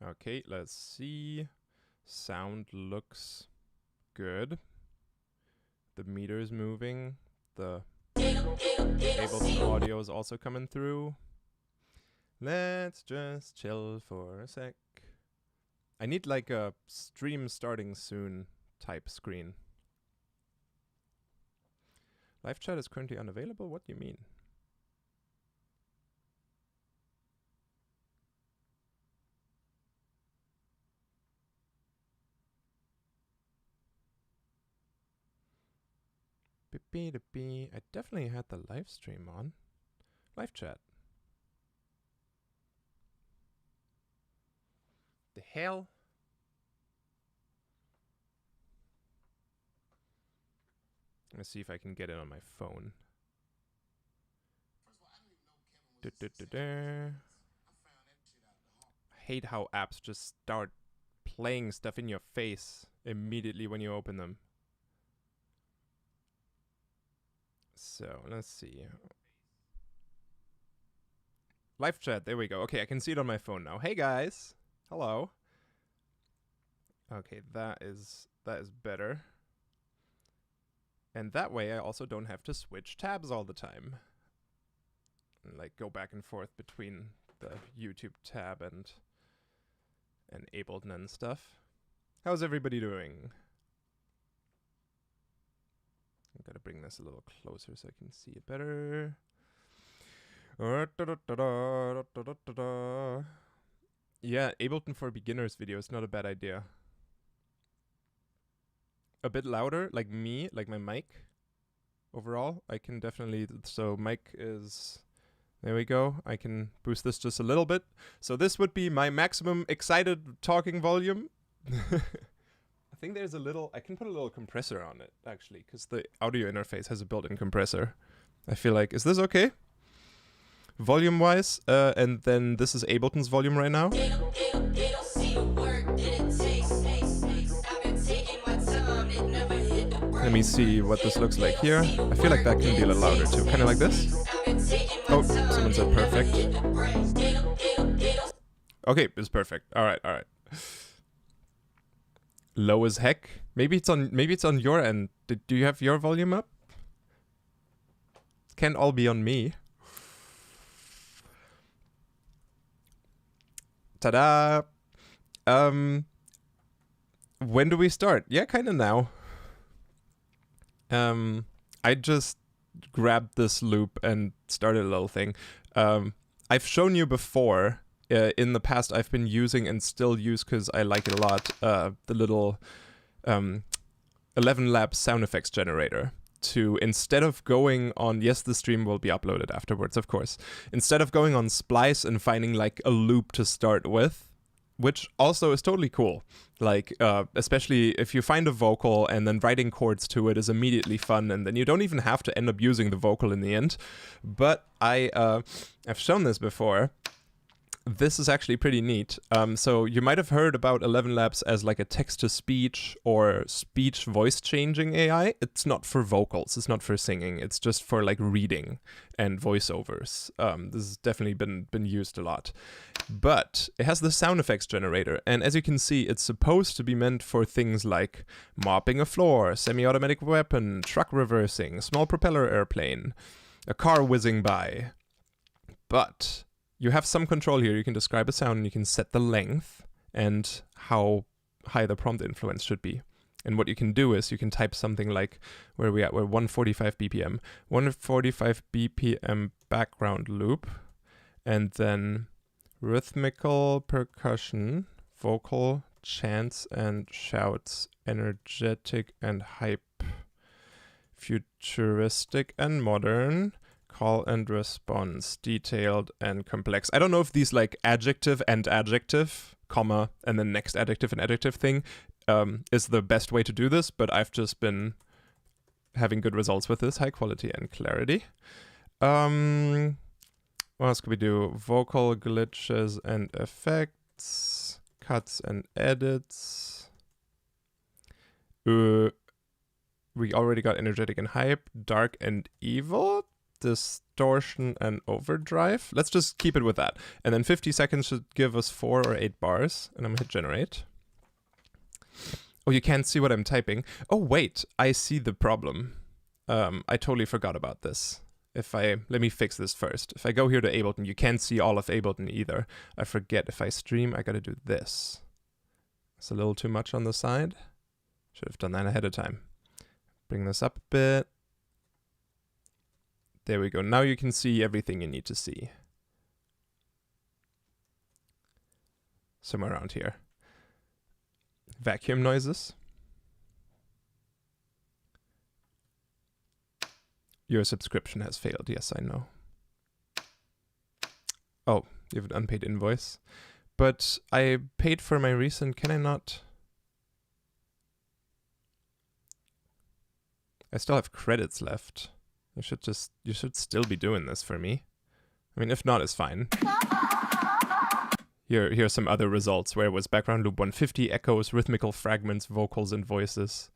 Okay, let's see. Sound looks good. The meter is moving. The Ableton audio is also coming through. Let's just chill for a sec. I need like a stream starting soon type screen. Live chat is currently unavailable? What do you mean? I definitely had the live stream on. Live chat. The hell? Let's see if I can get it on my phone. I hate how apps just start playing stuff in your face immediately when you open them. So, let's see. Live chat, there we go. Okay, I can see it on my phone now. Hey guys! Hello. Okay, that is better. And that way I also don't have to switch tabs all the time. And like go back and forth between the YouTube tab and Ableton and stuff. How's everybody doing? I gotta bring this a little closer so I can see it better. Yeah, Ableton for beginners video is not a bad idea. A bit louder, like me, like my mic. Overall, I can definitely, so mic is, there we go. I can boost this just a little bit. So this would be my maximum excited talking volume. I think there's a little, I can put a little compressor on it actually, because the audio interface has a built-in compressor. I feel like, is this okay? Volume wise, and then this is Ableton's volume right now. Let me see what this looks like here. I feel like that can be a little louder too. Kind of like this. Oh, someone said perfect. Okay, it's perfect. All right, all right. Low as heck. Maybe it's on your end. Do you have your volume up? It can't all be on me. Ta-da! When do we start? Yeah, kind of now. I just grabbed this loop and started a little thing. I've shown you before, in the past I've been using and still use because I like it a lot, the little 11 Labs sound effects generator. To, instead of going on, yes, the stream will be uploaded afterwards, of course. Instead of going on Splice and finding like a loop to start with, which also is totally cool. Like, especially if you find a vocal and then writing chords to it is immediately fun, and then you don't even have to end up using the vocal in the end. But I've shown this before. This is actually pretty neat. So you might have heard about 11 Labs as like a text-to-speech or speech voice changing AI. It's not for vocals. It's not for singing. It's just for like reading and voiceovers. This has definitely been used a lot. But it has the sound effects generator. And as you can see, it's supposed to be meant for things like mopping a floor, semi-automatic weapon, truck reversing, small propeller airplane, a car whizzing by. But you have some control here. You can describe a sound and you can set the length and how high the prompt influence should be. And what you can do is you can type something like, where are we at? We're 145 BPM. 145 BPM background loop. And then rhythmical percussion, vocal, chants and shouts, energetic and hype, futuristic and modern, call and response, detailed and complex. I don't know if these like adjective and adjective, comma, and then next adjective and adjective thing is the best way to do this, but I've just been having good results with this, high quality and clarity. What else could we do? Vocal glitches and effects, cuts and edits. We already got energetic and hype, dark and evil. distortion and overdrive. Let's just keep it with that. And then 50 seconds should give us 4 or 8 bars. And I'm gonna hit generate. Oh, you can't see what I'm typing. Oh, wait, I see the problem. I totally forgot about this. Let me fix this first. If I go here to Ableton, you can't see all of Ableton either. I forget, if I stream, I gotta do this. It's a little too much on the side. Should have done that ahead of time. Bring this up a bit. There we go. Now you can see everything you need to see. Somewhere around here. Vacuum noises. Your subscription has failed. Yes, I know. Oh, you have an unpaid invoice. But I paid for my recent... Can I not? I still have credits left. You should still be doing this for me. I mean, if not, it's fine. Here are some other results where it was background loop 150, echoes, rhythmical fragments, vocals, and voices.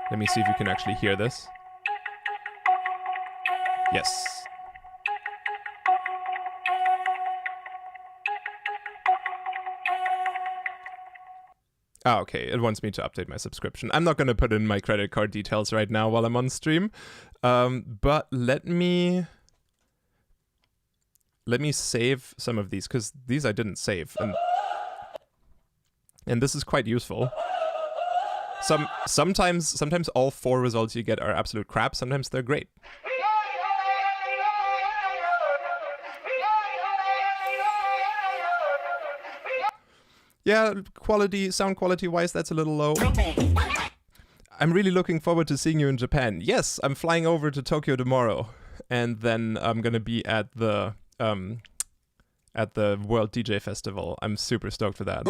Let me see if you can actually hear this. Yes. Ah, okay, it wants me to update my subscription. I'm not going to put in my credit card details right now while I'm on stream. But let me save some of these, because these I didn't save. And this is quite useful. Sometimes all 4 results you get are absolute crap. Sometimes they're great. Yeah, sound quality wise, that's a little low. I'm really looking forward to seeing you in Japan. Yes, I'm flying over to Tokyo tomorrow, and then I'm gonna be at the World DJ Festival. I'm super stoked for that.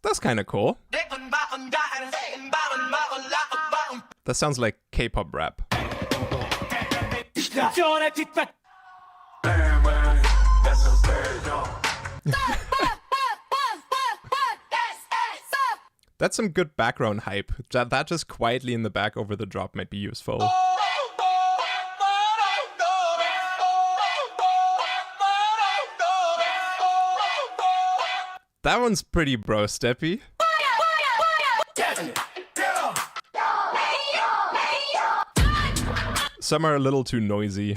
That's kind of cool. That sounds like K-pop rap. That's some good background hype. That just quietly in the back over the drop might be useful. That one's pretty bro-steppy. Some are a little too noisy.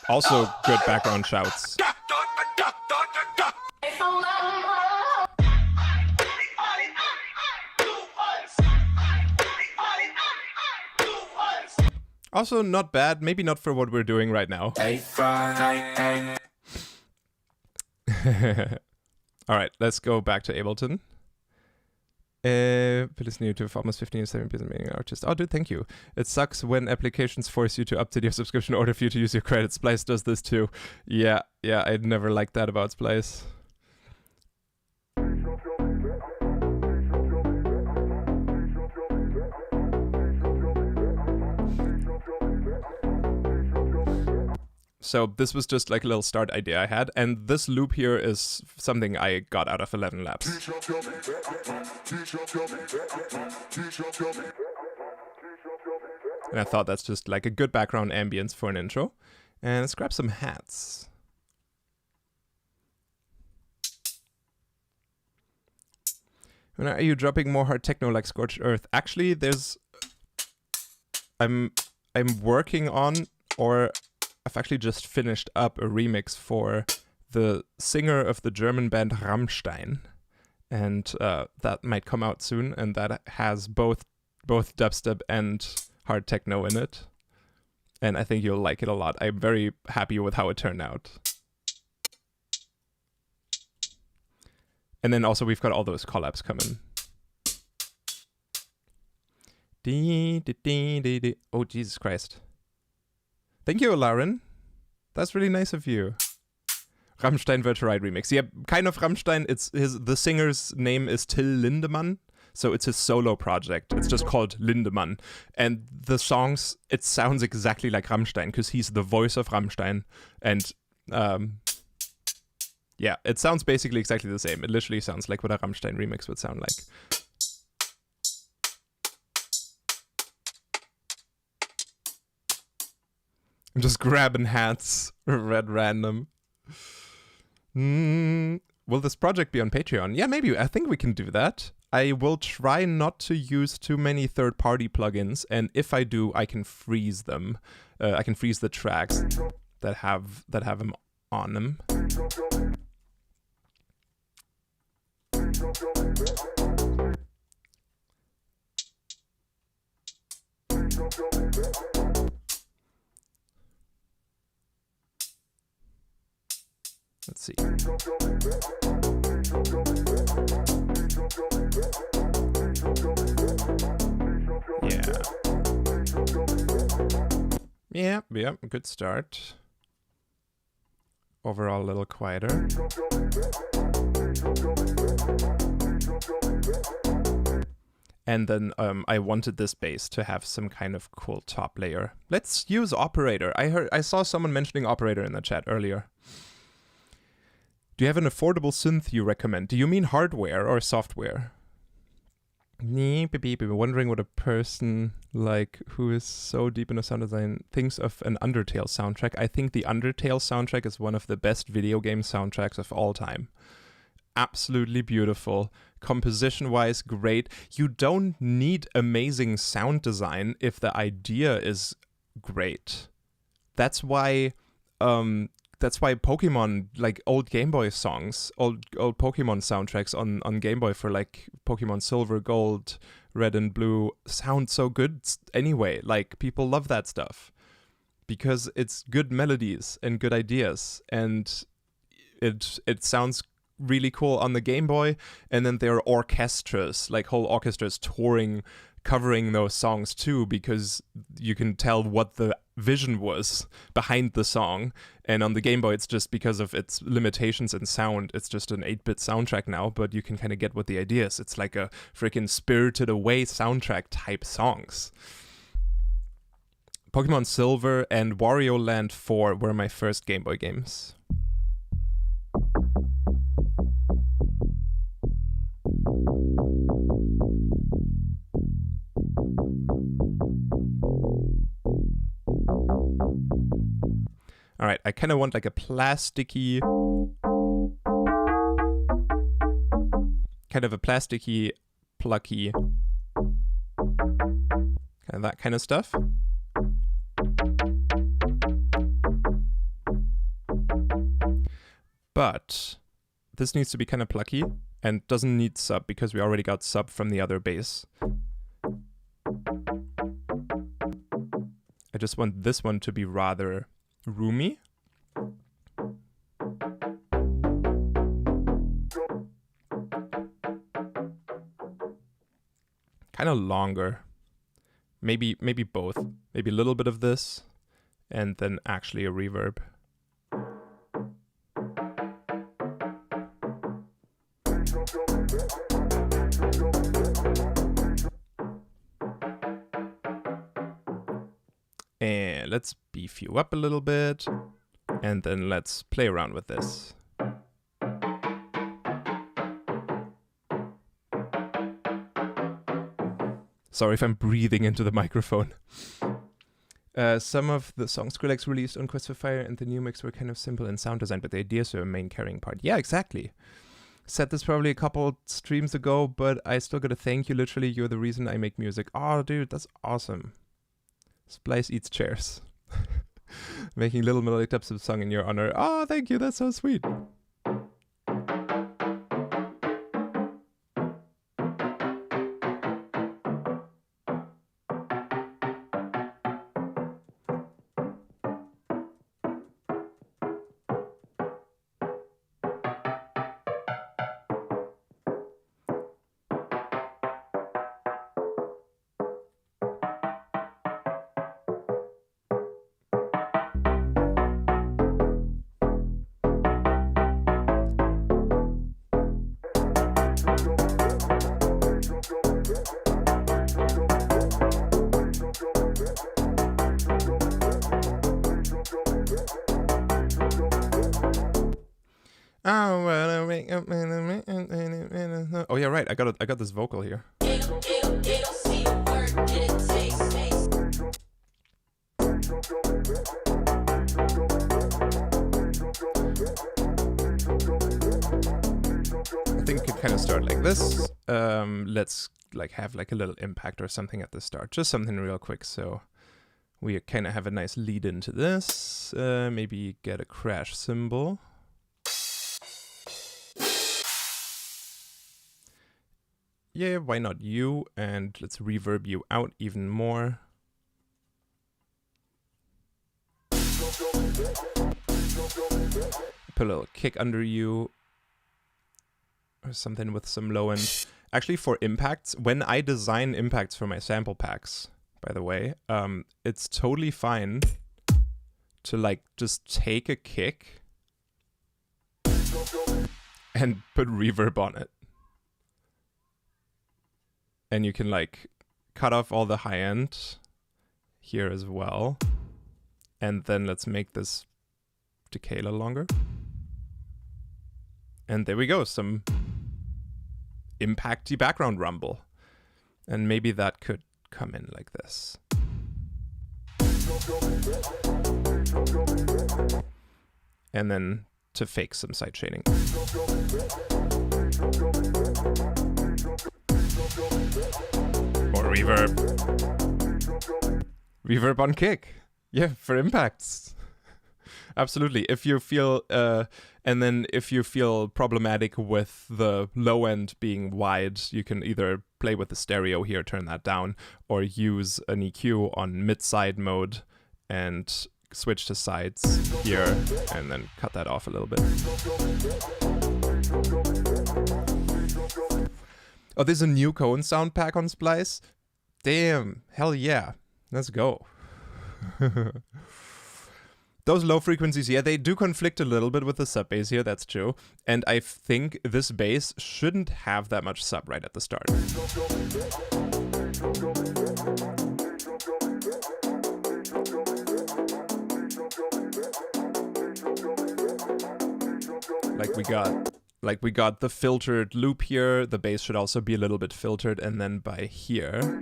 Also, good background shouts. Also, not bad. Maybe not for what we're doing right now. Alright, let's go back to Ableton. Please new to almost 15 years, 7 business meeting artist. Oh, dude, thank you. It sucks when applications force you to update your subscription order for you to use your credit. Splice does this too. Yeah, I'd never liked that about Splice. So this was just like a little start idea I had, and this loop here is something I got out of 11 Labs. And I thought that's just like a good background ambience for an intro. And let's grab some hats. When are you dropping more hard techno like Scorched Earth? Actually, I'm working on, or I've actually just finished up a remix for the singer of the German band Rammstein, and that might come out soon, and that has both dubstep and hard techno in it, and I think you'll like it a lot. I'm very happy with how it turned out. And then also we've got all those collabs coming. Oh, Jesus Christ. Thank you, Lauren. That's really nice of you. Rammstein Virtual Riot remix. Yeah, kind of Rammstein. The singer's name is Till Lindemann. So it's his solo project. It's just called Lindemann. And the songs, it sounds exactly like Rammstein because he's the voice of Rammstein. And yeah, it sounds basically exactly the same. It literally sounds like what a Rammstein remix would sound like. I'm just grabbing hats, red random. Will this project be on Patreon? Yeah, maybe. I think we can do that. I will try not to use too many third-party plugins, and if I do, I can freeze them. I can freeze the tracks that have them on them. Let's see. Yeah, good start. Overall a little quieter. And then I wanted this bass to have some kind of cool top layer. Let's use operator. I saw someone mentioning operator in the chat earlier. Do you have an affordable synth you recommend? Do you mean hardware or software? Wondering what a person like who is so deep into sound design thinks of an Undertale soundtrack. I think the Undertale soundtrack is one of the best video game soundtracks of all time. Absolutely beautiful. Composition-wise, great. You don't need amazing sound design if the idea is great. That's why Pokemon, like old Game Boy songs, old Pokemon soundtracks on Game Boy for like Pokemon Silver, Gold, Red and Blue sound so good anyway. Like people love that stuff because it's good melodies and good ideas, and it sounds really cool on the Game Boy. And then there are orchestras, like whole orchestras touring, covering those songs too, because you can tell what the vision was behind the song. And on the Game Boy, it's just because of its limitations in sound, it's just an 8-bit soundtrack now, but you can kind of get what the idea is. It's like a freaking Spirited Away soundtrack type songs. Pokemon Silver and Wario Land 4 were my first Game Boy games. All right, I kind of want like a plasticky, plucky, kind of that kind of stuff. But this needs to be kind of plucky and doesn't need sub because we already got sub from the other bass. I just want this one to be rather roomy. Kind of longer. Maybe both. Maybe a little bit of this and then actually a reverb. And let's beef you up a little bit. And then let's play around with this. Sorry if I'm breathing into the microphone. Some of the songs Skrillex released on Quest for Fire and the new mix were kind of simple in sound design, but the ideas were a main carrying part. Yeah, exactly. Said this probably a couple streams ago, but I still gotta thank you. Literally, you're the reason I make music. Oh, dude, that's awesome. Splice eats chairs. Making little melodic dubstep song in your honor. Oh, thank you. That's so sweet. Oh yeah, right. I got this vocal here. I think it could kind of start like this. Let's like have like a little impact or something at the start, just something real quick, so we kind of have a nice lead into this. Maybe get a crash cymbal. Yeah, why not you? And let's reverb you out even more. Put a little kick under you. Or something with some low end. Actually, for impacts, when I design impacts for my sample packs, by the way, it's totally fine to like just take a kick and put reverb on it. And you can like cut off all the high end here as well. And then let's make this decay a little longer. And there we go, some impacty background rumble. And maybe that could come in like this. And then to fake some side shading. Or reverb. Reverb on kick. Yeah, for impacts. Absolutely. If you feel, and then if you feel problematic with the low end being wide, you can either play with the stereo here, turn that down, or use an EQ on mid-side mode and switch to sides here, and then cut that off a little bit. Oh, there's a new cone sound pack on Splice? Damn, hell yeah. Let's go. Those low frequencies, yeah, they do conflict a little bit with the sub bass here, that's true. And I think this bass shouldn't have that much sub right at the start. Like we got the filtered loop here, the bass should also be a little bit filtered, and then by here...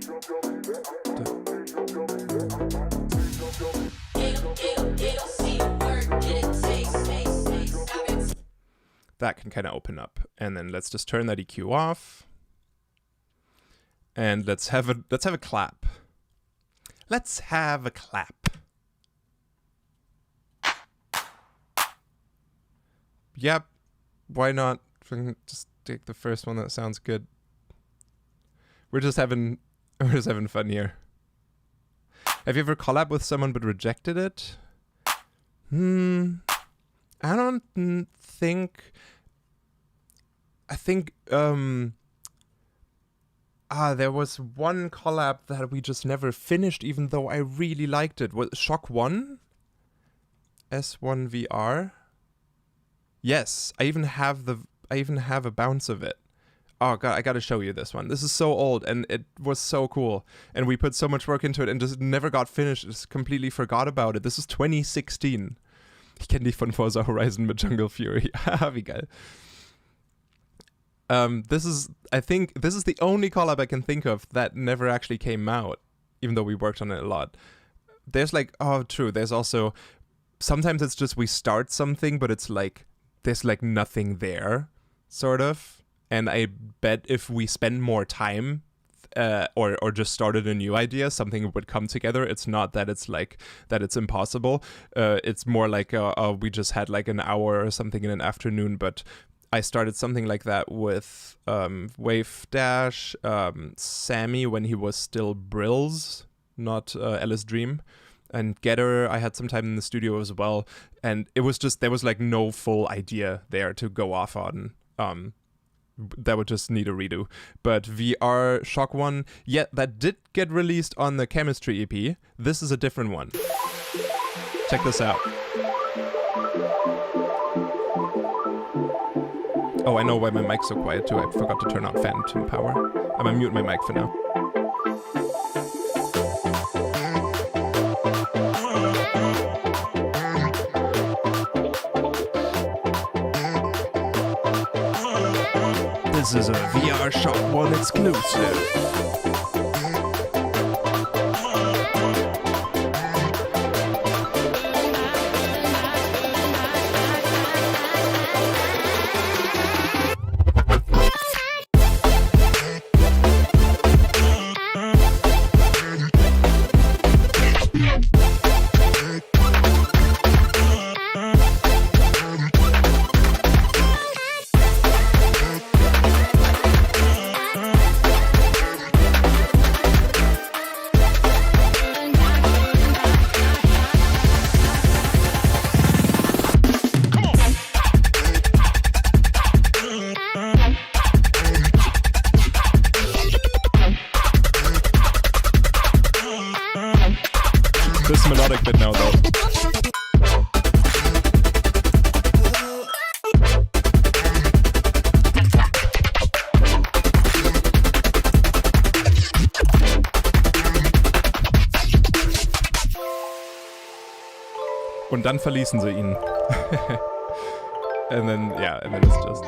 that can kind of open up, and then let's just turn that EQ off, and let's have a clap. Let's have a clap. Yep, why not? Just take the first one that sounds good. We're just having fun here. Have you ever collabed with someone but rejected it? I don't think. I think there was one collab that we just never finished, even though I really liked it. Was Shock 1? S1VR? Yes, I even have a bounce of it. Oh god, I gotta show you this one. This is so old and it was so cool. And we put so much work into it and just never got finished. Just completely forgot about it. This is 2016. Ich kenne dich von Forza Horizon mit Jungle Fury. Wie geil. I think this is the only collab I can think of that never actually came out, even though we worked on it a lot. There's like, oh true, there's also, sometimes it's just we start something, but it's like, there's like nothing there, sort of. And I bet if we spend more time, or just started a new idea, something would come together. It's not that it's like, that it's impossible. It's more like, we just had like an hour or something in an afternoon, but I started something like that with Wave Dash, Sammy when he was still Brills, not Alice Dream, and Getter I had some time in the studio as well, and it was just, there was like no full idea there to go off on. That would just need a redo. But VR Shock 1, yeah, that did get released on the Chemistry EP. This is a different one. Check this out. Oh, I know why my mic's so quiet too. I forgot to turn on phantom power. I'm gonna mute my mic for now. This is a VR Shop 1 exclusive. This melodic bit now, though. Und dann verließen sie ihn. And then, yeah, and then it's just...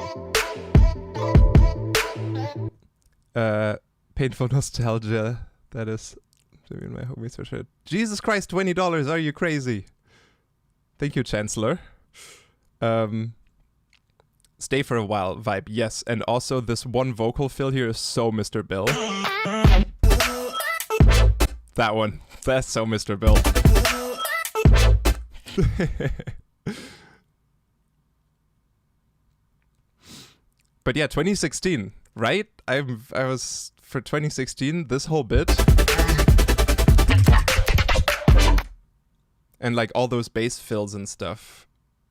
painful nostalgia, that is... Me and my homies for sure. Jesus Christ, $20, are you crazy? Thank you, Chancellor. Stay for a while vibe, yes. And also this one vocal fill here is so Mr. Bill. That one. That's so Mr. Bill. But yeah, 2016, right? I was for 2016, this whole bit. And like all those bass fills and stuff,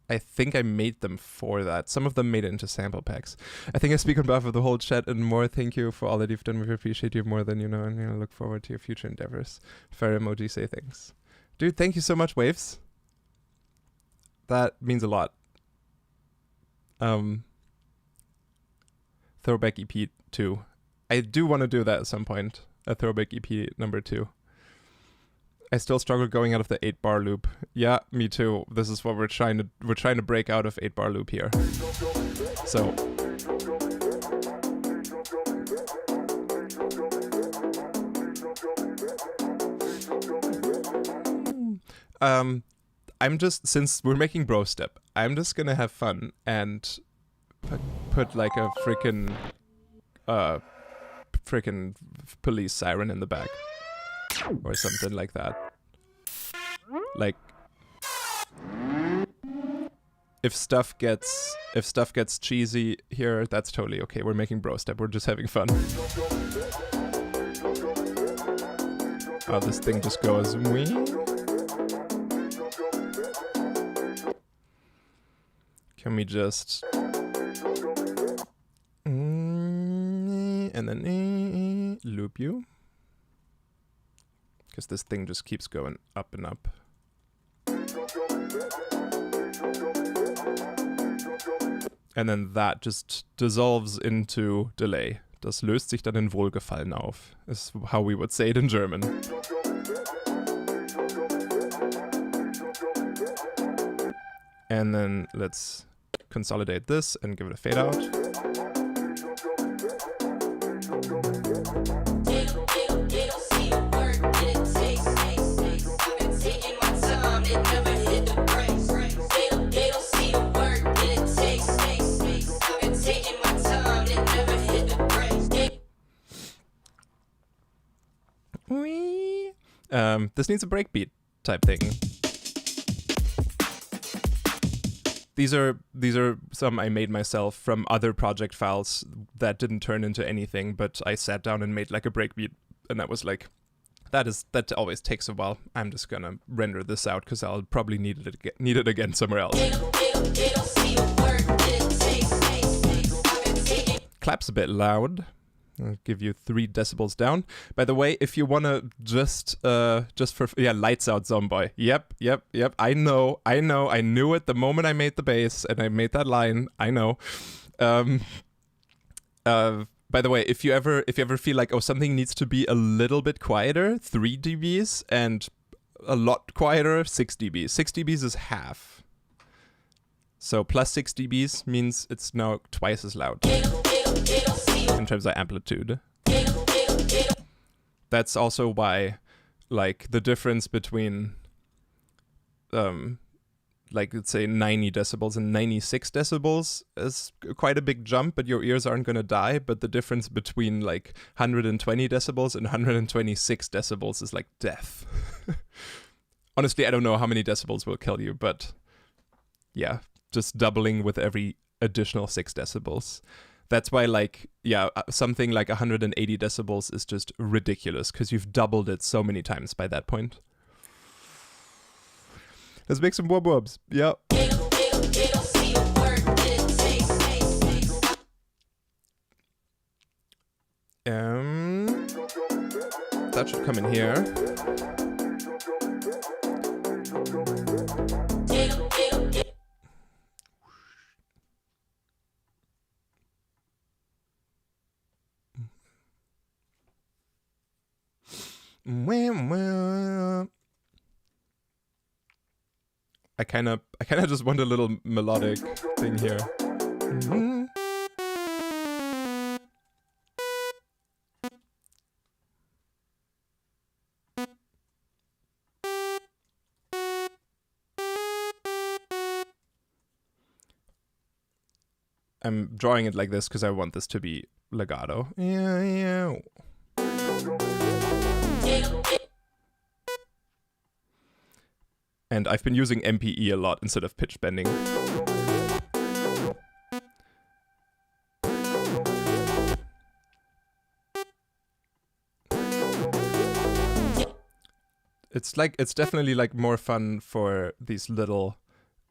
I think I made them for that. Some of them made it into sample packs. I think I speak on behalf of the whole chat and more. Thank you for all that you've done. We appreciate you more than you know, and I look forward to your future endeavors. Fair emoji, say thanks. Dude, thank you so much, Waves. That means a lot. Throwback EP 2. I do want to do that at some point. A throwback EP number 2. I still struggle going out of the 8-bar loop. Yeah, me too. This is what we're trying to break out of 8-bar loop here. So I'm just, since we're making brostep, I'm just gonna have fun and put like a freaking police siren in the back. Or something like that. Like if stuff gets cheesy here, that's totally okay. We're making brostep. We're just having fun. Oh, this thing just goes wee. Can we just and then loop you? Because this thing just keeps going up and up. And then that just dissolves into delay. Das löst sich dann in Wohlgefallen auf. Is how we would say it in German. And then let's consolidate this and give it a fade out. This needs a breakbeat type thing. These are some I made myself from other project files that didn't turn into anything, but I sat down and made like a breakbeat, and that was like, that always takes a while. I'm just gonna render this out because I'll probably need it again somewhere else. Claps a bit loud. I'll give you 3 decibels down. By the way, if you wanna just for lights out, Zomboy. Yep. I know. I knew it the moment I made the bass and I made that line. I know. By the way, if you ever feel like something needs to be a little bit quieter, 3 dBs, and a lot quieter, 6 dBs. 6 dBs is half. So plus 6 dBs means it's now twice as loud. in terms of amplitude. That's also why, like, the difference between, like, let's say 90 decibels and 96 decibels is quite a big jump, but your ears aren't going to die. But the difference between, like, 120 decibels and 126 decibels is, like, death. Honestly, I don't know how many decibels will kill you, but yeah, just doubling with every additional 6 decibels. That's why, like, yeah, something like 180 decibels is just ridiculous because you've doubled it so many times by that point. Let's make some wub-wubs. Yeah. That should come in here. I kind of just want a little melodic thing here. Mm-hmm. I'm drawing it like this because I want this to be legato. Yeah. And I've been using MPE a lot instead of pitch bending. It's definitely like more fun for these little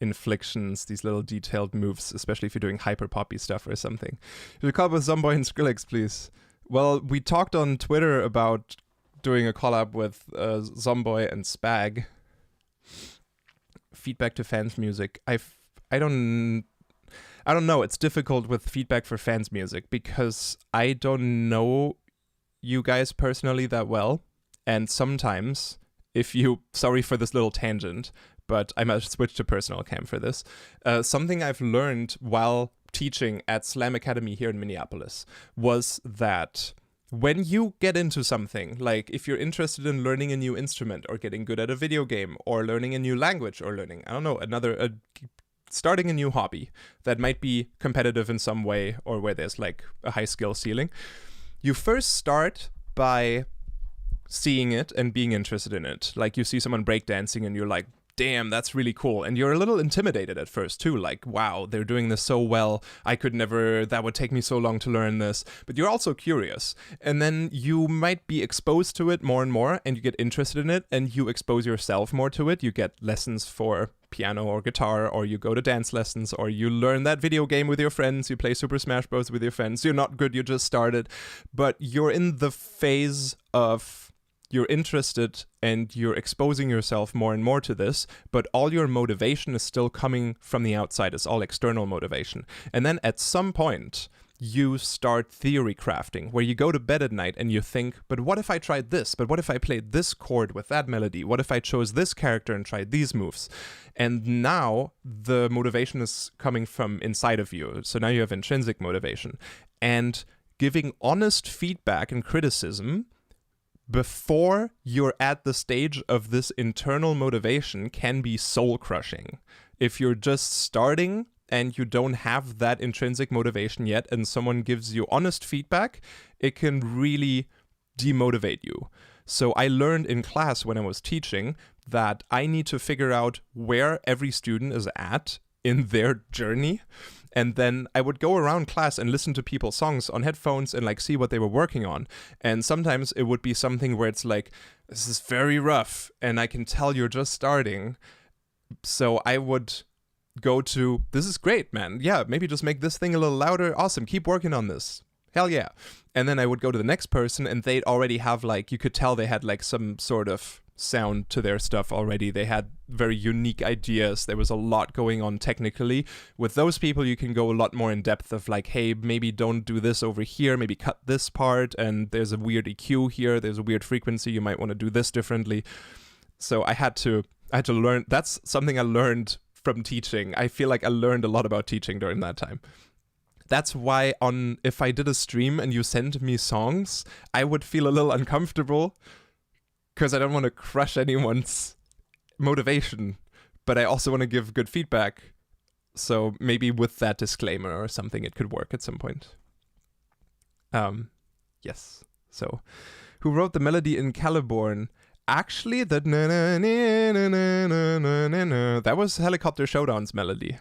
inflections, these little detailed moves, especially if you're doing hyper poppy stuff or something. Could you collab with Zomboy and Skrillex, please? Well, we talked on Twitter about doing a collab with Zomboy and Spag. Feedback to fans music. I don't know. It's difficult with feedback for fans music because I don't know you guys personally that well, and sometimes sorry for this little tangent, but I must switch to personal cam for this. Something I've learned while teaching at Slam Academy here in Minneapolis was that when you get into something, like if you're interested in learning a new instrument or getting good at a video game or learning a new language or learning, I don't know, starting a new hobby that might be competitive in some way or where there's like a high skill ceiling, you first start by seeing it and being interested in it. Like you see someone breakdancing and you're like, damn, that's really cool. And you're a little intimidated at first too, like, wow, they're doing this so well. I could never, that would take me so long to learn this. But you're also curious. And then you might be exposed to it more and more, and you get interested in it, and you expose yourself more to it. You get lessons for piano or guitar, or you go to dance lessons, or you learn that video game with your friends, you play Super Smash Bros. With your friends. You're not good, you just started. But you're in the phase of you're interested and you're exposing yourself more and more to this, but all your motivation is still coming from the outside. It's all external motivation. And then at some point, you start theory crafting, where you go to bed at night and you think, but what if I tried this? But what if I played this chord with that melody? What if I chose this character and tried these moves? And now the motivation is coming from inside of you. So now you have intrinsic motivation. And giving honest feedback and criticism before you're at the stage of this internal motivation can be soul crushing. If you're just starting and you don't have that intrinsic motivation yet and someone gives you honest feedback, it can really demotivate you. So I learned in class when I was teaching that I need to figure out where every student is at in their journey. And then I would go around class and listen to people's songs on headphones and like see what they were working on. And sometimes it would be something where it's like, this is very rough and I can tell you're just starting. So I would go to, this is great, man. Yeah, maybe just make this thing a little louder. Awesome. Keep working on this. Hell yeah. And then I would go to the next person and they'd already have like, you could tell they had like some sort of sound to their stuff already. They had very unique ideas. There was a lot going on technically. With those people, you can go a lot more in depth of like, hey, maybe don't do this over here, maybe cut this part, and there's a weird EQ here, there's a weird frequency, you might want to do this differently. So I had to learn. That's something I learned from teaching. I feel like I learned a lot about teaching during that time. that's why if I did a stream and you sent me songs, I would feel a little uncomfortable because I don't want to crush anyone's motivation, but I also want to give good feedback. So maybe with that disclaimer or something, it could work at some point. Yes. So, who wrote the melody in Caliborn? Actually, that that was Helicopter Showdown's melody.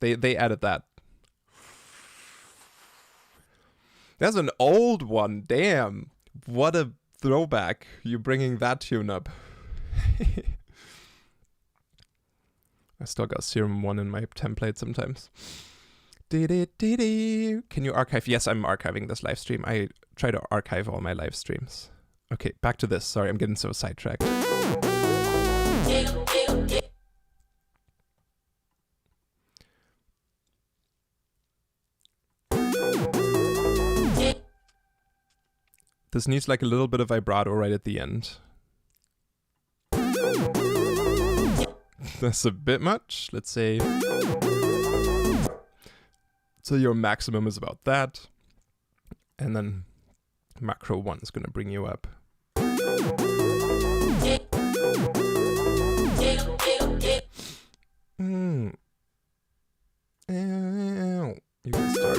They added that. That's an old one. Damn. What a throwback. You bringing that tune up. I still got Serum 1 in my template sometimes. Can you archive? Yes, I'm archiving this live stream. I try to archive all my live streams. Okay, back to this. Sorry, I'm getting so sidetracked. This needs like a little bit of vibrato right at the end. That's a bit much. Let's say... So your maximum is about that. And then macro 1 is going to bring you up. You can start.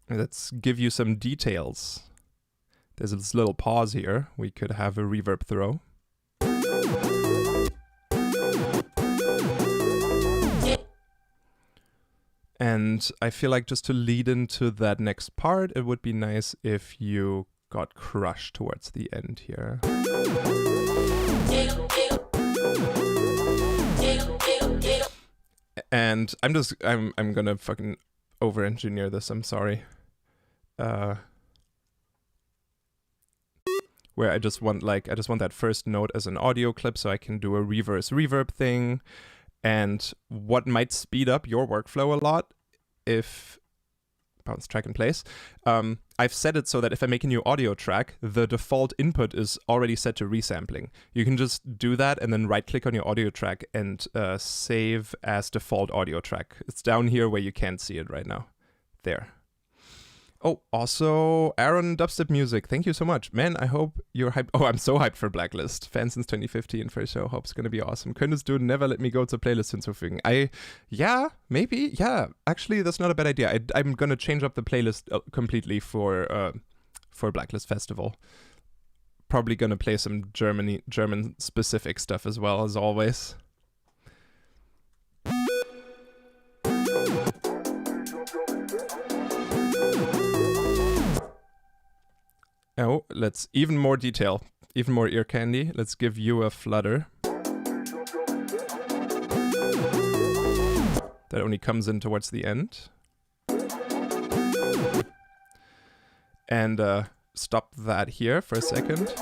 Let's give you some details. There's this little pause here. We could have a reverb throw. And I feel like just to lead into that next part, it would be nice if you got crushed towards the end here. And I'm gonna fucking over-engineer this, I'm sorry. Where I just want that first note as an audio clip so I can do a reverse reverb thing. And what might speed up your workflow a lot if bounce track in place. I've set it so that if I make a new audio track, the default input is already set to resampling. You can just do that and then right click on your audio track and save as default audio track. It's down here where you can't see it right now. There. Oh, also Aaron Dubstep Music. Thank you so much. Man, I hope you're hyped. Oh, I'm so hyped for Blacklist. Fan since 2015 for a show. Hope it's going to be awesome. Könntest du Never Let Me Go zur Playlist hinzufügen? Yeah, maybe. Yeah, actually, that's not a bad idea. I'm going to change up the playlist completely for Blacklist Festival. Probably going to play some German specific stuff as well, as always. Oh, let's even more detail, even more ear candy. Let's give you a flutter. That only comes in towards the end. And stop that here for a second.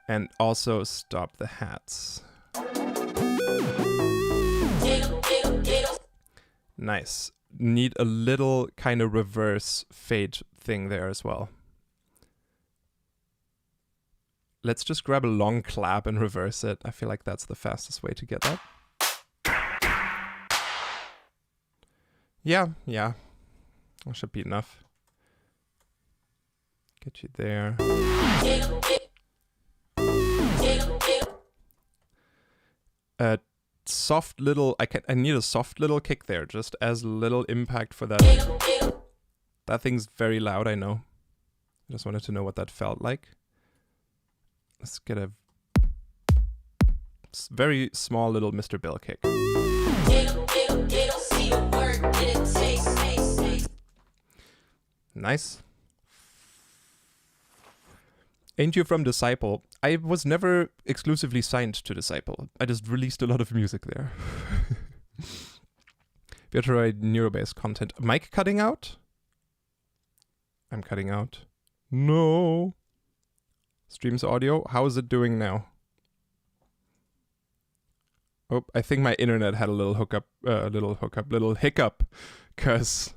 And also stop the hats. Nice. Need a little kind of reverse fade thing there as well. Let's just grab a long clap and reverse it. I feel like that's the fastest way to get that. Yeah. That should be enough. Get you there. A soft little, I need a soft little kick there, just as little impact for that. That thing's very loud, I know. I just wanted to know what that felt like. Let's get a very small little Mr. Bill kick. Nice. Ain't You from Disciple? I was never exclusively signed to Disciple. I just released a lot of music there. Virtual Neurobase content. Mic cutting out? I'm cutting out. No. Streams audio. How is it doing now? Oh, I think my internet had a little hiccup, because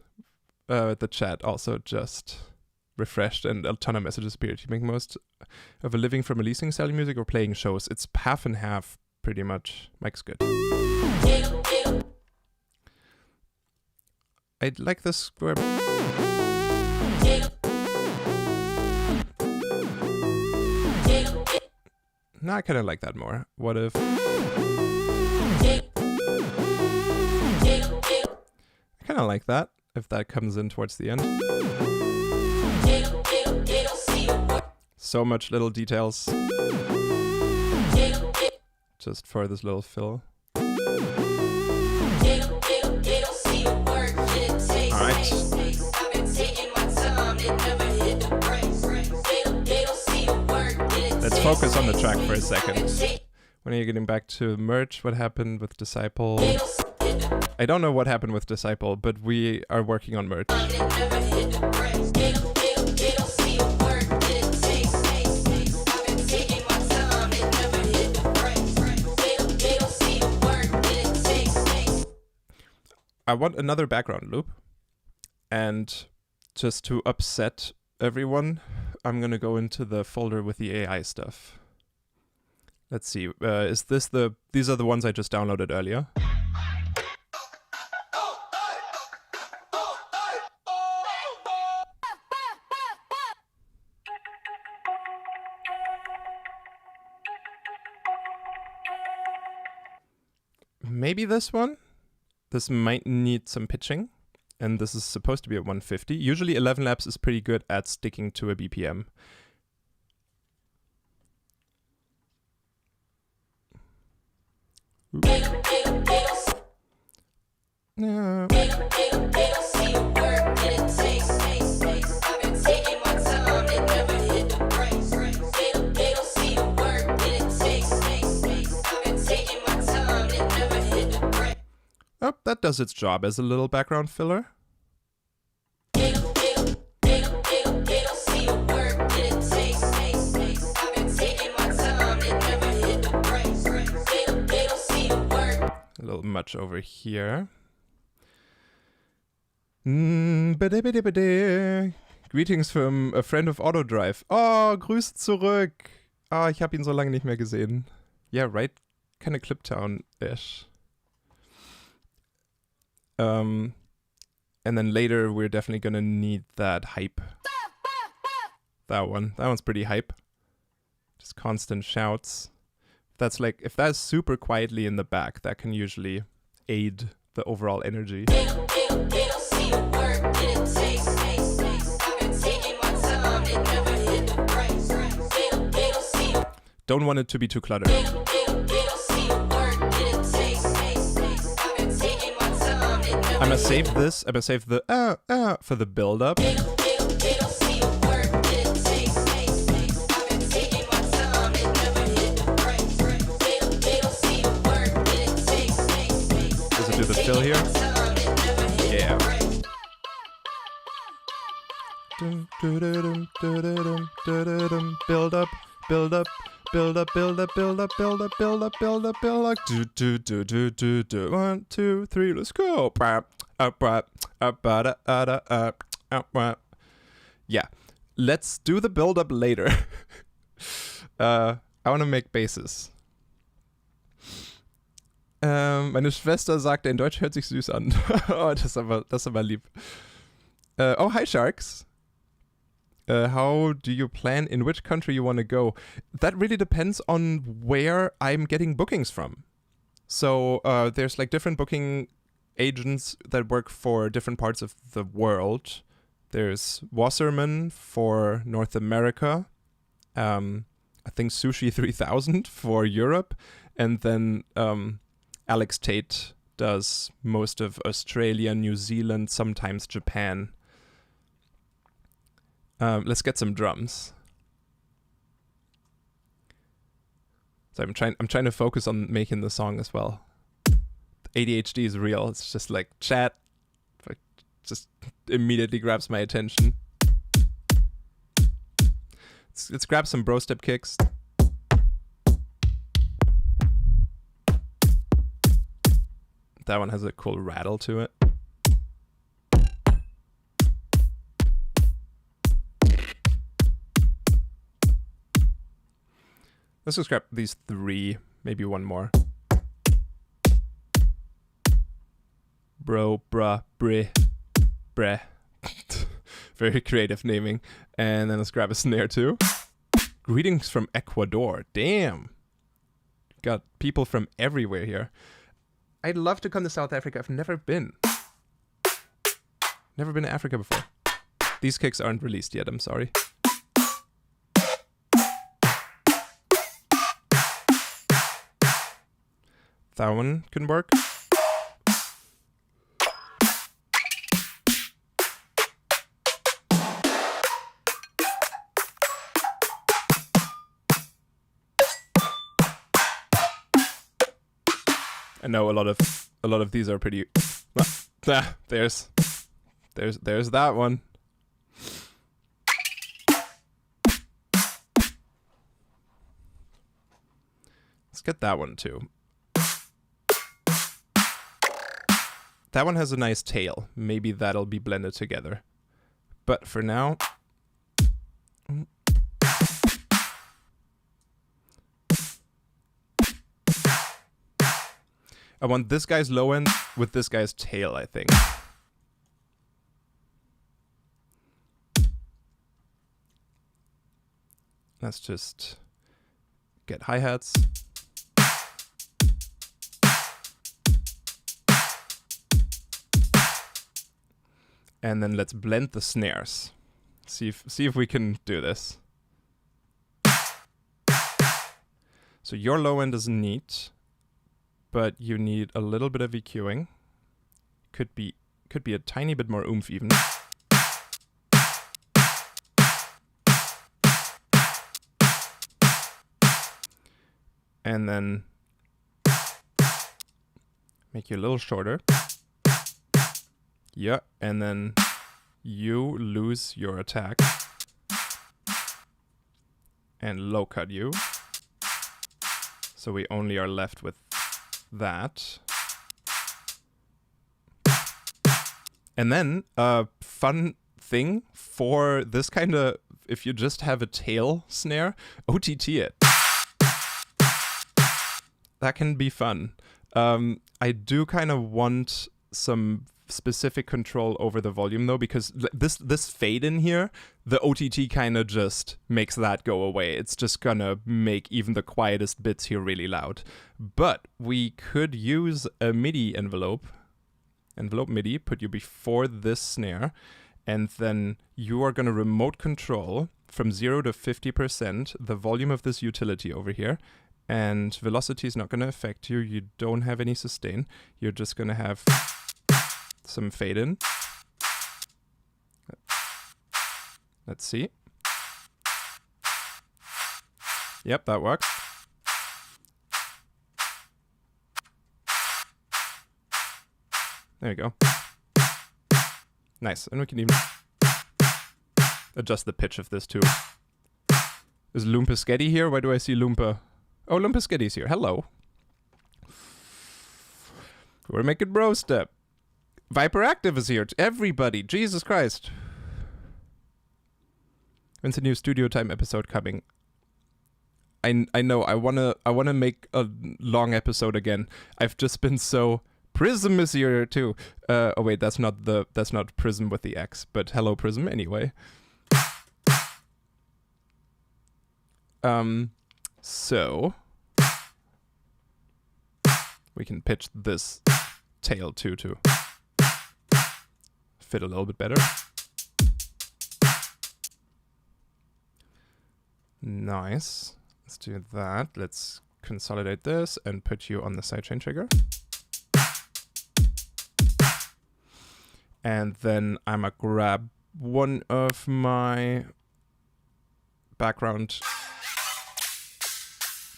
the chat also just refreshed and a ton of messages appeared. You make most of a living from releasing, selling music, or playing shows? It's half and half. pretty much. Mic's good. I like this square. No, I kind of like that more. What if... I kind of like that, if that comes in towards the end. So much little details. Just for this little fill. Alright. Let's focus on the track for a second. When are you getting back to merch? What happened with Disciple? I don't know what happened with Disciple, but we are working on merch. I want another background loop, and just to upset everyone, I'm gonna go into the folder with the AI stuff. Let's see, is this the... These are the ones I just downloaded earlier. Maybe this one? This might need some pitching, and this is supposed to be at 150. Usually 11 Labs is pretty good at sticking to a BPM. No. Oh, that does its job as a little background filler. A little much over here. Greetings from a friend of Autodrive. Oh, Grüße zurück. Ah, ich habe ihn so lange nicht mehr gesehen. Yeah, right? Kind of Cliptown-ish. And then later we're definitely gonna need that hype. That one's pretty hype. Just constant shouts. That's like, if that's super quietly in the back, that can usually aid the overall energy. Don't want it to be too cluttered. I'm gonna save this. I'm gonna save the for the build up. Does it do the fill here? Yeah. Build up, build up. Build up, build up, build up, build up, build up, build up, build up. Do. 1, 2, 3, let's go. Yeah, let's do the build up later. I want to make basses. Meine Schwester sagte, in Deutsch hört sich süß an. Oh, das ist aber lieb. Oh, hi Sharks. How do you plan in which country you want to go? That really depends on where I'm getting bookings from. So there's like different booking agents that work for different parts of the world. There's Wasserman for North America. I think Sushi 3000 for Europe. And then Alex Tate does most of Australia, New Zealand, sometimes Japan. Let's get some drums. So I'm trying to focus on making the song as well. ADHD is real. It's just like chat, just immediately grabs my attention. Let's grab some brostep kicks. That one has a cool rattle to it. Let's just grab these 3 Maybe one more. Bro, bruh, breh. Very creative naming. And then let's grab a snare too. Greetings from Ecuador. Damn. Got people from everywhere here. I'd love to come to South Africa. I've never been. Never been to Africa before. These kicks aren't released yet, I'm sorry. That one can work. I know a lot of these are pretty. There's that one. Let's get that one too. That one has a nice tail. Maybe that'll be blended together. But for now, I want this guy's low end with this guy's tail, I think. Let's just get hi-hats. And then let's blend the snares. See if we can do this. So your low end is neat, but you need a little bit of EQing. Could be a tiny bit more oomph even. And then make you a little shorter. Yeah, and then you lose your attack and low cut you. So we only are left with that. And then a fun thing for this kind of, if you just have a tail snare, OTT it. That can be fun. I do kind of want some specific control over the volume though, because this fade in here, the OTT kind of just makes that go away. It's just gonna make even the quietest bits here really loud. But we could use a MIDI envelope MIDI, put you before this snare, and then you are gonna remote control from 0 to 50% the volume of this utility over here. And velocity is not gonna affect you. You don't have any sustain. You're just gonna have some fade in. Let's see. Yep, that works. There you go. Nice. And we can even adjust the pitch of this too. Is Loompa Sketty here? Why do I see Loompa? Oh, Loompa Sketty's here. Hello. We're making brostep. Viper Active is here. Everybody. Jesus Christ. When's the new Studio Time episode coming? I know. I wanna make a long episode again. I've just been so. Prism is here too. Oh wait, that's not Prism with the X, but hello Prism anyway. So we can pitch this tail too to fit a little bit better. Nice. Let's do that. Let's consolidate this and put you on the sidechain trigger. And then I'm gonna grab one of my background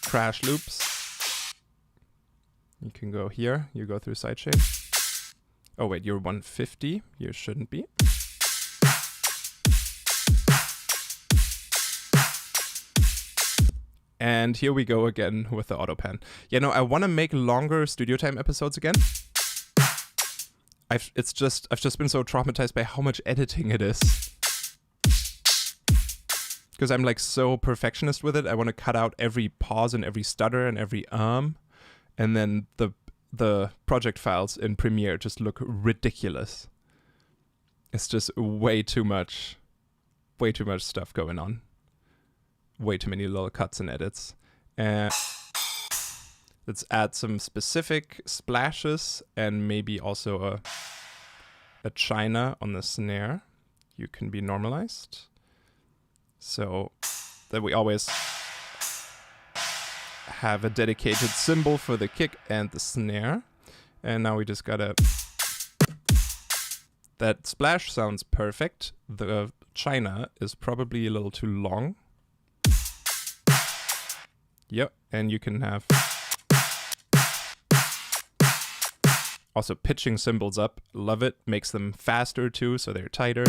crash loops. You can go here, you go through sidechain. Oh wait, you're 150, you shouldn't be. And here we go again with the auto pan. You know, I want to make longer Studio Time episodes again. I've just been so traumatized by how much editing it is. because I'm like so perfectionist with it. I want to cut out every pause and every stutter and every and then the project files in Premiere just look ridiculous. It's just way too much stuff going on. Way too many little cuts and edits. And let's add some specific splashes and maybe also a china on the snare. You can be normalized. So that we always have a dedicated cymbal for the kick and the snare. And now we just gotta... That splash sounds perfect. The china is probably a little too long. Yep, and you can have... Also pitching cymbals up, love it. Makes them faster too, so they're tighter.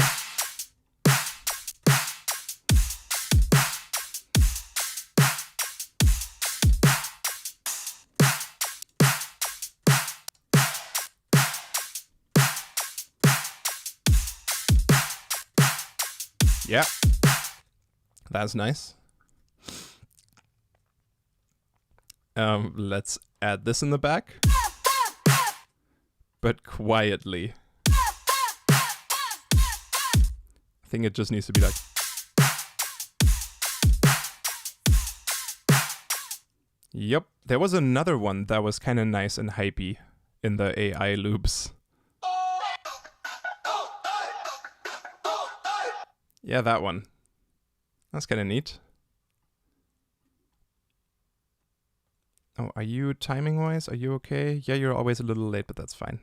Yeah, that's nice. Let's add this in the back, but quietly. I think it just needs to be like... Yep, there was another one that was kind of nice and hypey in the AI loops. Yeah, that one. That's kind of neat. Oh, are you timing-wise? Are you okay? Yeah, you're always a little late, but that's fine.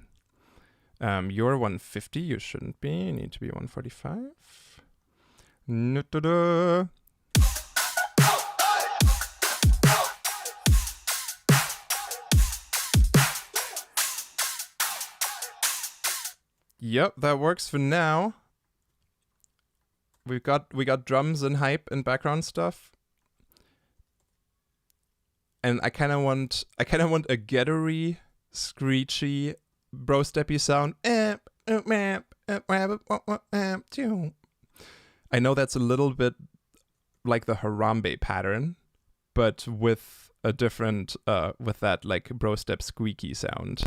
You're 150. You shouldn't be. You need to be 145. Yep, that works for now. We got drums and hype and background stuff. And I kind of want a gettery, screechy, brosteppy sound. I know that's a little bit like the Harambe pattern, but with a different with that like brostep squeaky sound.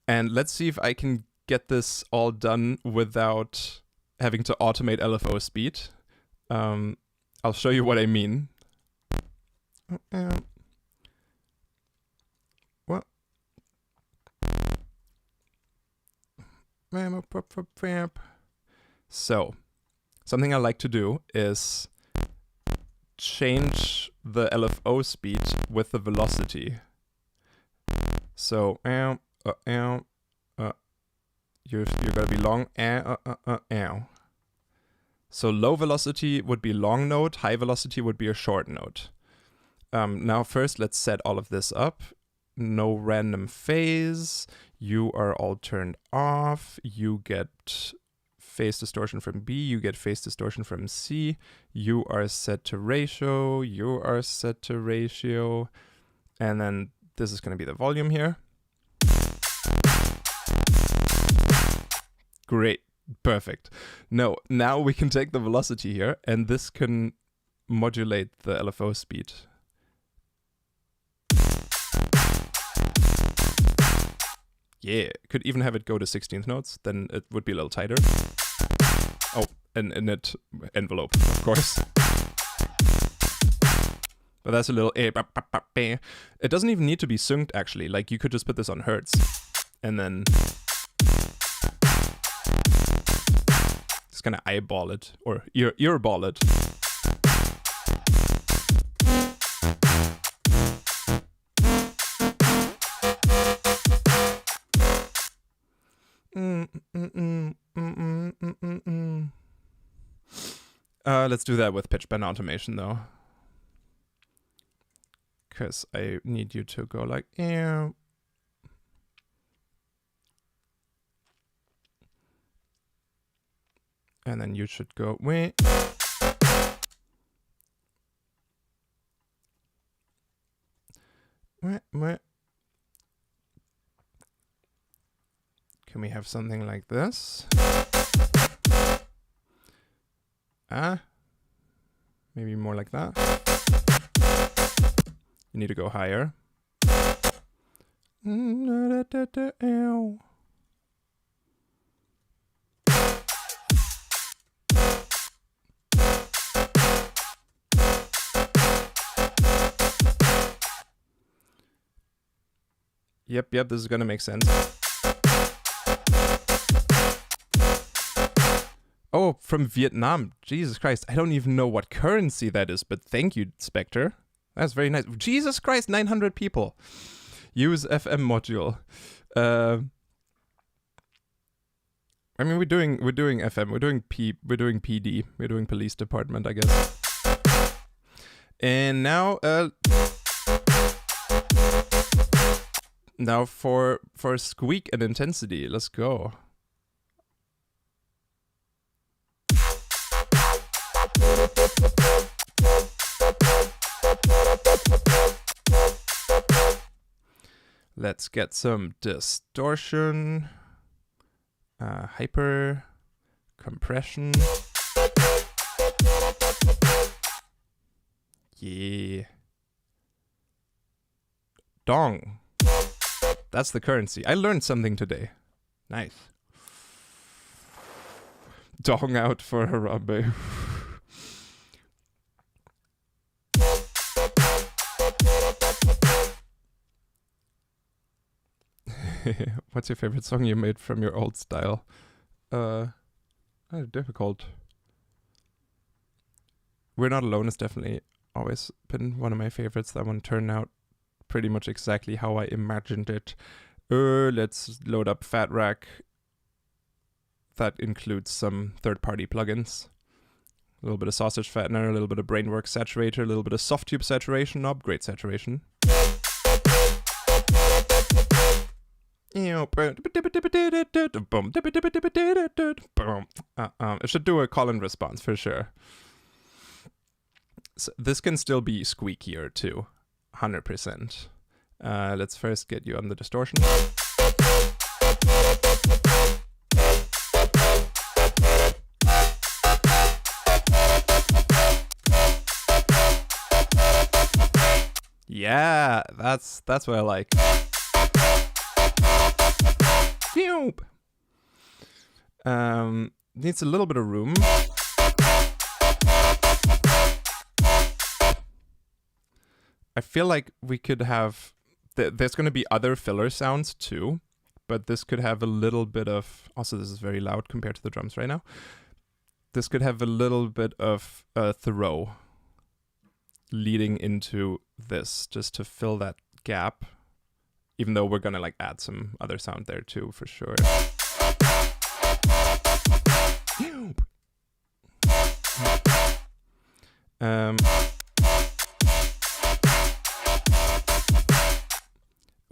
And let's see if I can get this all done without having to automate LFO speed. I'll show you what I mean. What? So, something I like to do is change the LFO speed with the velocity. So, you're gonna be long. So low velocity would be long note, high velocity would be a short note. Now first let's set all of this up. No random phase. You are all turned off. You get phase distortion from B. You get phase distortion from C. You are set to ratio. You are set to ratio. And then this is gonna be the volume here. Great. Perfect. No, now we can take the velocity here, and this can modulate the LFO speed. Yeah, could even have it go to 16th notes, then it would be a little tighter. Oh, and it envelope, of course. But that's a little... It doesn't even need to be synced, actually. Like, you could just put this on hertz, and then... Just gonna eyeball it, or earball it. Let's do that with pitch bend automation though, because I need you to go like, yeah. And then you should go, wait. Wait. Can we have something like this? Maybe more like that. You need to go higher. Yep, this is gonna make sense. Oh, from Vietnam. Jesus Christ, I don't even know what currency that is, but thank you, Spectre. That's very nice. Jesus Christ, 900 people. Use FM module. I mean, we're doing FM. We're doing PD. We're doing police department, I guess. And now, for squeak and intensity. Let's go. Let's get some distortion, hyper, compression. Yeah. Dong. That's the currency. I learned something today. Nice. Dong out for Harambe. What's your favorite song you made from your old style? Difficult. We're Not Alone is definitely always been one of my favorites. That one turned out pretty much exactly how I imagined it. Let's load up Fat Rack. That includes some third-party plugins. A little bit of Sausage Fattener, a little bit of Brainwork Saturator, a little bit of Soft Tube Saturation, Upgrade Saturation. It should do a call and response for sure. So this can still be squeakier too, 100%. Let's first get you on the distortion. Yeah, that's what I like. Needs a little bit of room. I feel like we could have... there's going to be other filler sounds too, but this could have a little bit of... Also, this is very loud compared to the drums right now. This could have a little bit of throw leading into this, just to fill that gap. Even though we're going to like add some other sound there too, for sure.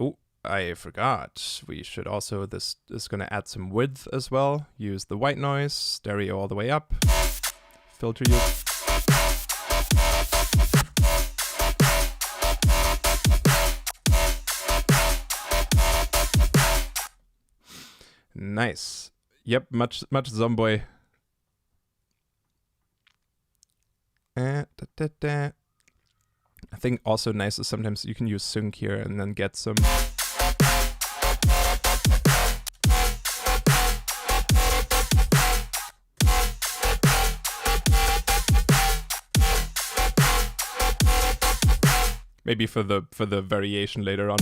Oh, I forgot. We should also, this is going to add some width as well. Use the white noise, stereo all the way up. Filter you. Nice. Yep, much Zomboy. I think also nice is sometimes you can use sync here and then get some... Maybe for the variation later on.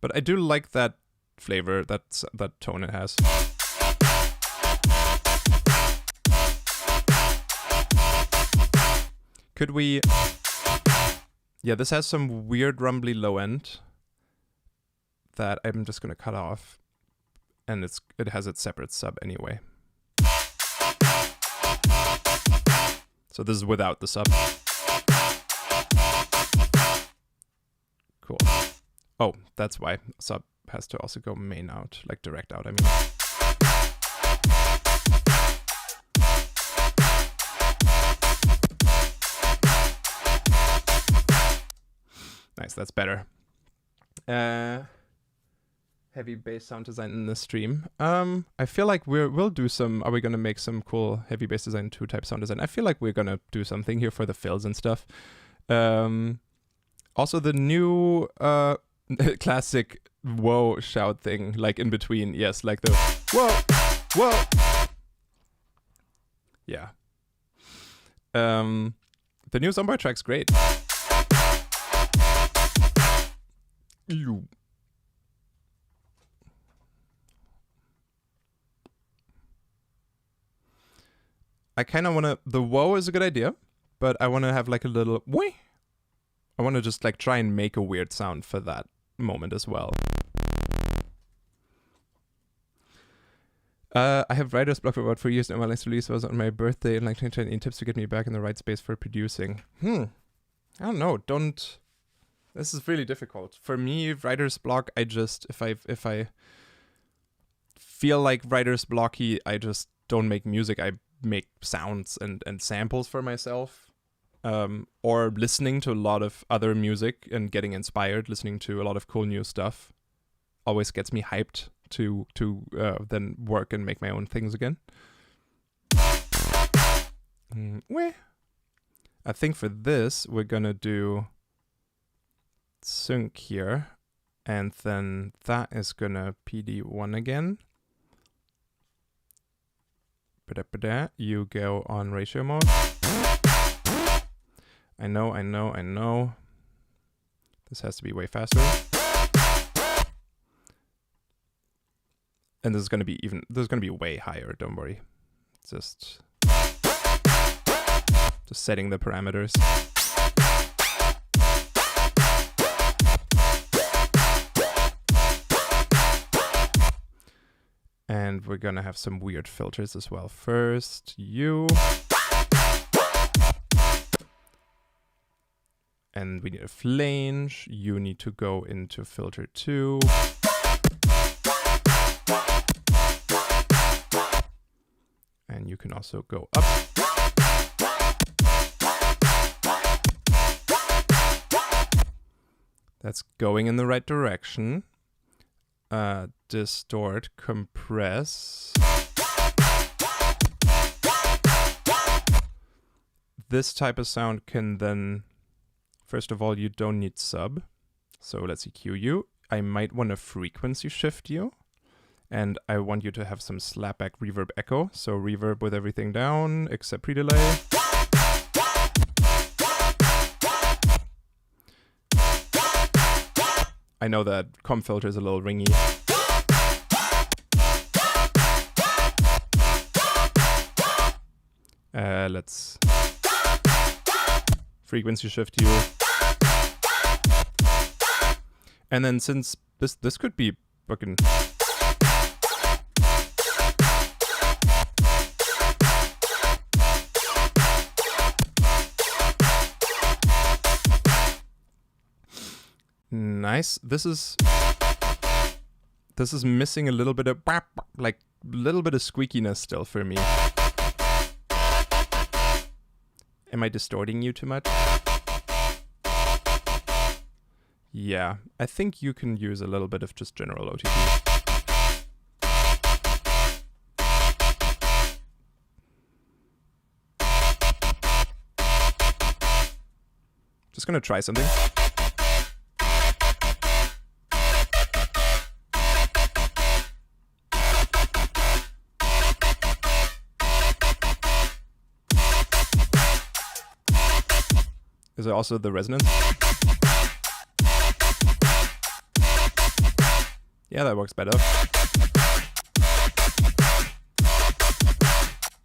But I do like that flavor, that tone it has. Could we... Yeah, this has some weird rumbly low end that I'm just gonna cut off. And it has its separate sub anyway. So this is without the sub. Cool. Oh, that's why sub has to also go main out, like direct out, I mean. Nice, that's better. heavy bass sound design in the stream. I feel like we'll do some. Are we gonna make some cool heavy bass design 2 type sound design? I feel like we're gonna do something here for the fills and stuff. Also the new classic whoa shout thing, like in between. Yes, like the whoa. Yeah. The new Zombie track's great. Ew. I kind of want to... The whoa is a good idea, but I want to have like a little... Whee! I want to just like try and make a weird sound for that moment as well. I have writer's block for about 4 years now. My last release was on my birthday in like 2020. Tips to get me back in the right space for producing. I don't know. This is really difficult. For me, writer's block, I just... If I feel like writer's blocky, I just don't make music. I make sounds and samples for myself. Or listening to a lot of other music and getting inspired, listening to a lot of cool new stuff always gets me hyped to then work and make my own things again. I think for this we're gonna do sync here, and then that is gonna PD1 again. You go on ratio mode. I know. This has to be way faster. And this is gonna be way higher, don't worry. Just setting the parameters. And we're gonna have some weird filters as well. First, you. And we need a flange. You need to go into filter 2. And you can also go up. That's going in the right direction. Distort, compress. This type of sound can then, first of all, you don't need sub. So let's EQ you. I might want to frequency shift you. And I want you to have some slapback reverb echo. So reverb with everything down except pre-delay. I know that comp filter is a little ringy. Let's frequency shift you. And then since this could be fucking... Nice. This is missing a little bit of like little bit of squeakiness still for me. Am I distorting you too much? Yeah, I think you can use a little bit of just general OTT. Just gonna try something. Is it also the resonance? Yeah, that works better.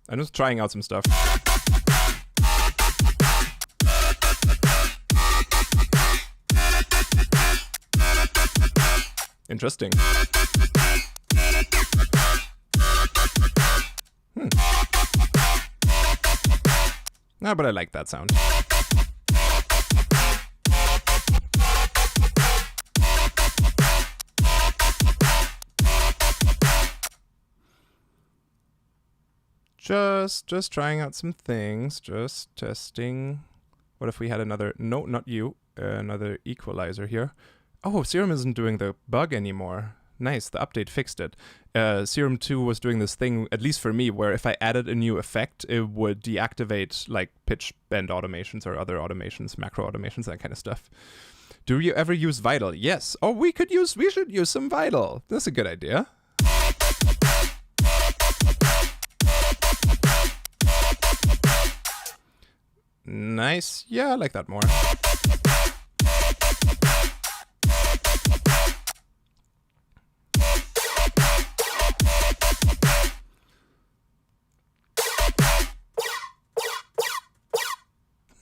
I'm just trying out some stuff. Interesting. No, but I like that sound. Just trying out some things, just testing. What if we had another, no, not you, another equalizer here. Oh, Serum isn't doing the bug anymore. Nice, the update fixed it. Serum 2 was doing this thing, at least for me, where if I added a new effect, it would deactivate like pitch bend automations or other automations, macro automations, that kind of stuff. Do you ever use Vital? Yes. Oh, we should use some Vital. That's a good idea. Nice. Yeah, I like that more.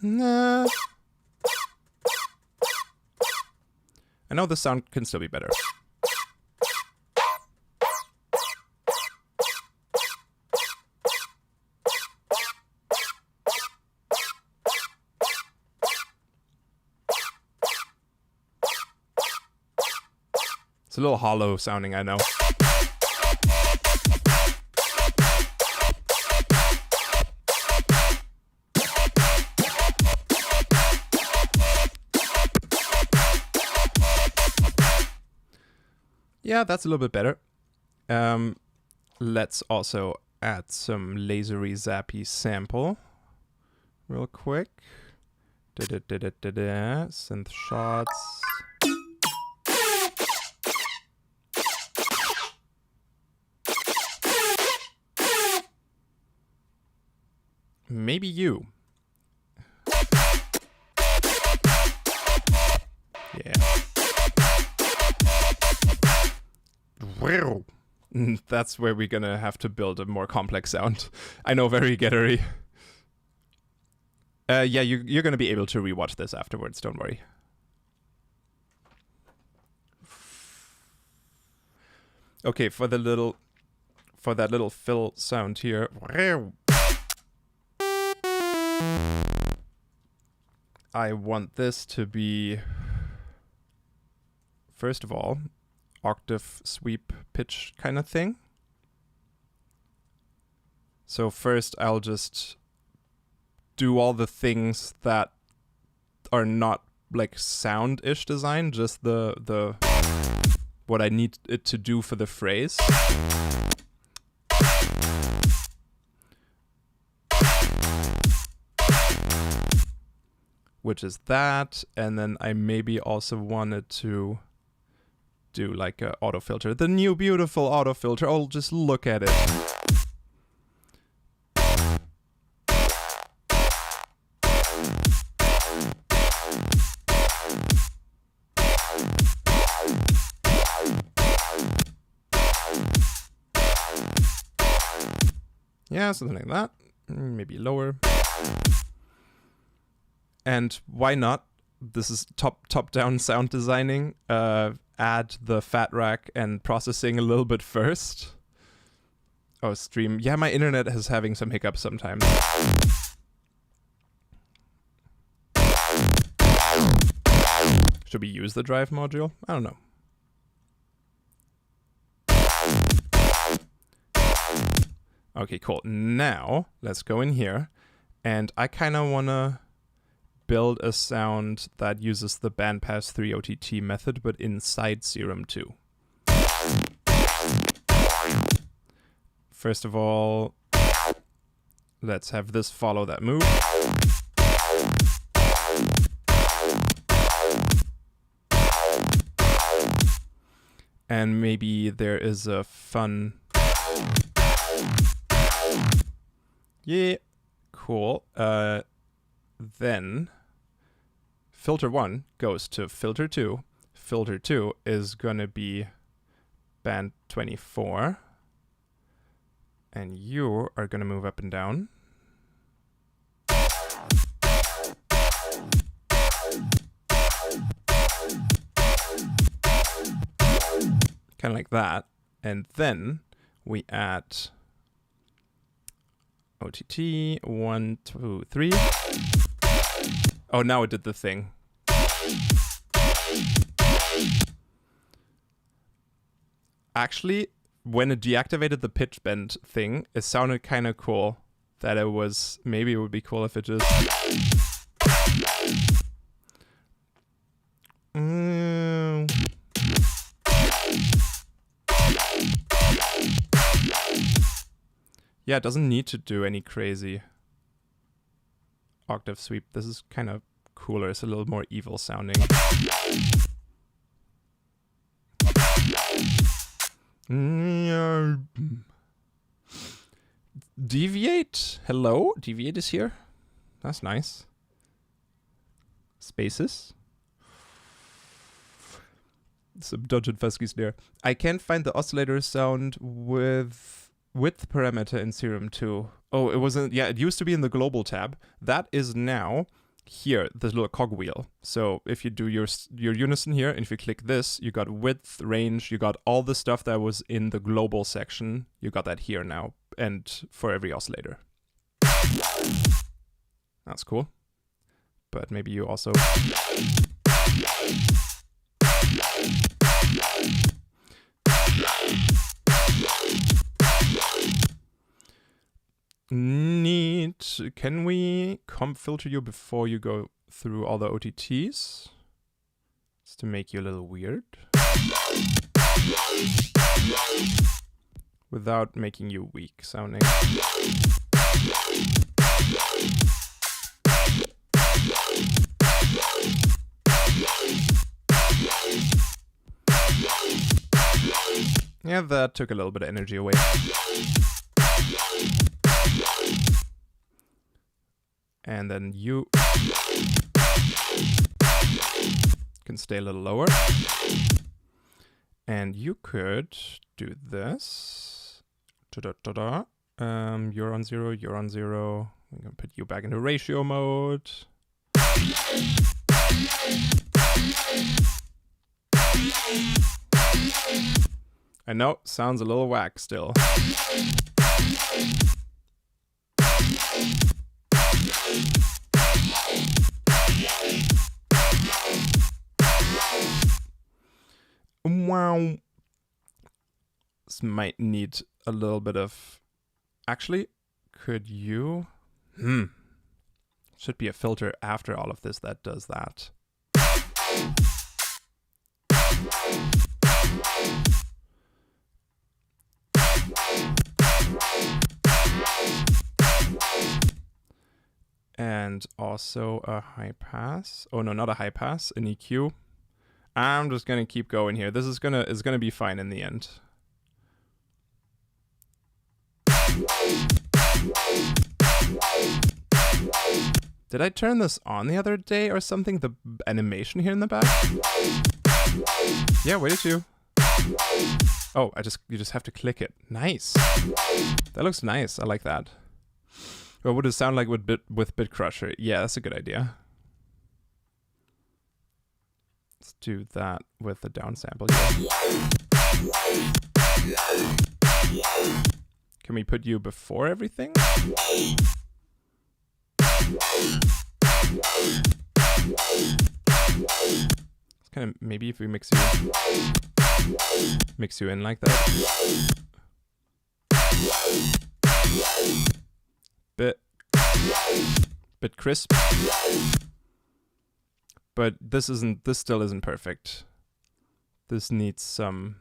Nah. I know the sound can still be better. It's a little hollow sounding, I know. Yeah, that's a little bit better. Let's also add some lasery zappy sample real quick. Synth shots. Maybe you. Yeah. That's where we're gonna have to build a more complex sound. I know, very gettery. Yeah, you're gonna be able to rewatch this afterwards, don't worry. Okay, for that little fill sound here. I want this to be, first of all, octave sweep pitch kind of thing. So first I'll just do all the things that are not like sound-ish design, just the what I need it to do for the phrase. Which is that, and then I maybe also wanted to do like a auto filter. The new beautiful auto filter. Oh, just look at it. Yeah, something like that. Maybe lower. And why not? This is top-down sound designing. Add the fat rack and processing a little bit first. Oh, stream. Yeah, my internet is having some hiccups sometimes. Should we use the drive module? I don't know. Okay, cool. Now, let's go in here. And I kind of want to build a sound that uses the bandpass 3 OTT method, but inside Serum 2. First of all, let's have this follow that move. And maybe there is a fun... Yeah, cool. Then filter 1 goes to filter 2. Filter 2 is gonna be band 24. And you are gonna move up and down. Kind of like that. And then we add OTT 1, 2, 3. Oh, now it did the thing. Actually, when it deactivated the pitch bend thing, it sounded kind of cool. That it was, maybe it would be cool if it just... Yeah, it doesn't need to do any crazy octave sweep. This is kind of cooler. It's a little more evil sounding. Deviate. Hello? Deviate is here. That's nice. Spaces. Some Dungeon Fuskies there. I can't find the oscillator sound with width parameter in Serum 2. Oh, it wasn't. Yeah, it used to be in the global tab. That is now here, this little cogwheel. So if you do your unison here, and if you click this, you got width, range, you got all the stuff that was in the global section. You got that here now, and for every oscillator. That's cool. But maybe you also... Neat. Can we comp filter you before you go through all the OTTs? Just to make you a little weird. Without making you weak sounding. Yeah, that took a little bit of energy away. And then you can stay a little lower. And you could do this. You're on 0, you're on 0. I'm going to put you back into ratio mode. I know, sounds a little whack still. Wow. This might need a little bit of... Actually, could you... Should be a filter after all of this that does that. And also a high pass. Oh no, not a high pass, an EQ. I'm just gonna keep going here. This is gonna be fine in the end. Did I turn this on the other day or something? The animation here in the back? Yeah, wait did you? Oh, you just have to click it. Nice. That looks nice. I like that. What would it sound like with Bit Crusher? Yeah, that's a good idea. Let's do that with the downsample. Yeah. Can we put you before everything? It's kind of maybe if we mix you in like that. Bit crisp. But this still isn't perfect. This needs some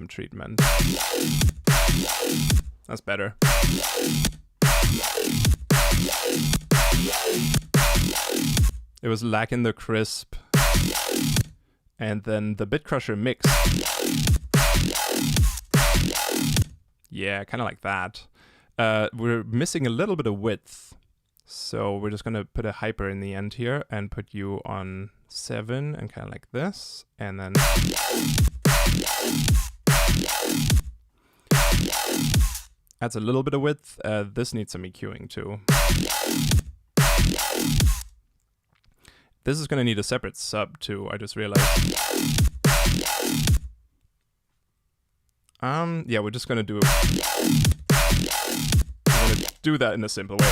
treatment. That's better. It was lacking the crisp. And then the Bit Crusher mix. Yeah, kind of like that. We're missing a little bit of width. So we're just going to put a hyper in the end here and put you on 7 and kind of like this. And then... adds a little bit of width. This needs some EQing too. This is going to need a separate sub too, I just realized. Yeah, we're just going to do that in a simple way.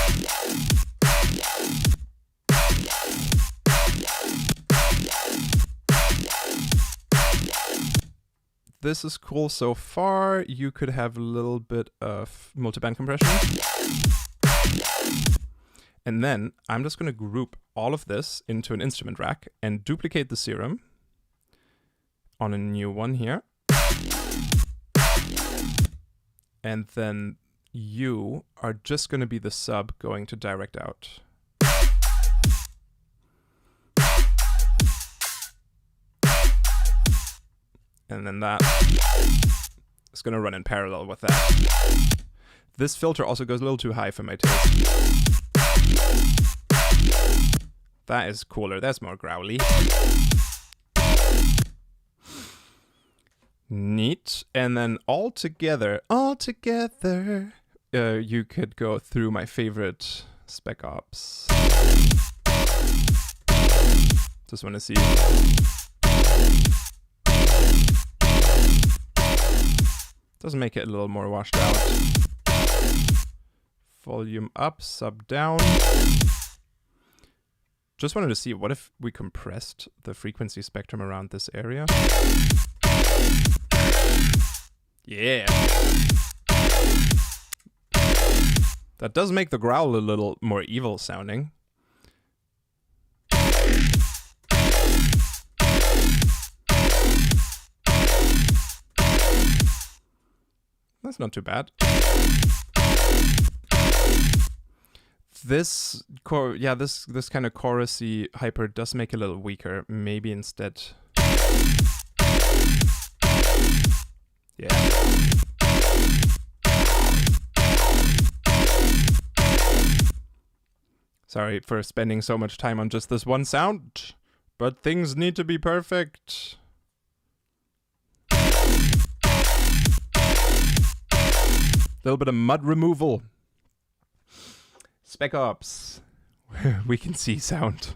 This is cool so far. You could have a little bit of multiband compression. And then I'm just going to group all of this into an instrument rack and duplicate the serum on a new one here. And then you are just going to be the sub going to direct out. And then that is going to run in parallel with that. This filter also goes a little too high for my taste. That is cooler. That's more growly. Neat. And then all together, you could go through my favorite Spec Ops. Just want to see. Doesn't make it a little more washed out. Volume up, sub down. Just wanted to see, what if we compressed the frequency spectrum around this area? Yeah. That does make the growl a little more evil sounding. That's not too bad. This this kind of chorusy hyper does make it a little weaker. Maybe instead. Yeah. Sorry for spending so much time on just this one sound, but things need to be perfect. Little bit of mud removal. Spec Ops. We can see sound.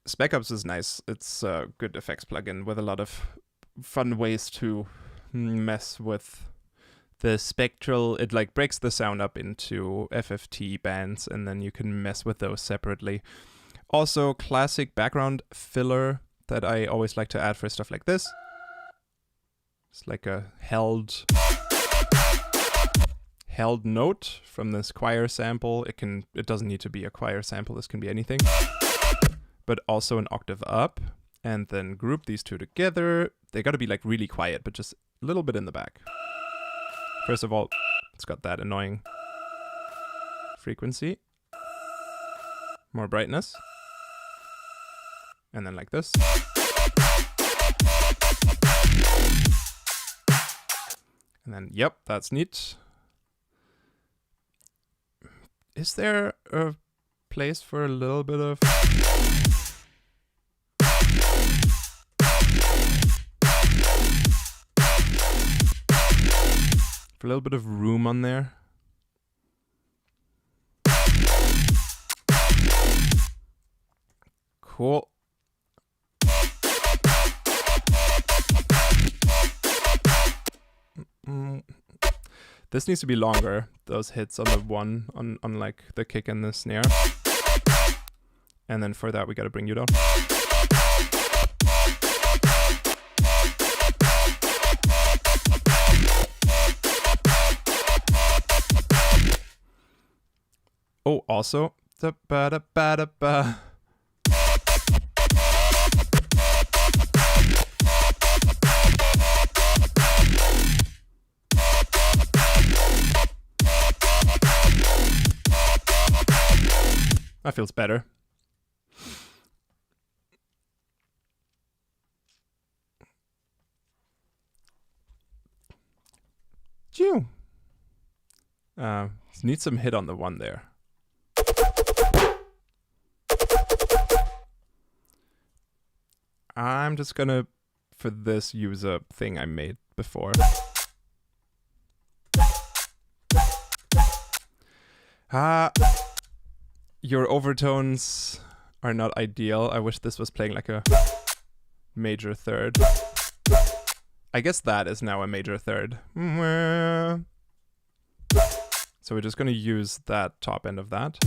Spec Ops is nice. It's a good effects plugin with a lot of fun ways to mess with the Spectral. It like breaks the sound up into FFT bands, and then you can mess with those separately. Also, classic background filler that I always like to add for stuff like this. It's like a held note from this choir sample. It doesn't need to be a choir sample. This can be anything. But also an octave up, and then group these two together. They got to be like really quiet, but just a little bit in the back. First of all, it's got that annoying frequency. More brightness. And then like this. And then, yep, that's neat. Is there a place for a little bit of... for a little bit of room on there? Cool. This needs to be longer, those hits on the one, on like the kick and the snare. And then for that we gotta bring you down. Oh, also, da-ba-da-ba-da-ba. That feels better. Chew. Need some hit on the one there. I'm just gonna, for this, use a thing I made before. Your overtones are not ideal. I wish this was playing like a major third. I guess that is now a major third. So we're just gonna use that top end of that.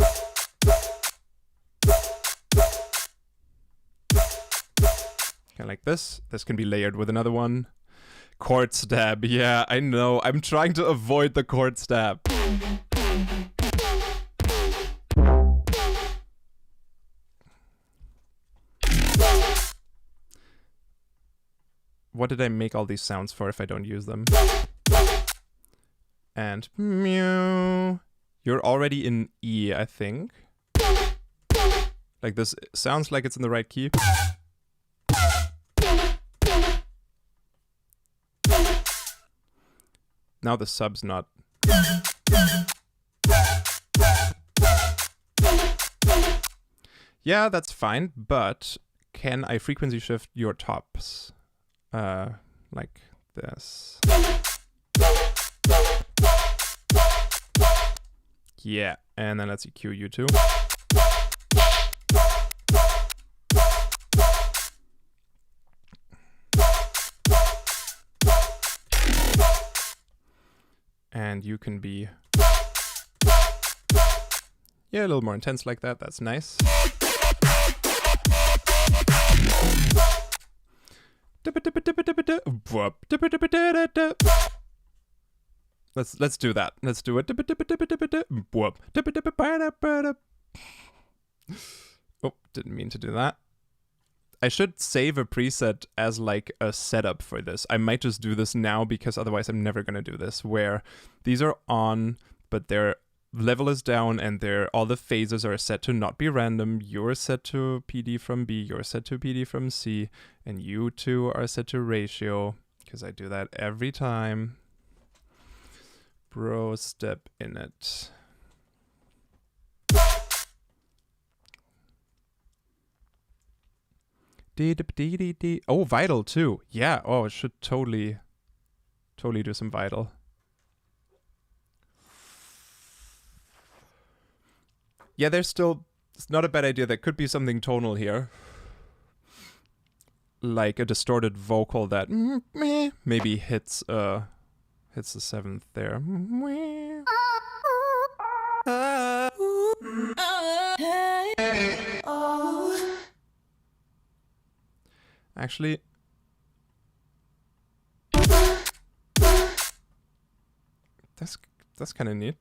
Kind of like this. This can be layered with another one. Chord stab. Yeah, I know. I'm trying to avoid the chord stab. what did I make all these sounds for if I don't use them? And meow. You're already in E, I think. Like this sounds like it's in the right key. Now the sub's not. Yeah, that's fine, but can I frequency shift your tops? Like this. Yeah, and then let's EQ you too. And you can be, yeah, a little more intense like that. That's nice. Let's do that. Let's do it. Oh, didn't mean to do that. I should save a preset as like a setup for this. I might just do this now because otherwise I'm never going to do this, where these are on, but their level is down and all the phases are set to not be random. You're set to PD from B, you're set to PD from C, and you two are set to ratio, because I do that every time. Brostep in it. Oh, vital too. Yeah. Oh, it should totally do some vital. Yeah, it's not a bad idea. There could be something tonal here. Like a distorted vocal that maybe hits the 7th there. Actually, that's kind of neat.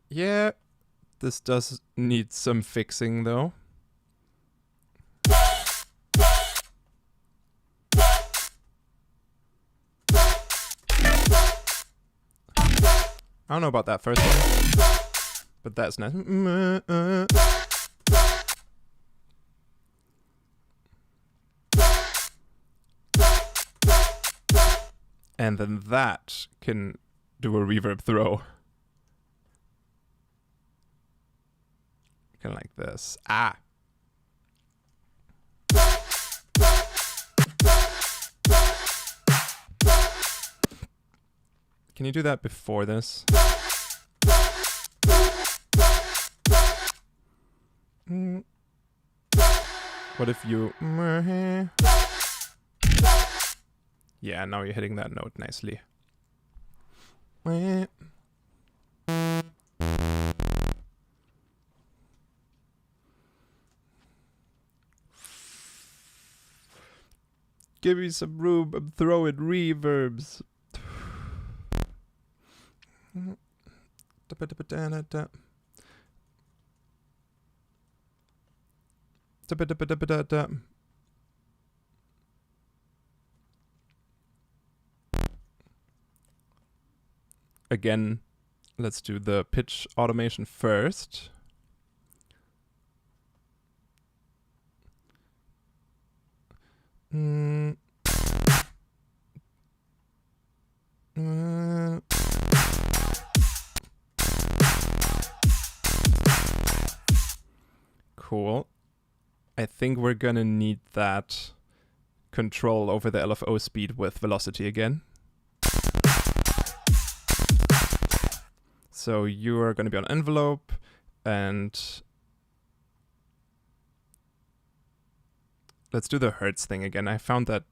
Yeah, this does need some fixing though. I don't know about that first one, but that's nice. And then that can do a reverb throw. Kind of like this. Ah. Can you do that before this? What if you... Yeah, now you're hitting that note nicely. Give me some room, I'm throwing reverbs. Again, let's do the pitch automation first. Cool. I think we're gonna need that control over the LFO speed with velocity again. So you are gonna be on envelope, and let's do the hertz thing again. I found that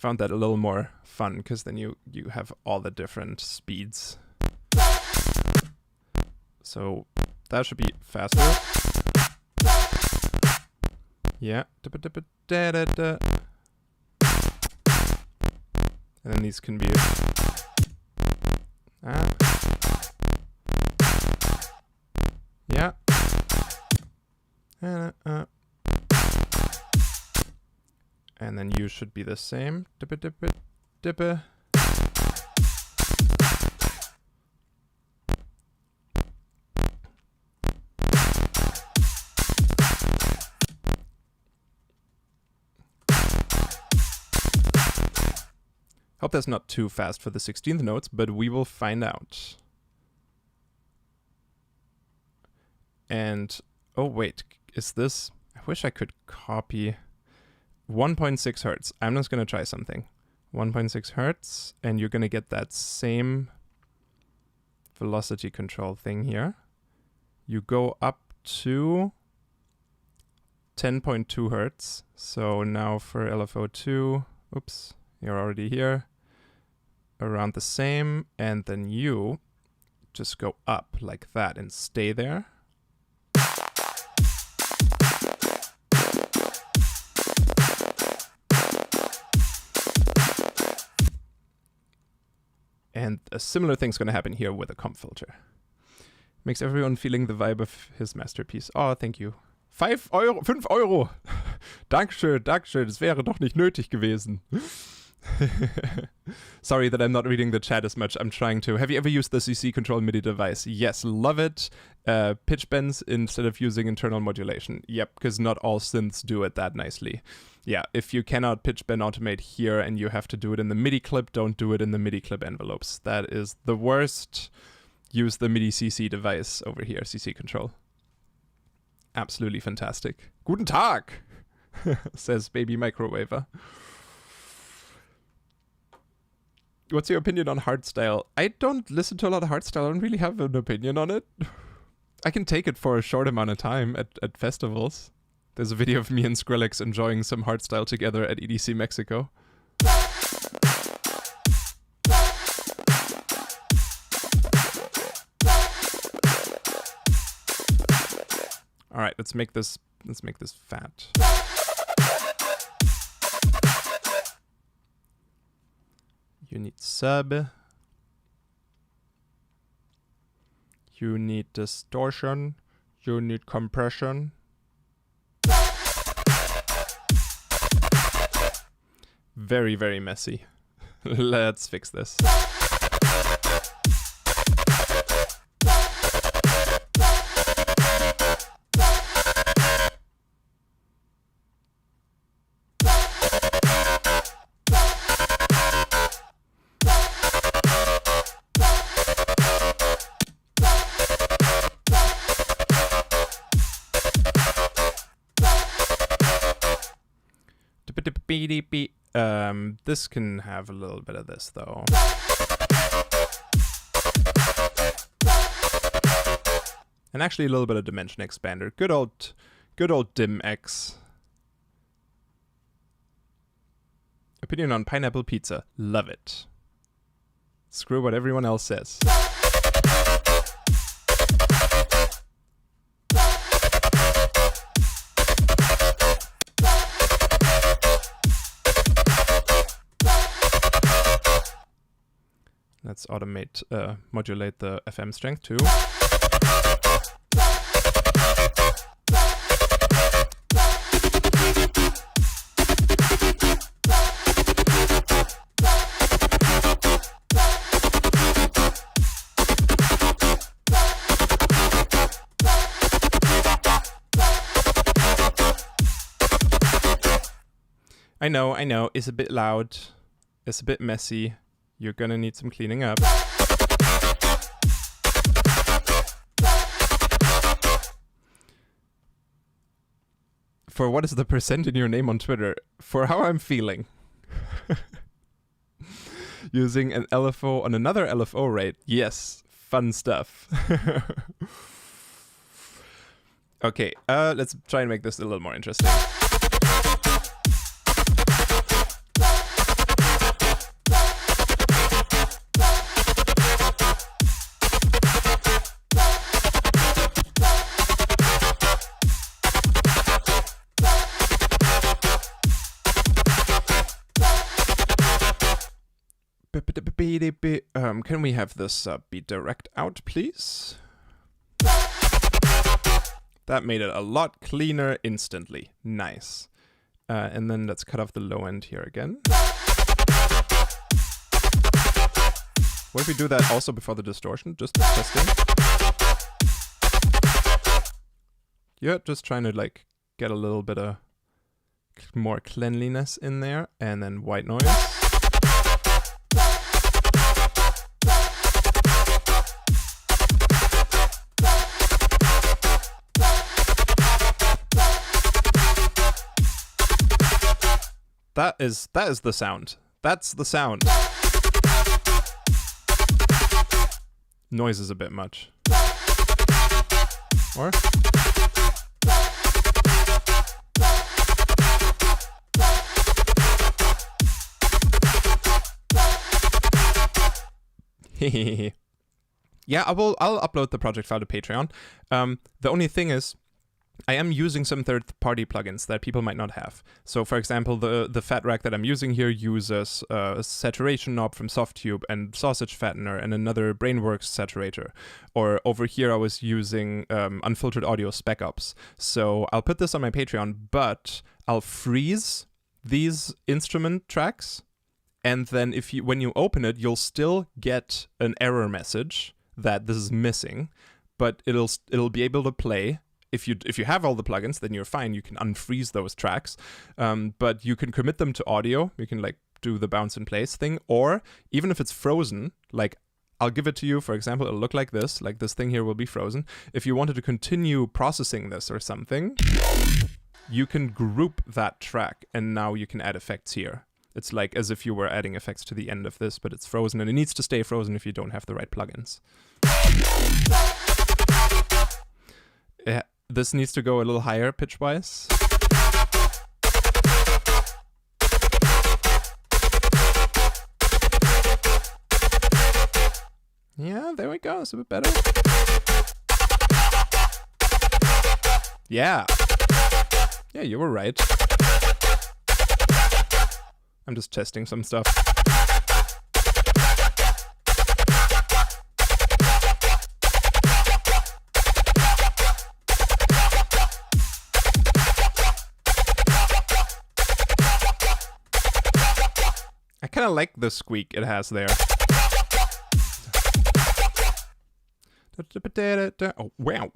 a little more fun, because then you have all the different speeds. So that should be faster. Yeah. Da-ba-da-ba-da-da-da. And then these can be... Yeah. And then you should be the same. Dippa. Hope that's not too fast for the 16th notes, but we will find out. And, oh wait, is this... I wish I could copy 1.6 hertz. I'm just going to try something. 1.6 hertz, and you're going to get that same velocity control thing here. You go up to 10.2 hertz. So now for LFO2, oops, you're already here. Around the same, and then you just go up like that and stay there. And a similar thing's going to happen here with a comp filter. Makes everyone feeling the vibe of his masterpiece. Oh, thank you. 5 Euro, 5 Euro. Dankeschön, Dankeschön. Das wäre doch nicht nötig gewesen. Sorry that I'm not reading the chat as much. I'm trying to. Have you ever used the CC control MIDI device? Yes, love it. Pitch bends instead of using internal modulation. Yep, because not all synths do it that nicely. Yeah, if you cannot pitch bend automate here and you have to do it in the MIDI clip, don't do it in the MIDI clip envelopes. That is the worst. Use the MIDI CC device over here, CC control. Absolutely fantastic. Guten Tag, says Baby Microwaver. What's your opinion on hardstyle? I don't listen to a lot of hardstyle. I don't really have an opinion on it. I can take it for a short amount of time at festivals. There's a video of me and Skrillex enjoying some hardstyle together at EDC Mexico. All right, let's make this fat. You need sub. You need distortion. You need compression. Very, very messy. Let's fix this. This can have a little bit of this though. And actually a little bit of dimension expander. Good old Dim X. Opinion on pineapple pizza. Love it. Screw what everyone else says. Let's modulate the FM strength too. I know, it's a bit loud, it's a bit messy. You're gonna need some cleaning up. For what is the percent in your name on Twitter? For how I'm feeling. Using an LFO on another LFO rate. Yes, fun stuff. Okay, let's try and make this a little more interesting. Can we have this be direct out, please? That made it a lot cleaner instantly. Nice. And then let's cut off the low end here again. What if we do that also before the distortion? Just testing. Yeah, just trying to like get a little bit of more cleanliness in there, and then white noise. That is the sound. That's the sound. Noise is a bit much. Or? Yeah, I'll upload the project file to Patreon. The only thing is, I am using some third-party plugins that people might not have. So, for example, the fat rack that I'm using here uses a saturation knob from Softtube and sausage fattener and another Brainworks saturator. Or over here, I was using unfiltered audio spec ups. So I'll put this on my Patreon, but I'll freeze these instrument tracks, and then when you open it, you'll still get an error message that this is missing, but it'll be able to play. If you have all the plugins, then you're fine. You can unfreeze those tracks, but you can commit them to audio. You can like do the bounce in place thing, or even if it's frozen, like I'll give it to you. For example, it'll look like this. Like this thing here will be frozen. If you wanted to continue processing this or something, you can group that track, and now you can add effects here. It's like as if you were adding effects to the end of this, but it's frozen, and it needs to stay frozen if you don't have the right plugins. Yeah. This needs to go a little higher pitch-wise. Yeah, there we go. It's a bit better. Yeah. Yeah, you were right. I'm just testing some stuff. I kind of like the squeak it has there. Oh, wow.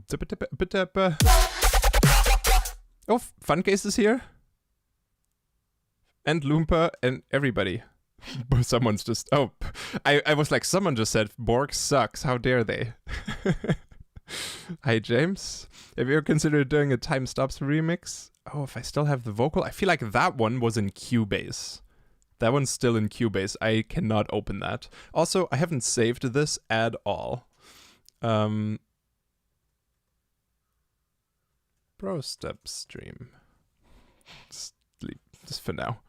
Oh, Funcase is here. And Loompa and everybody. Someone's just... Oh, I was like, someone just said, Borg sucks. How dare they? Hi, James. Have you ever considered doing a Time Stops remix? Oh, if I still have the vocal? I feel like that one was in Cubase. That one's still in Cubase. I cannot open that. Also, I haven't saved this at all. Brostep stream. Just for now.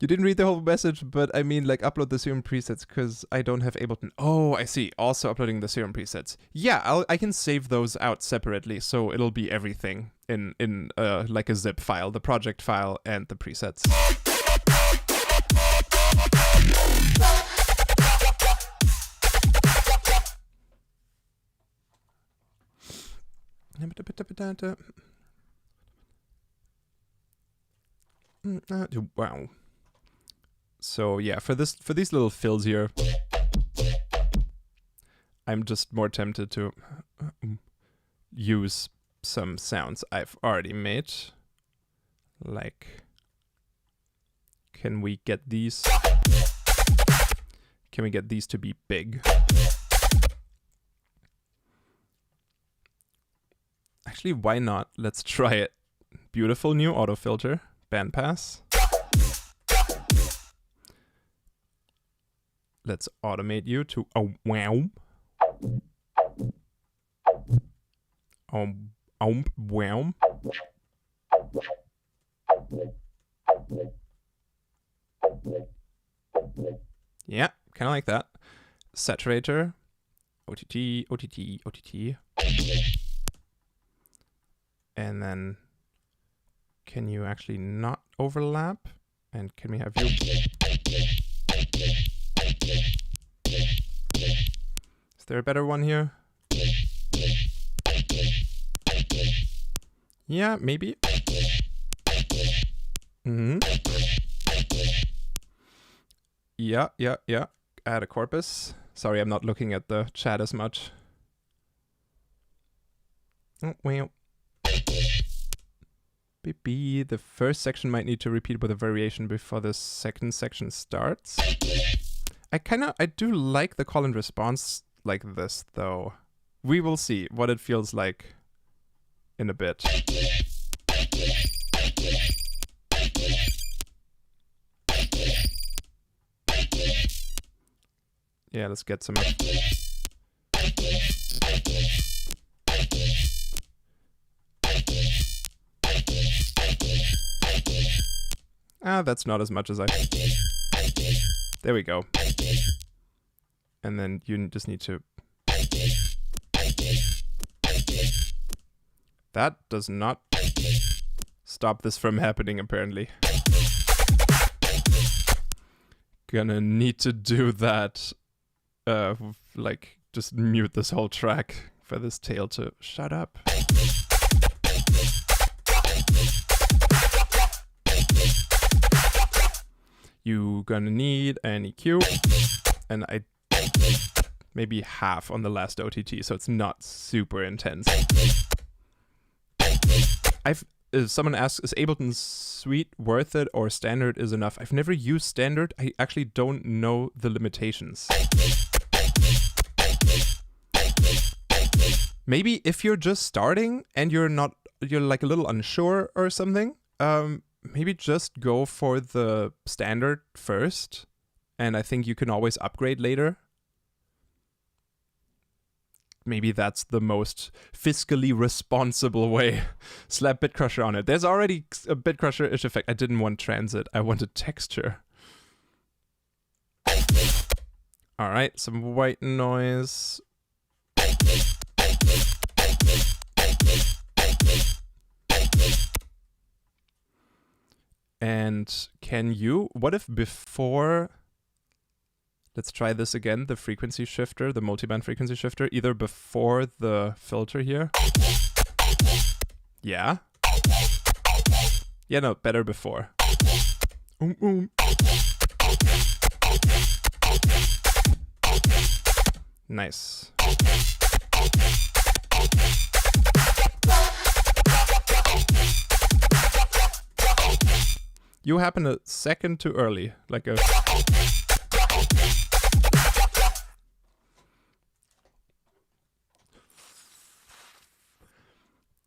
You didn't read the whole message, but I mean, like, upload the Serum presets because I don't have Ableton. Oh, I see. Also uploading the Serum presets. Yeah, I can save those out separately, so it'll be everything in like a zip file, the project file and the presets. Wow. So yeah, for these little fills here, I'm just more tempted to use some sounds I've already made. Like, can we get these to be big? Actually, why not? Let's try it. Beautiful new auto filter, bandpass. Let's automate you to a wow. Wow. Yeah, kind of like that. Saturator. OTT, OTT, OTT. And then can you actually not overlap? And can we have you? Is there a better one here? Yeah, maybe. Yeah. Add a corpus. Sorry, I'm not looking at the chat as much. Oh, well. Maybe the first section might need to repeat with a variation before the second section starts. I do like the call and response like this, though. We will see what it feels like in a bit. Yeah, let's get some. That's not as much as I. There we go. And then you just need to. That does not stop this from happening, apparently. Gonna need to do that. Like, just mute this whole track for this tail to shut up. You gonna need an EQ, and maybe half on the last OTT, so it's not super intense. If someone asks, is Ableton Suite worth it or standard is enough? I've never used standard. I actually don't know the limitations. Maybe if you're just starting and you're like a little unsure or something, maybe just go for the standard first, and I think you can always upgrade later. Maybe that's the most fiscally responsible way. Slap Bitcrusher on it. There's already a Bitcrusher-ish effect. I didn't want transit. I wanted texture. All right, some white noise. And what if before, let's try this again, the frequency shifter, the multiband frequency shifter, either before the filter here. Yeah. Yeah, no, better before. Nice. You happen a second too early, like a...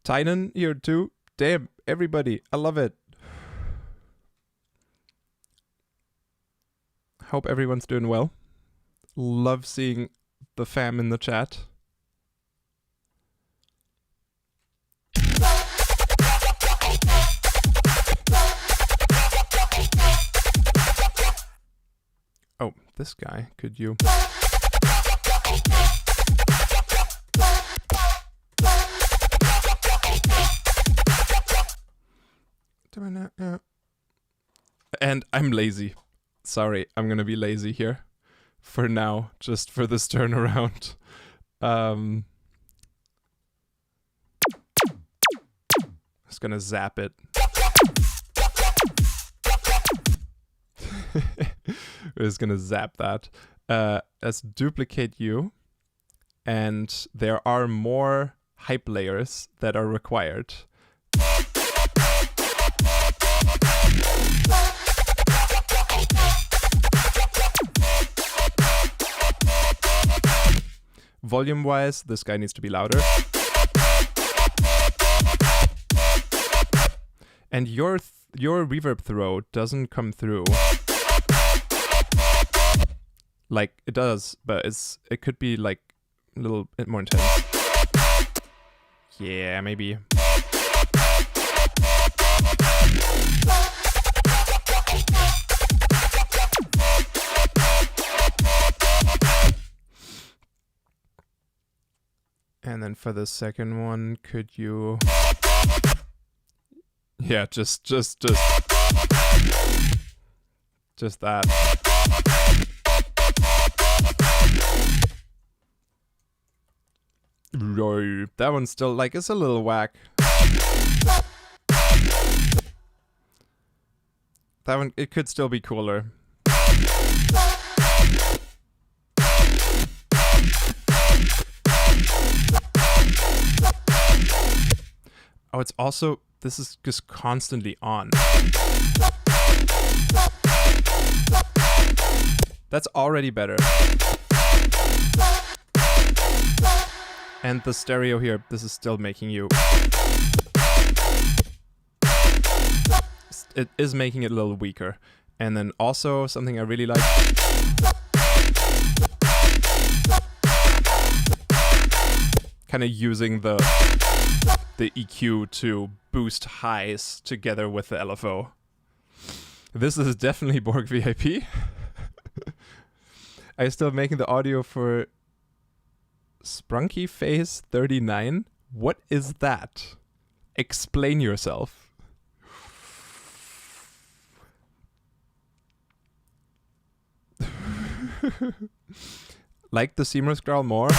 Tynan here too. Damn, everybody, I love it. Hope everyone's doing well. Love seeing the fam in the chat. Oh, this guy, could you... And I'm lazy. Sorry, I'm gonna be lazy here. For now, just for this turnaround. Just gonna zap it. We're just gonna zap that. Let's duplicate you. And there are more hype layers that are required. Volume-wise, this guy needs to be louder. And your reverb throw doesn't come through. Like, it does, but it could be like a little bit more intense. Yeah, maybe. And then for the second one, could you... Yeah, just that. That one's still, like, it's a little whack. That one, it could still be cooler. Oh, it's also, this is just constantly on. That's already better. And the stereo here, this is still making you... It is making it a little weaker. And then also, something I really like... kind of using the EQ to boost highs together with the LFO. This is definitely Borg VIP. I'm still making the audio for Sprunky Phase 39. What is that? Explain yourself. Like the seamless growl more?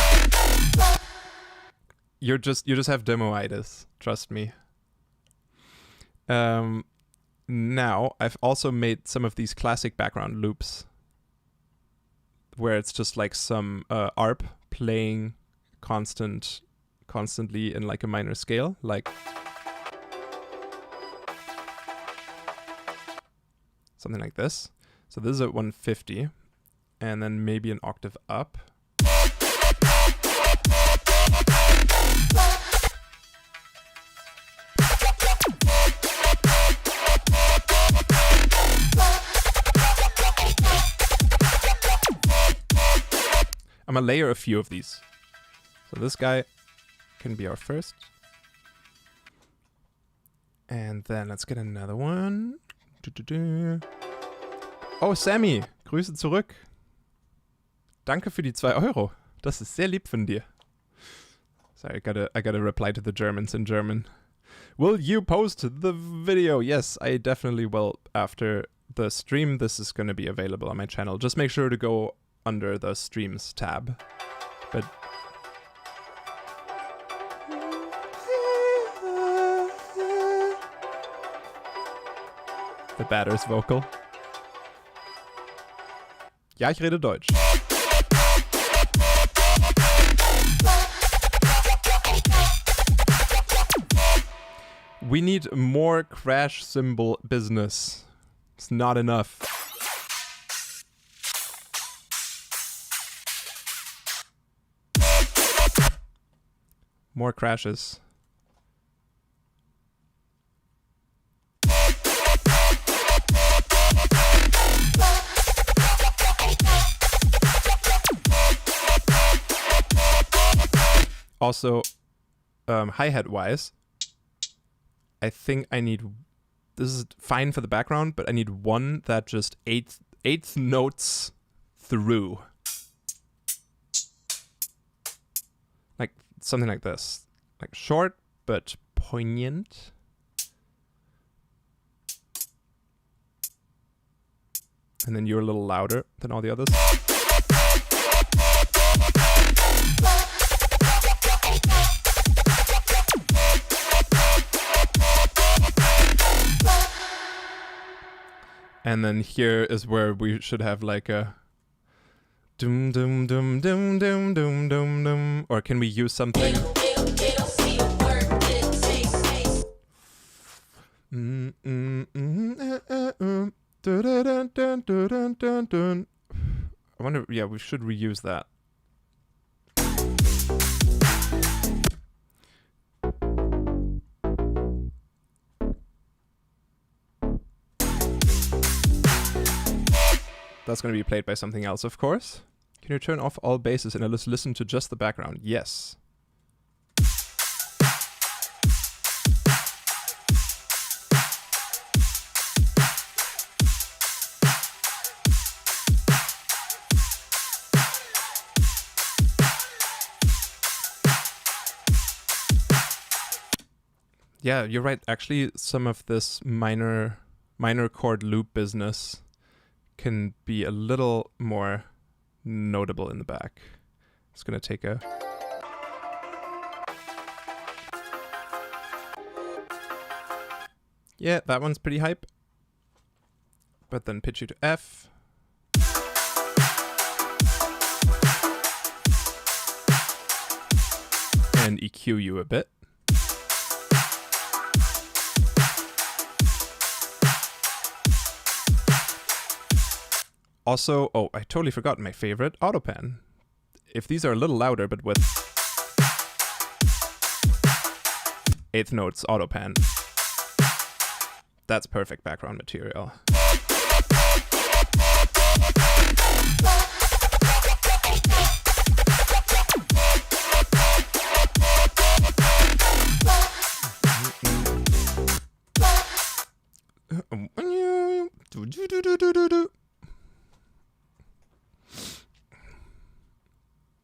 You just have demoitis, trust me. Now I've also made some of these classic background loops where it's just like some ARP playing constantly in like a minor scale, like something like this. So this is at 150, and then maybe an octave up. I'm gonna layer a few of these. So this guy can be our first. And then let's get another one. Oh, Sammy, Grüße zurück. Danke für die 2 Euro. Das ist sehr lieb von dir. Sorry, I gotta reply to the Germans in German. Will you post the video? Yes, I definitely will. After the stream, this is gonna be available on my channel. Just make sure to go under the streams tab. But the batter's vocal. Ja, ich rede Deutsch. We need more crash cymbal business. It's not enough. More crashes. Also, hi-hat wise, I think I need, this is fine for the background, but I need one that just eighth notes through. Like something like this. Like short, but poignant. And then you're a little louder than all the others. And then here is where we should have like a doom doom doom doom doom doom doom doom. Or can we use something? I wonder, yeah, we should reuse that. That's going to be played by something else, of course. Can you turn off all basses and listen to just the background? Yes. Yeah, you're right. Actually, some of this minor chord loop business can be a little more notable in the back. It's gonna take a... Yeah, that one's pretty hype. But then pitch you to F. And EQ you a bit. Also, oh, I totally forgot my favorite, autopan. If these are a little louder, but with eighth notes autopan, that's perfect background material.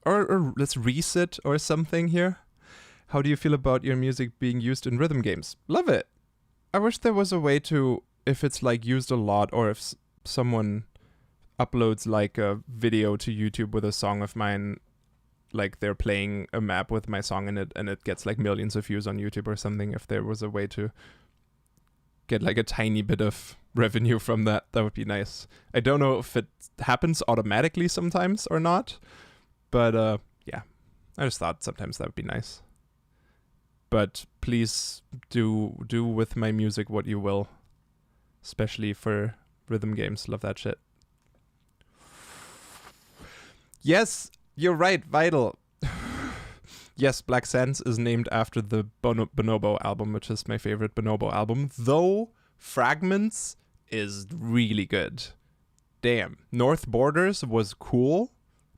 Or let's reset or something here. How do you feel about your music being used in rhythm games? Love it. I wish there was a way to, if it's like used a lot, or if someone uploads like a video to YouTube with a song of mine, like they're playing a map with my song in it and it gets like millions of views on YouTube or something. If there was a way to get like a tiny bit of revenue from that, that would be nice. I don't know if it happens automatically sometimes or not, but yeah, I just thought sometimes that would be nice. But please do with my music what you will, especially for rhythm games. Love that shit. Yes, you're right, Vital. Yes, Black Sands is named after the Bonobo album, which is my favorite Bonobo album, though Fragments is really good. Damn. North Borders was cool,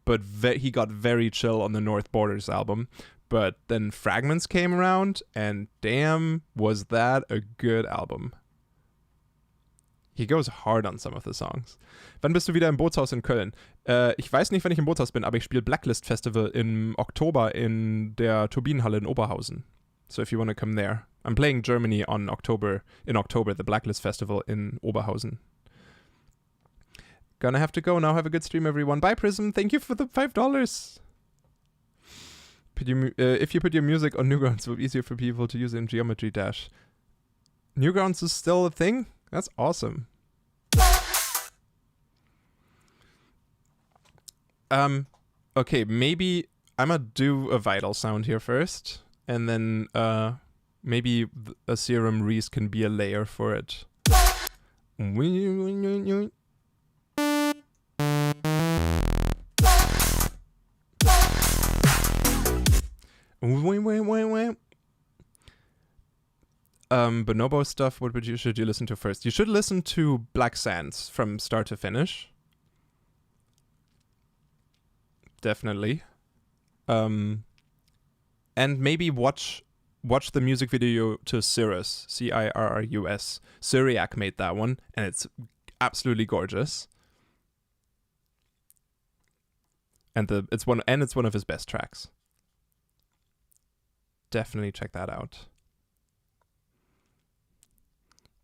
but he got very chill on the North Borders album. But then Fragments came around, and damn, was that a good album. He goes hard on some of the songs. Wann bist du wieder im Bootshaus in Köln? Ich weiß nicht, wann ich im Bootshaus bin, aber ich spiele Blacklist Festival im Oktober in der Turbinenhalle in Oberhausen. So if you want to come there. I'm playing Germany in October, the Blacklist Festival in Oberhausen. Gonna have to go now. Have a good stream, everyone. Bye, Prism. Thank you for the $5. If you put your music on Newgrounds, it will be easier for people to use it in Geometry Dash. Newgrounds is still a thing? That's awesome. Okay, maybe I'm gonna do a Vital sound here first, and then maybe a Serum Reese can be a layer for it. Bonobo stuff, what should you listen to first? You should listen to Black Sands from start to finish. Definitely. And maybe watch the music video to Cirrus, Cirrus. Syriac made that one, and it's absolutely gorgeous. And it's one of his best tracks. Definitely check that out.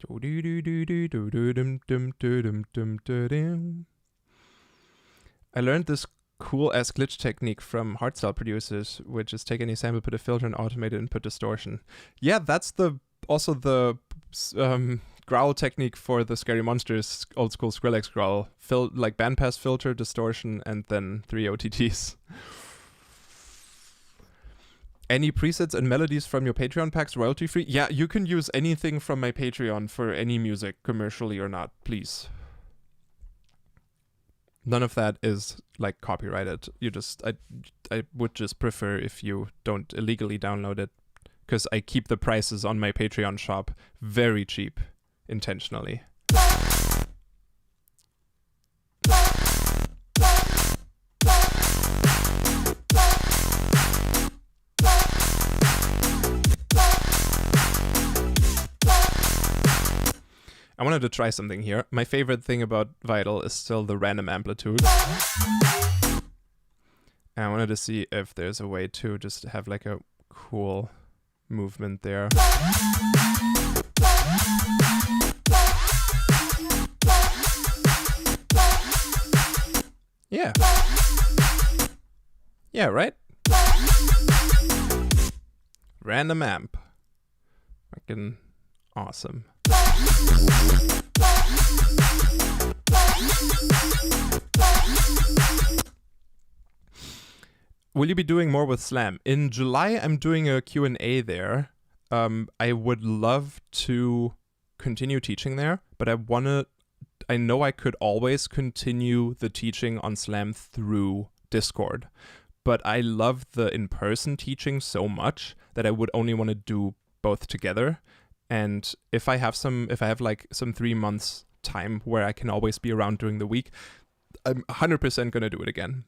I learned this cool ass glitch technique from hardstyle producers, which is take any sample, put a filter, and automate input distortion. Yeah, that's also the growl technique for the Scary Monsters old school Skrillex growl. Like bandpass filter, distortion, and then 3 OTTs. Any presets and melodies from your Patreon packs royalty free? Yeah, you can use anything from my Patreon for any music, commercially or not, please. None of that is like copyrighted. I would just prefer if you don't illegally download it, because I keep the prices on my Patreon shop very cheap, intentionally. I wanted to try something here. My favorite thing about Vital is still the random amplitude. And I wanted to see if there's a way to just have like a cool movement there. Yeah. Yeah, right? Random amp. Fucking awesome. Will you be doing more with Slam? In July, I'm doing a Q&A there. I would love to continue teaching there, but I know I could always continue the teaching on Slam through Discord. But I love the in-person teaching so much that I would only want to do both together. And if I have like some 3 months time where I can always be around during the week, I'm 100% gonna do it again.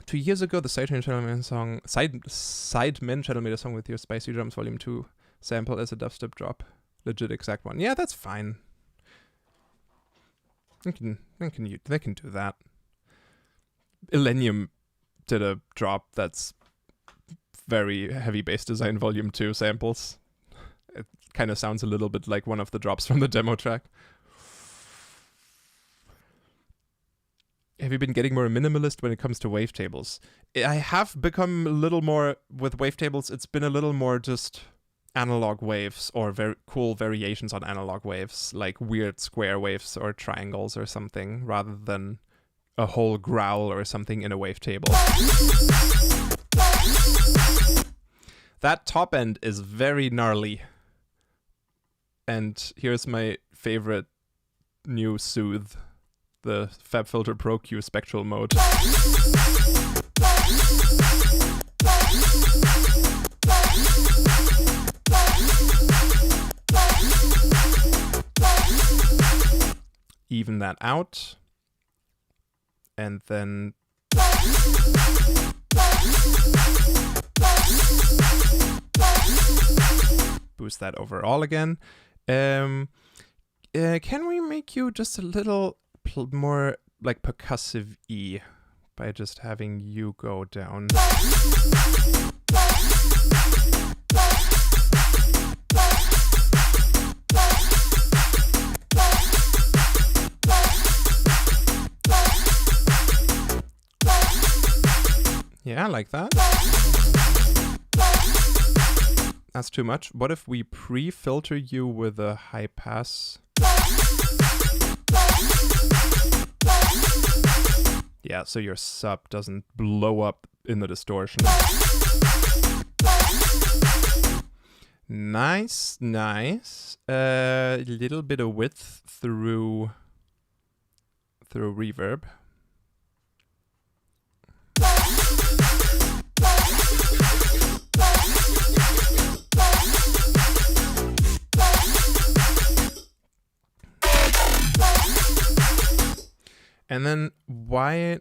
2 years ago, the Sidemen Channel made a song with your Spicy Drums Volume 2 sample as a dubstep drop. Legit exact one. Yeah, that's fine. They can do that. Illenium did a drop that's very heavy bass design Volume 2 samples. It kind of sounds a little bit like one of the drops from the demo track. Have you been getting more minimalist when it comes to wavetables? I have become a little more, with wavetables, it's been a little more just analog waves or very cool variations on analog waves, like weird square waves or triangles or something, rather than a whole growl or something in a wavetable. That top end is very gnarly. And here's my favorite new soothe. The FabFilter Pro Q Spectral mode. Even that out. And then boost that overall again. Can we make you just a little more like percussive-y by just having you go down? Yeah, like that. That's too much. What if we pre-filter you with a high pass? Yeah, so your sub doesn't blow up in the distortion. Nice, nice. A little bit of width through reverb. And then why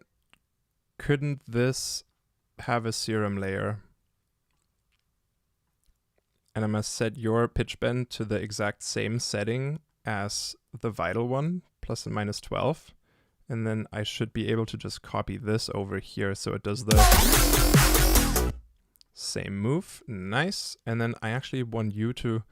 couldn't this have a serum layer? And I must set your pitch bend to the exact same setting as the Vital one, plus and minus 12. And then I should be able to just copy this over here so it does the same move. Nice. And then I actually want you to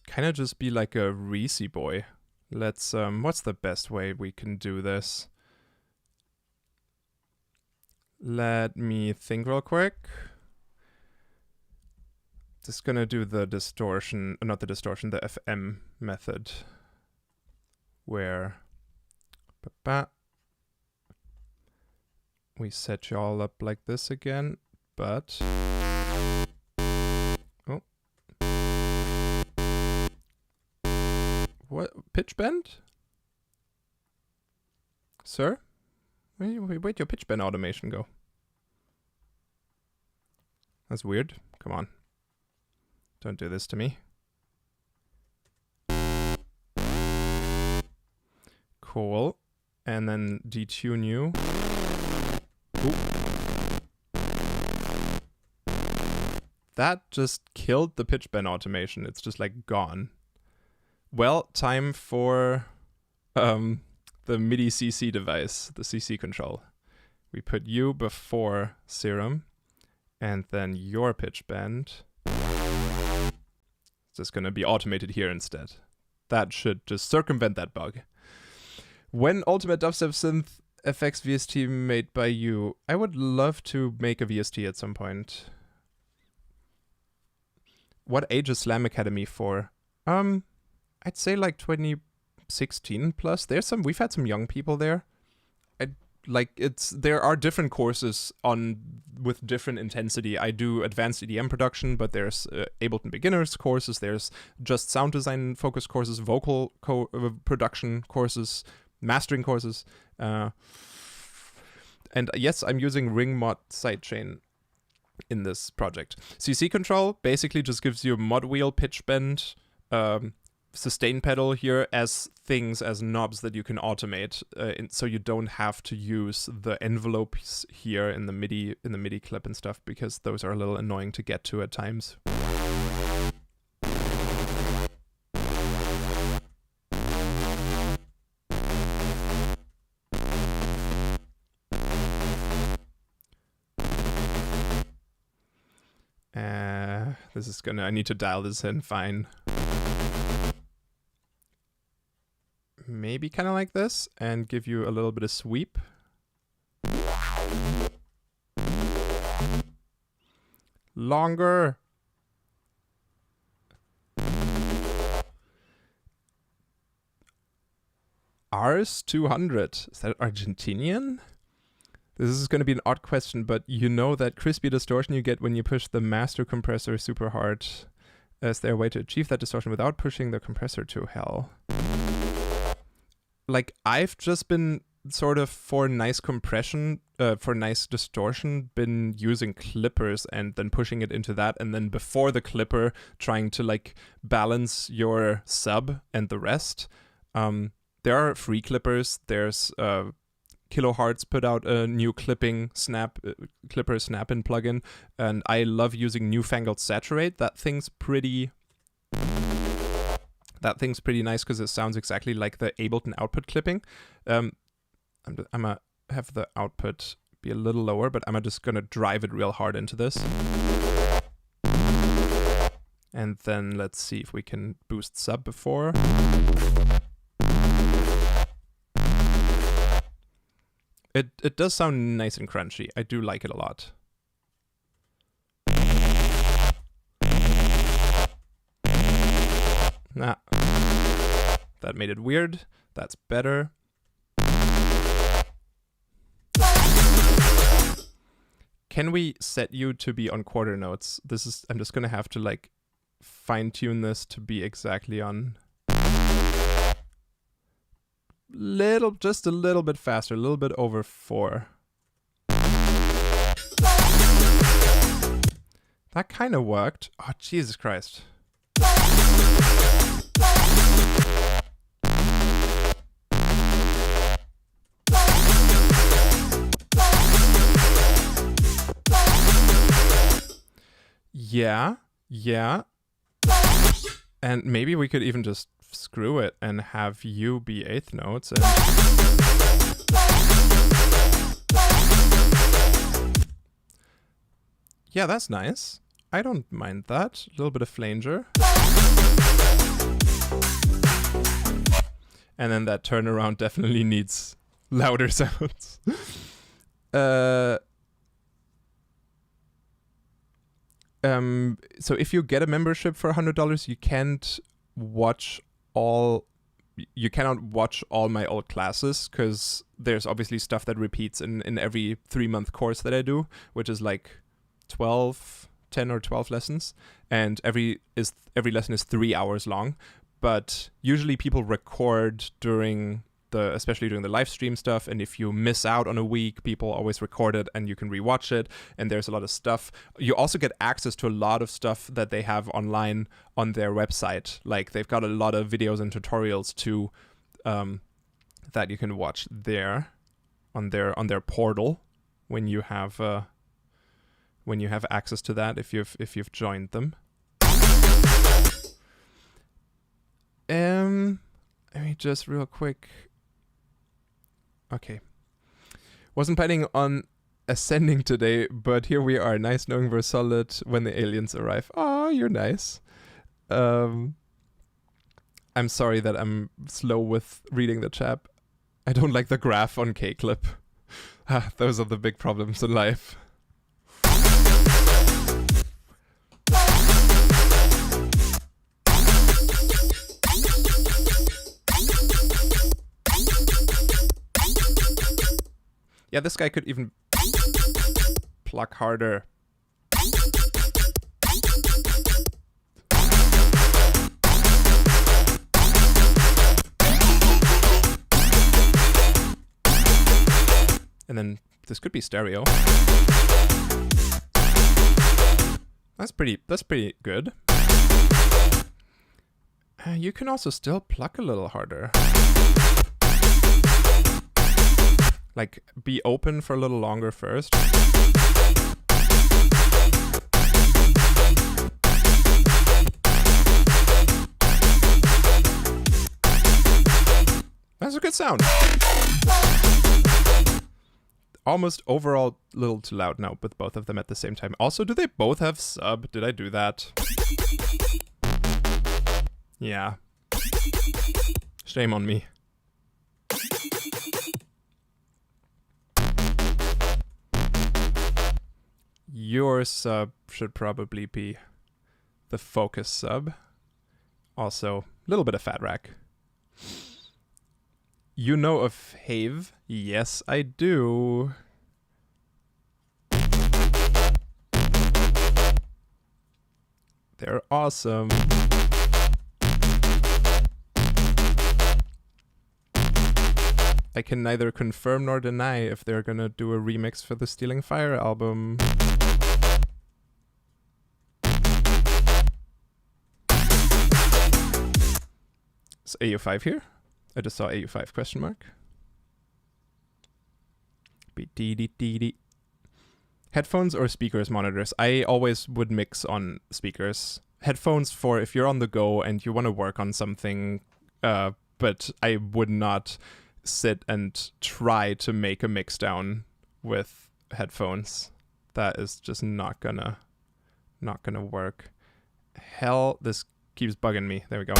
kind of just be like a Reese boy. Let's, what's the best way we can do this? Let me think real quick. Just gonna do the distortion, not the distortion, the FM method. Where we set you all up like this again, but oh, what pitch bend, sir? Where'd your pitch bend automation go? That's weird. Come on, don't do this to me. Cool. And then detune you. Ooh. That just killed the pitch bend automation. It's just like gone. Well, time for the MIDI CC device, the CC control. We put you before serum, and then your pitch bend. It's just gonna be automated here instead. That should just circumvent that bug. When Ultimate Dubstep Synth FX VST made by you? I would love to make a VST at some point. What age is Slam Academy for? I'd say like 2016 plus. We've had some young people there. There are different courses with different intensity. I do advanced EDM production, but there's Ableton beginners courses. There's just sound design focus courses, vocal production courses, mastering courses. And yes, I'm using Ring Mod sidechain in this project. CC control basically just gives you mod wheel, pitch bend, sustain pedal here as knobs that you can automate, so you don't have to use the envelopes here in the MIDI clip and stuff, because those are a little annoying to get to at times. I need to dial this in fine. Maybe kind of like this, and give you a little bit of sweep. Longer. Ars 200. Is that Argentinian? This is going to be an odd question, but you know that crispy distortion you get when you push the master compressor super hard. Is there a way to achieve that distortion without pushing the compressor to hell? Like, I've just been sort of, for nice compression, for nice distortion, been using clippers and then pushing it into that, and then before the clipper trying to like balance your sub and the rest. There are free clippers. There's Kilohertz put out a new clipper snap-in plugin, and I love using Newfangled Saturate. That thing's pretty nice because it sounds exactly like the Ableton output clipping. I'm gonna have the output be a little lower, but I'm just gonna drive it real hard into this. And then let's see if we can boost sub before. It does sound nice and crunchy. I do like it a lot. Nah. That made it weird. That's better. Can we set you to be on quarter notes? I'm just gonna have to like fine-tune this to be exactly on just a little bit faster, a little bit over 4. That kind of worked. Oh, Jesus Christ. Yeah. And maybe we could even just screw it and have you be 8th notes. And yeah, that's nice. I don't mind that. A little bit of flanger. And then that turnaround definitely needs louder sounds. So if you get a membership for $100, you cannot watch all my old classes, because there's obviously stuff that repeats in every 3-month course that I do, which is like 10 or 12 lessons, and every lesson is 3 hours long. But usually people record especially during the live stream stuff, and if you miss out on a week, people always record it and you can rewatch it, and there's a lot of stuff. You also get access to a lot of stuff that they have online on their website. Like, they've got a lot of videos and tutorials too, that you can watch there on their portal when you have access to that, if you've joined them. Let me just real quick. Okay. Wasn't planning on ascending today, but here we are. Nice knowing we're solid when the aliens arrive. Oh, you're nice. I'm sorry that I'm slow with reading the chat. I don't like the graph on K-Clip. Those are the big problems in life. Yeah, this guy could even pluck harder. And then this could be stereo. That's pretty good. You can also still pluck a little harder. Like, be open for a little longer first. That's a good sound. Almost overall a little too loud now with both of them at the same time. Also, do they both have sub? Did I do that? Yeah. Shame on me. Your sub should probably be the focus sub. Also, a little bit of fat rack. You know of Have? Yes, I do. They're awesome. I can neither confirm nor deny if they're gonna do a remix for the Stealing Fire album. Is AU5 here? I just saw AU5 question mark. Headphones or speakers monitors? I always would mix on speakers. Headphones for if you're on the go and you want to work on something, but I would not sit and try to make a mixdown with headphones. That is just not gonna work. Hell, this keeps bugging me. There we go.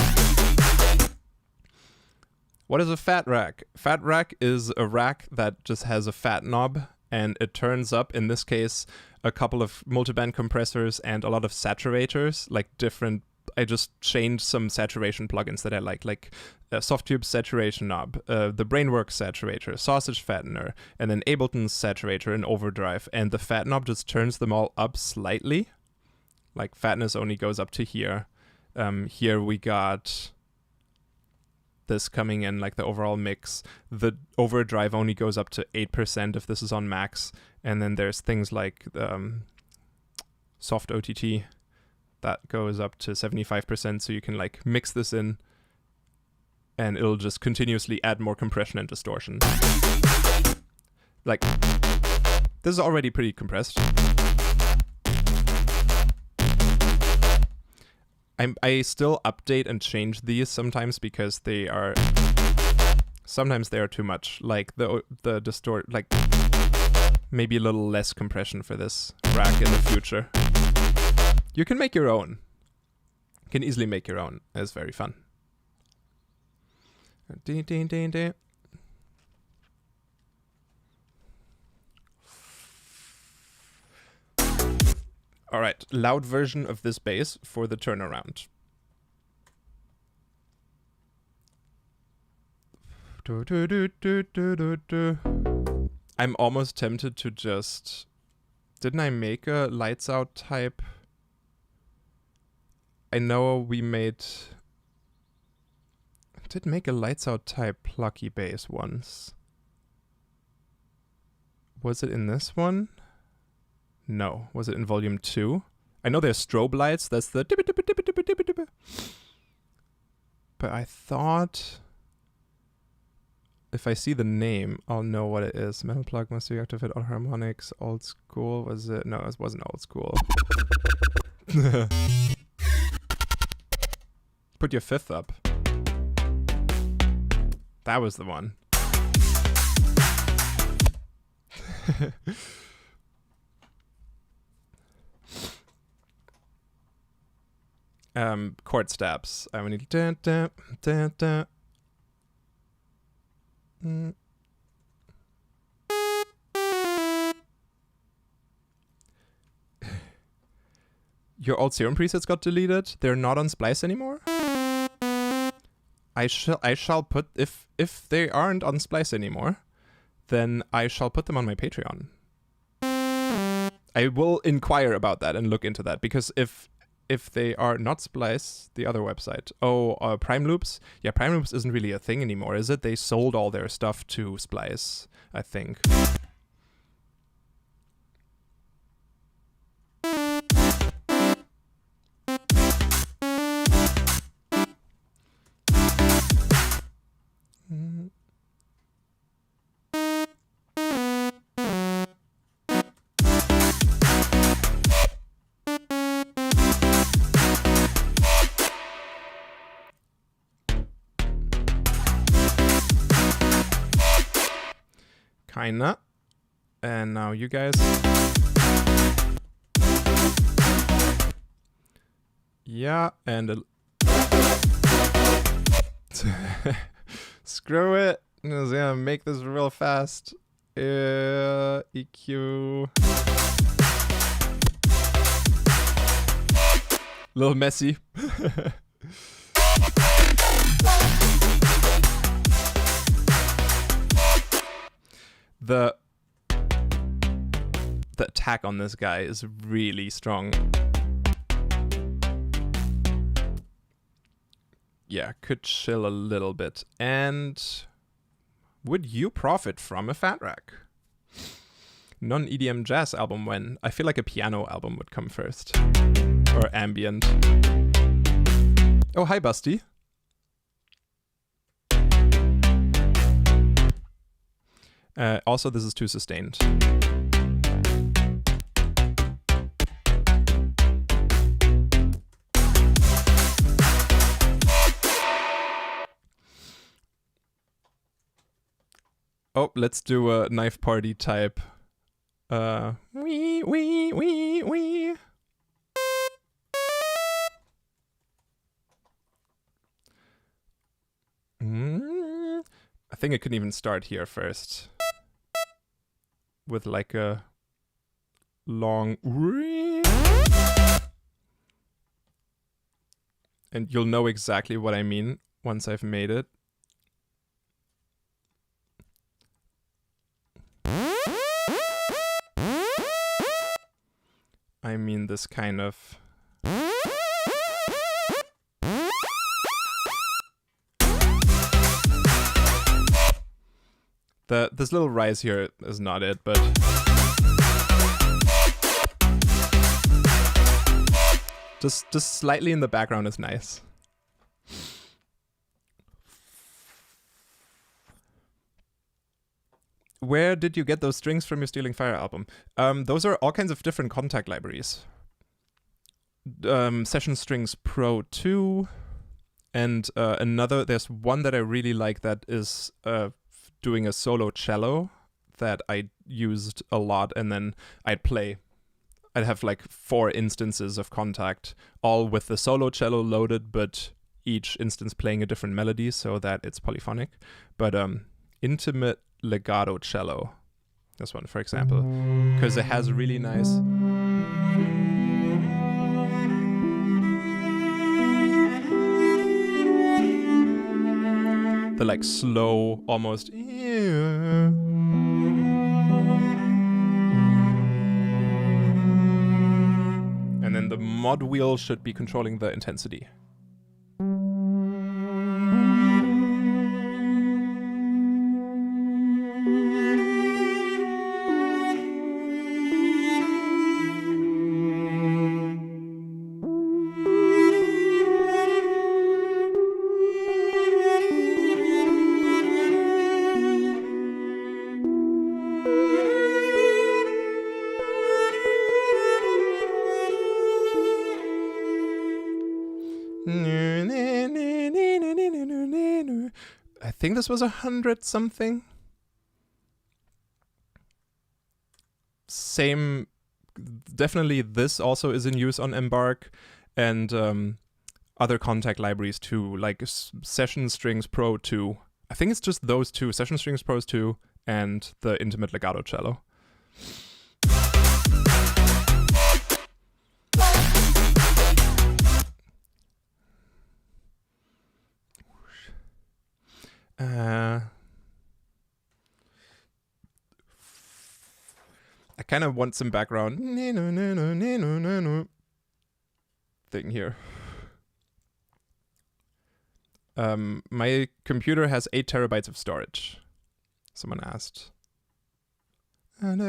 What is a fat rack? Fat rack is a rack that just has a fat knob, and it turns up, in this case, a couple of multiband compressors and a lot of saturators, like different. I just changed some saturation plugins that I like Softtube's saturation knob, the Brainworks saturator, Sausage fattener, and then Ableton's saturator and overdrive, and the fat knob just turns them all up slightly. Like, fatness only goes up to here. Here we got this coming in, like the overall mix. The overdrive only goes up to 8% if this is on max, and then there's things like soft OTT that goes up to 75%, so you can like mix this in and it'll just continuously add more compression and distortion. Like, this is already pretty compressed. I still update and change these sometimes because sometimes they are too much. Like the distort, like maybe a little less compression for this rack in the future. You can make your own. You can easily make your own. It's very fun. All right, loud version of this bass for the turnaround. I'm almost tempted to just... Didn't I make a lights out type? I know we made... I did make a lights out type plucky bass once. Was it in this one? No. Was it in volume 2? I know there's strobe lights. That's the... But I thought... If I see the name, I'll know what it is. Metal plug must reactivate all harmonics. Old school. Was it? No, it wasn't old school. Put your fifth up. That was the one. Chord stabs. I need Your old Serum presets got deleted. They're not on Splice anymore. I shall put, if they aren't on Splice anymore, then I shall put them on my Patreon. I will inquire about that and look into that, because if they are not Splice, the other website. Oh, Prime Loops? Yeah, Prime Loops isn't really a thing anymore, is it? They sold all their stuff to Splice, I think. Kinda. And now you guys. Yeah, and screw it. I'm just gonna make this real fast. EQ. Little messy. The attack on this guy is really strong. Yeah, could chill a little bit. And would you profit from a fat rack? Non-EDM jazz album when? I feel like a piano album would come first. Or ambient. Oh, hi, Busty. Also, this is too sustained. Oh, let's do a knife party type. Wee, wee, wee, wee. I think I could even start here first. With like a long wee. And you'll know exactly what I mean once I've made it. I mean this kind of... This little rise here is not it, but... Just slightly in the background is nice. Where did you get those strings from your Stealing Fire album? Those are all kinds of different Contact libraries. Session Strings Pro 2, and there's one that I really like that is doing a solo cello that I used a lot, and then I'd have like 4 instances of Contact, all with the solo cello loaded, but each instance playing a different melody so that it's polyphonic. But intimate legato cello, this one for example, because it has a really nice the like slow almost and then the mod wheel should be controlling the intensity. I think this was 100 something. Same, definitely this also is in use on Embark and other Contact libraries too, like Session Strings Pro 2 I think it's just those two, Session Strings Pros 2 and the Intimate Legato Cello. I kind of want some background thing here. My computer has 8 terabytes of storage. Someone asked. And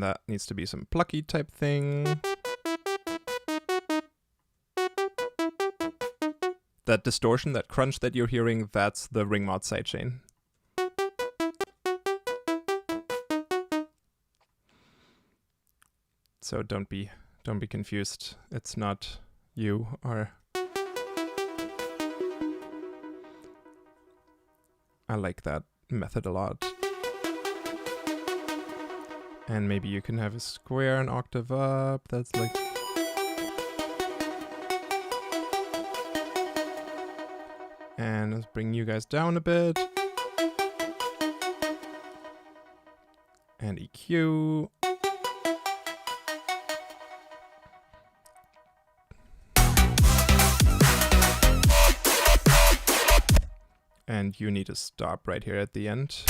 that needs to be some plucky type thing. That distortion, that crunch that you're hearing, that's the ring mod sidechain. So don't be confused. It's not you or... I like that method a lot. And maybe you can have a square an octave up. That's like... And let's bring you guys down a bit. And EQ. And you need to stop right here at the end.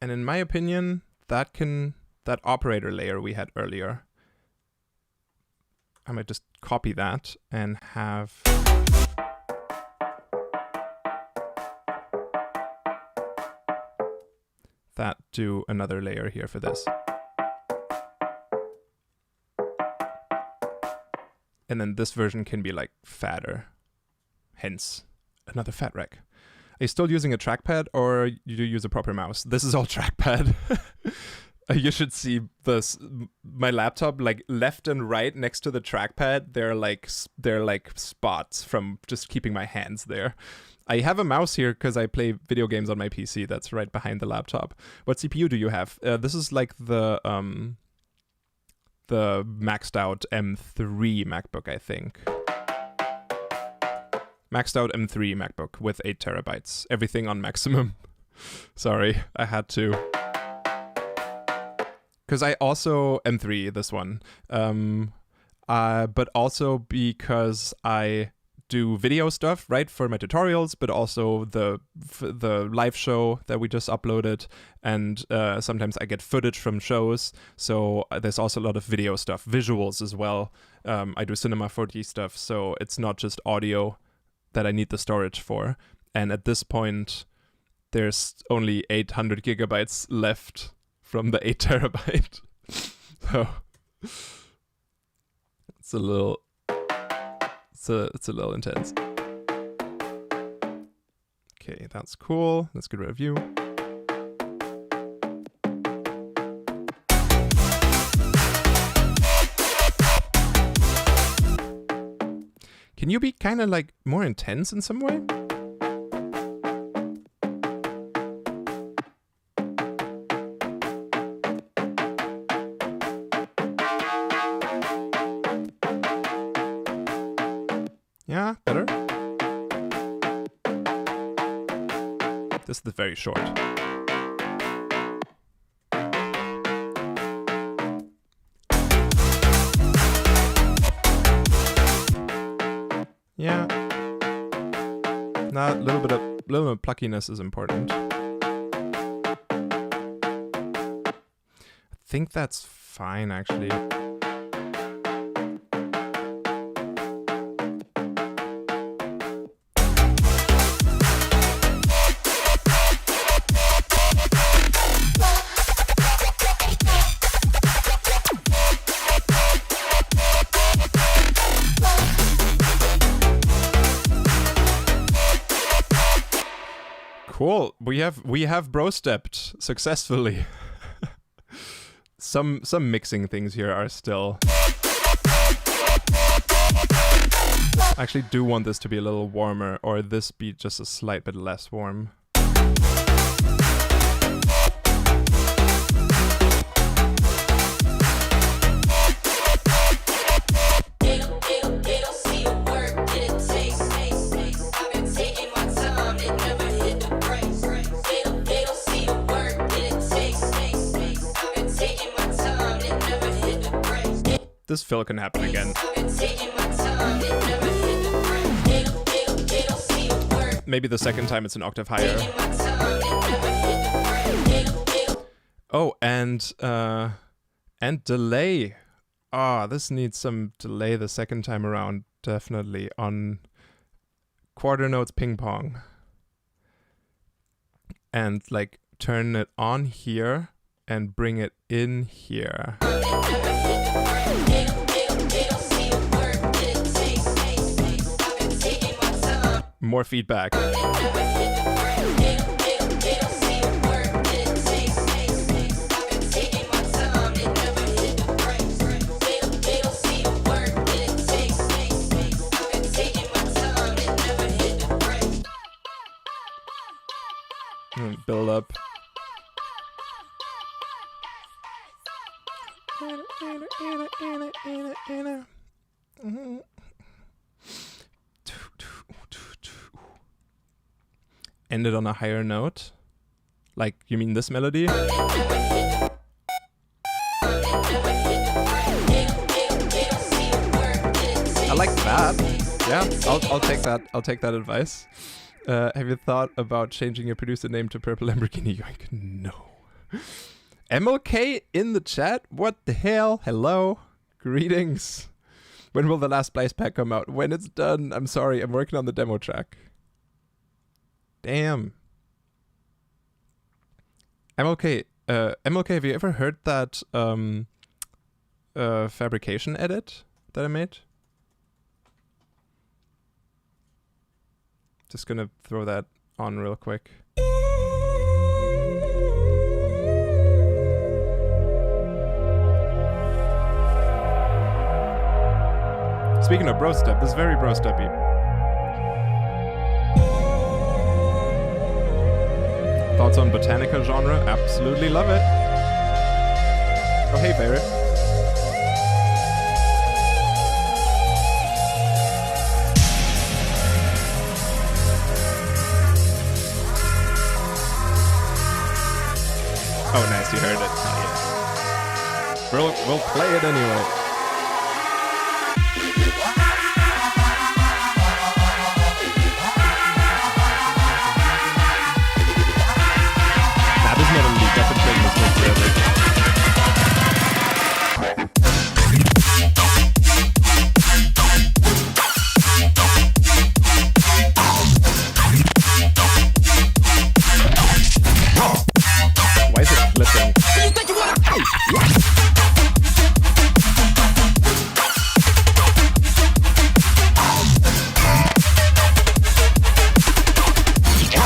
And in my opinion, that operator layer we had earlier, I might just copy that and have that do another layer here for this. And then this version can be like fatter, hence another fat rack. Are you still using a trackpad or you do use a proper mouse? This is all trackpad. You should see this. My laptop, like left and right next to the trackpad, they're like spots from just keeping my hands there. I have a mouse here because I play video games on my PC. That's right behind the laptop. What CPU do you have? This is like the maxed out M3 MacBook, I think. Maxed out M3 MacBook with 8 terabytes. Everything on maximum. Sorry, I had to. Because I also M3 this one, but also because I do video stuff, right, for my tutorials, but also the live show that we just uploaded, and sometimes I get footage from shows, so there's also a lot of video stuff, visuals as well. I do Cinema 4D stuff, so it's not just audio that I need the storage for. And at this point, there's only 800 gigabytes left from the 8 terabyte. So it's a little intense. Okay, that's cool. Let's get rid of you. Can you be kind of like more intense in some way? Yeah, better. This is very short. Yeah. Nah, a little bit of pluckiness is important. I think that's fine, actually. Cool. We have bro-stepped successfully. some mixing things here are still. I actually do want this to be a little warmer, or this be just a slight bit less warm. This fill can happen again. Maybe the second time it's an octave higher. Oh, and delay. Ah, this needs some delay the second time around, definitely, on quarter notes ping pong. And like turn it on here and bring it in here. More feedback. Build up. End it on a higher note. Like, you mean this melody? I like that. Yeah, I'll take that. I'll take that advice. Have you thought about changing your producer name to Purple Lamborghini Yoink? No. MLK in the chat? What the hell? Hello? Greetings. When will the last Blaze pack come out? When it's done. I'm sorry, I'm working on the demo track. Damn. MLK, have you ever heard that fabrication edit that I made? Just gonna throw that on real quick. Speaking of brostep, this is very brosteppy. Thoughts on botanica genre? Absolutely love it. Oh, hey, Barrett. Oh, nice, you heard it. Oh, yeah. We'll play it anyway. Why is it flipping?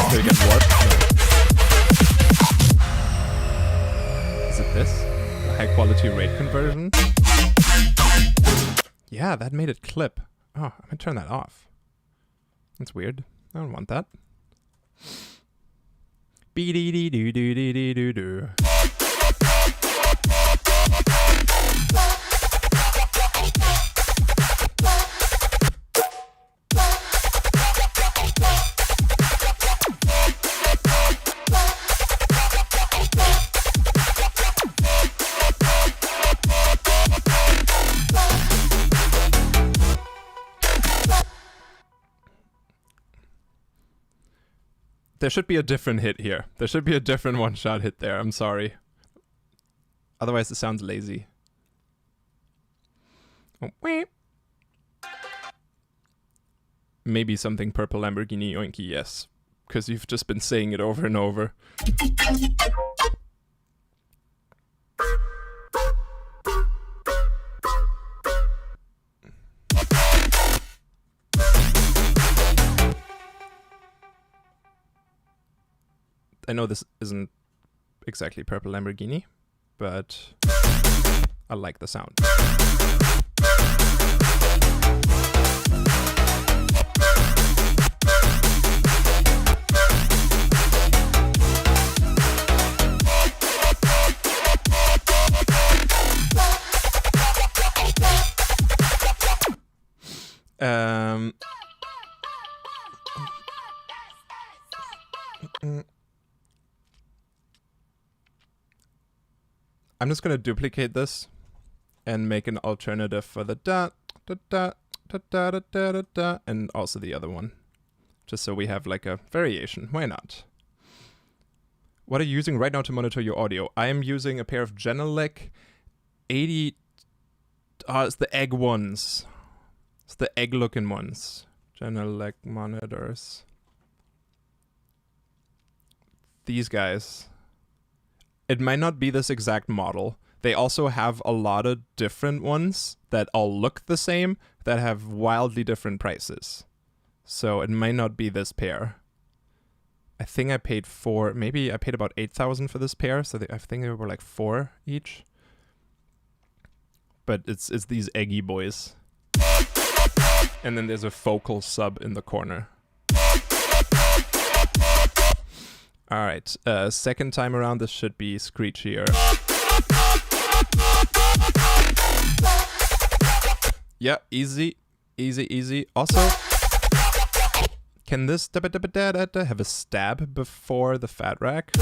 Did it get warped? Is it this? The high quality rate conversion? Yeah, that made it clip. Oh, I'm gonna turn that off. That's weird. I don't want that. Be-dee-dee-doo-doo-dee-doo-doo. There should be a different hit here. There should be a different one-shot hit there. I'm sorry. Otherwise, it sounds lazy. Oh, wait. Maybe something Purple Lamborghini Yoinky, yes. Because you've just been saying it over and over. I know this isn't exactly Purple Lamborghini, but I like the sound. I'm just gonna duplicate this and make an alternative for the da da da da da da da da da, and also the other one, just so we have like a variation. Why not? What are you using right now to monitor your audio? I am using a pair of Genelec 80. It's the egg ones. It's the egg-looking ones. Genelec monitors. These guys. It might not be this exact model. They also have a lot of different ones that all look the same that have wildly different prices. So it might not be this pair. I think I paid maybe I paid about 8,000 for this pair. So I think they were like 4 each. But it's these eggy boys. And then there's a focal sub in the corner. All right, second time around, this should be screechier. Yeah, easy, easy, easy. Also, can this have a stab before the fat rack?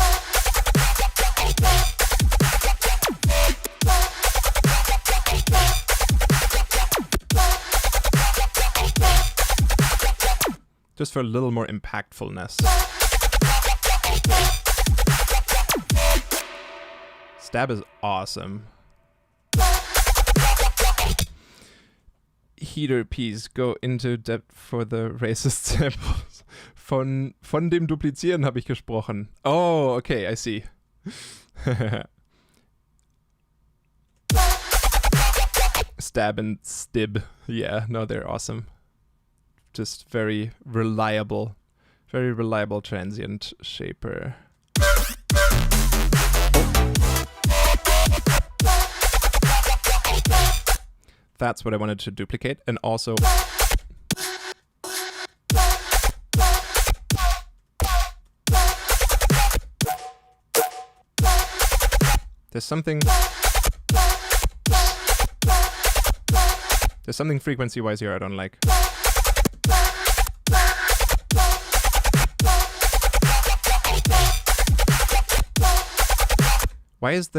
Just for a little more impactfulness. Stab is awesome. Heater piece, go into depth for the racist samples. Von dem Duplizieren habe ich gesprochen. Oh, okay, I see. Stab and stib. Yeah, no, they're awesome. Just very reliable transient shaper. That's what I wanted to duplicate. And also there's something frequency-wise here I don't like. Why is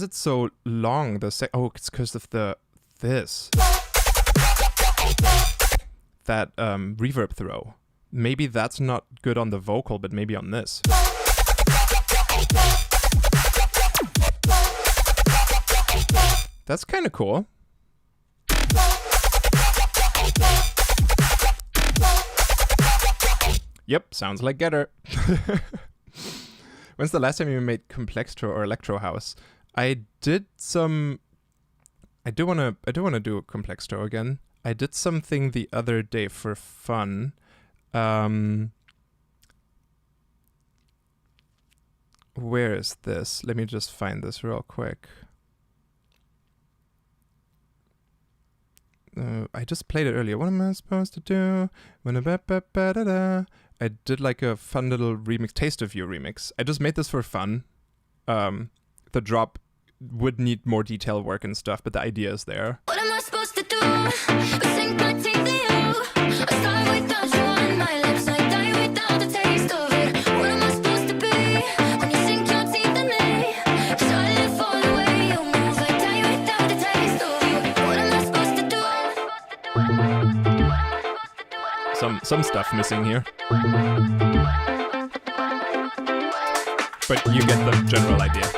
it so long? Oh, it's because of this. That reverb throw. Maybe that's not good on the vocal, but maybe on this. That's kind of cool. Yep, sounds like Getter. When's the last time you made Complextro or Electro House? I did some. I do wanna do a Complextro again. I did something the other day for fun. Where is this? Let me just find this real quick. I just played it earlier. What am I supposed to do? I did like a fun little remix, Taste of You remix. I just made this for fun. The drop would need more detail work and stuff, but the idea is there. What am I supposed to do? Sink my teeth in you. I start without you on my lips. I die without the taste of it. What am I supposed to be when you sink your teeth in me? 'Cause I live for the way you move. I die without the taste of you. What am I supposed to do? Some stuff missing here. But you get the general idea.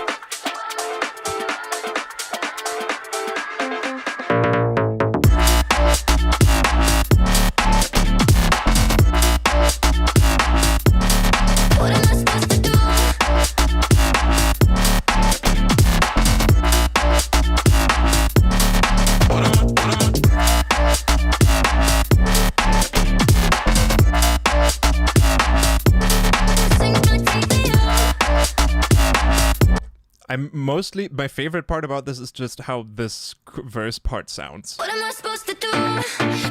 my favorite part about this is just how this verse part sounds. What am I supposed to do?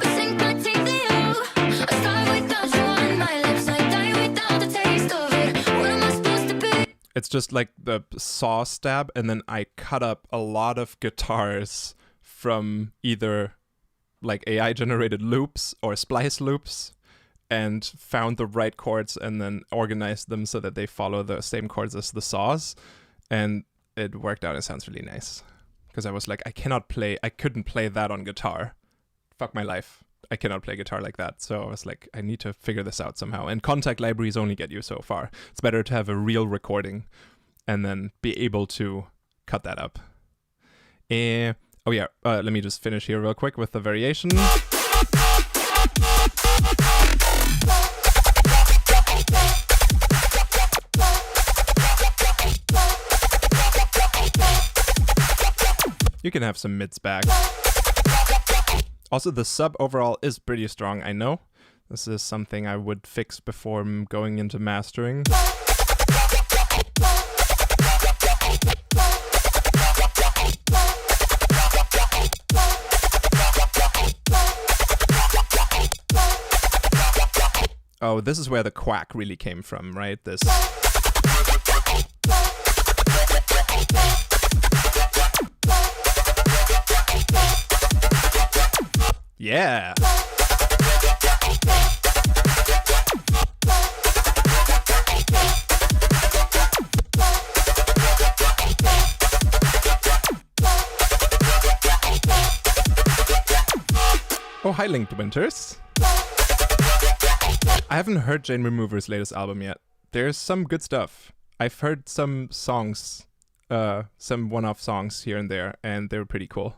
Sink my teeth in you. I start without you on my lips. I die without the taste of it. What am I supposed to be? It's just like the saw stab, and then I cut up a lot of guitars from either like AI generated loops or splice loops, and found the right chords and then organized them so that they follow the same chords as the saws. And it worked out. It sounds really nice. Because I was like, I couldn't play that on guitar. Fuck my life. I cannot play guitar like that. So I was like, I need to figure this out somehow. And contact libraries only get you so far. It's better to have a real recording and then be able to cut that up. Let me just finish here real quick with the variation. You can have some mids back. Also, the sub overall is pretty strong, I know. This is something I would fix before going into mastering. Oh, this is where the quack really came from, right? This. Yeah. Oh, hi, Linked Winters. I haven't heard Jane Remover's latest album yet. There's some good stuff. I've heard some songs, some one-off songs here and there, and they're pretty cool.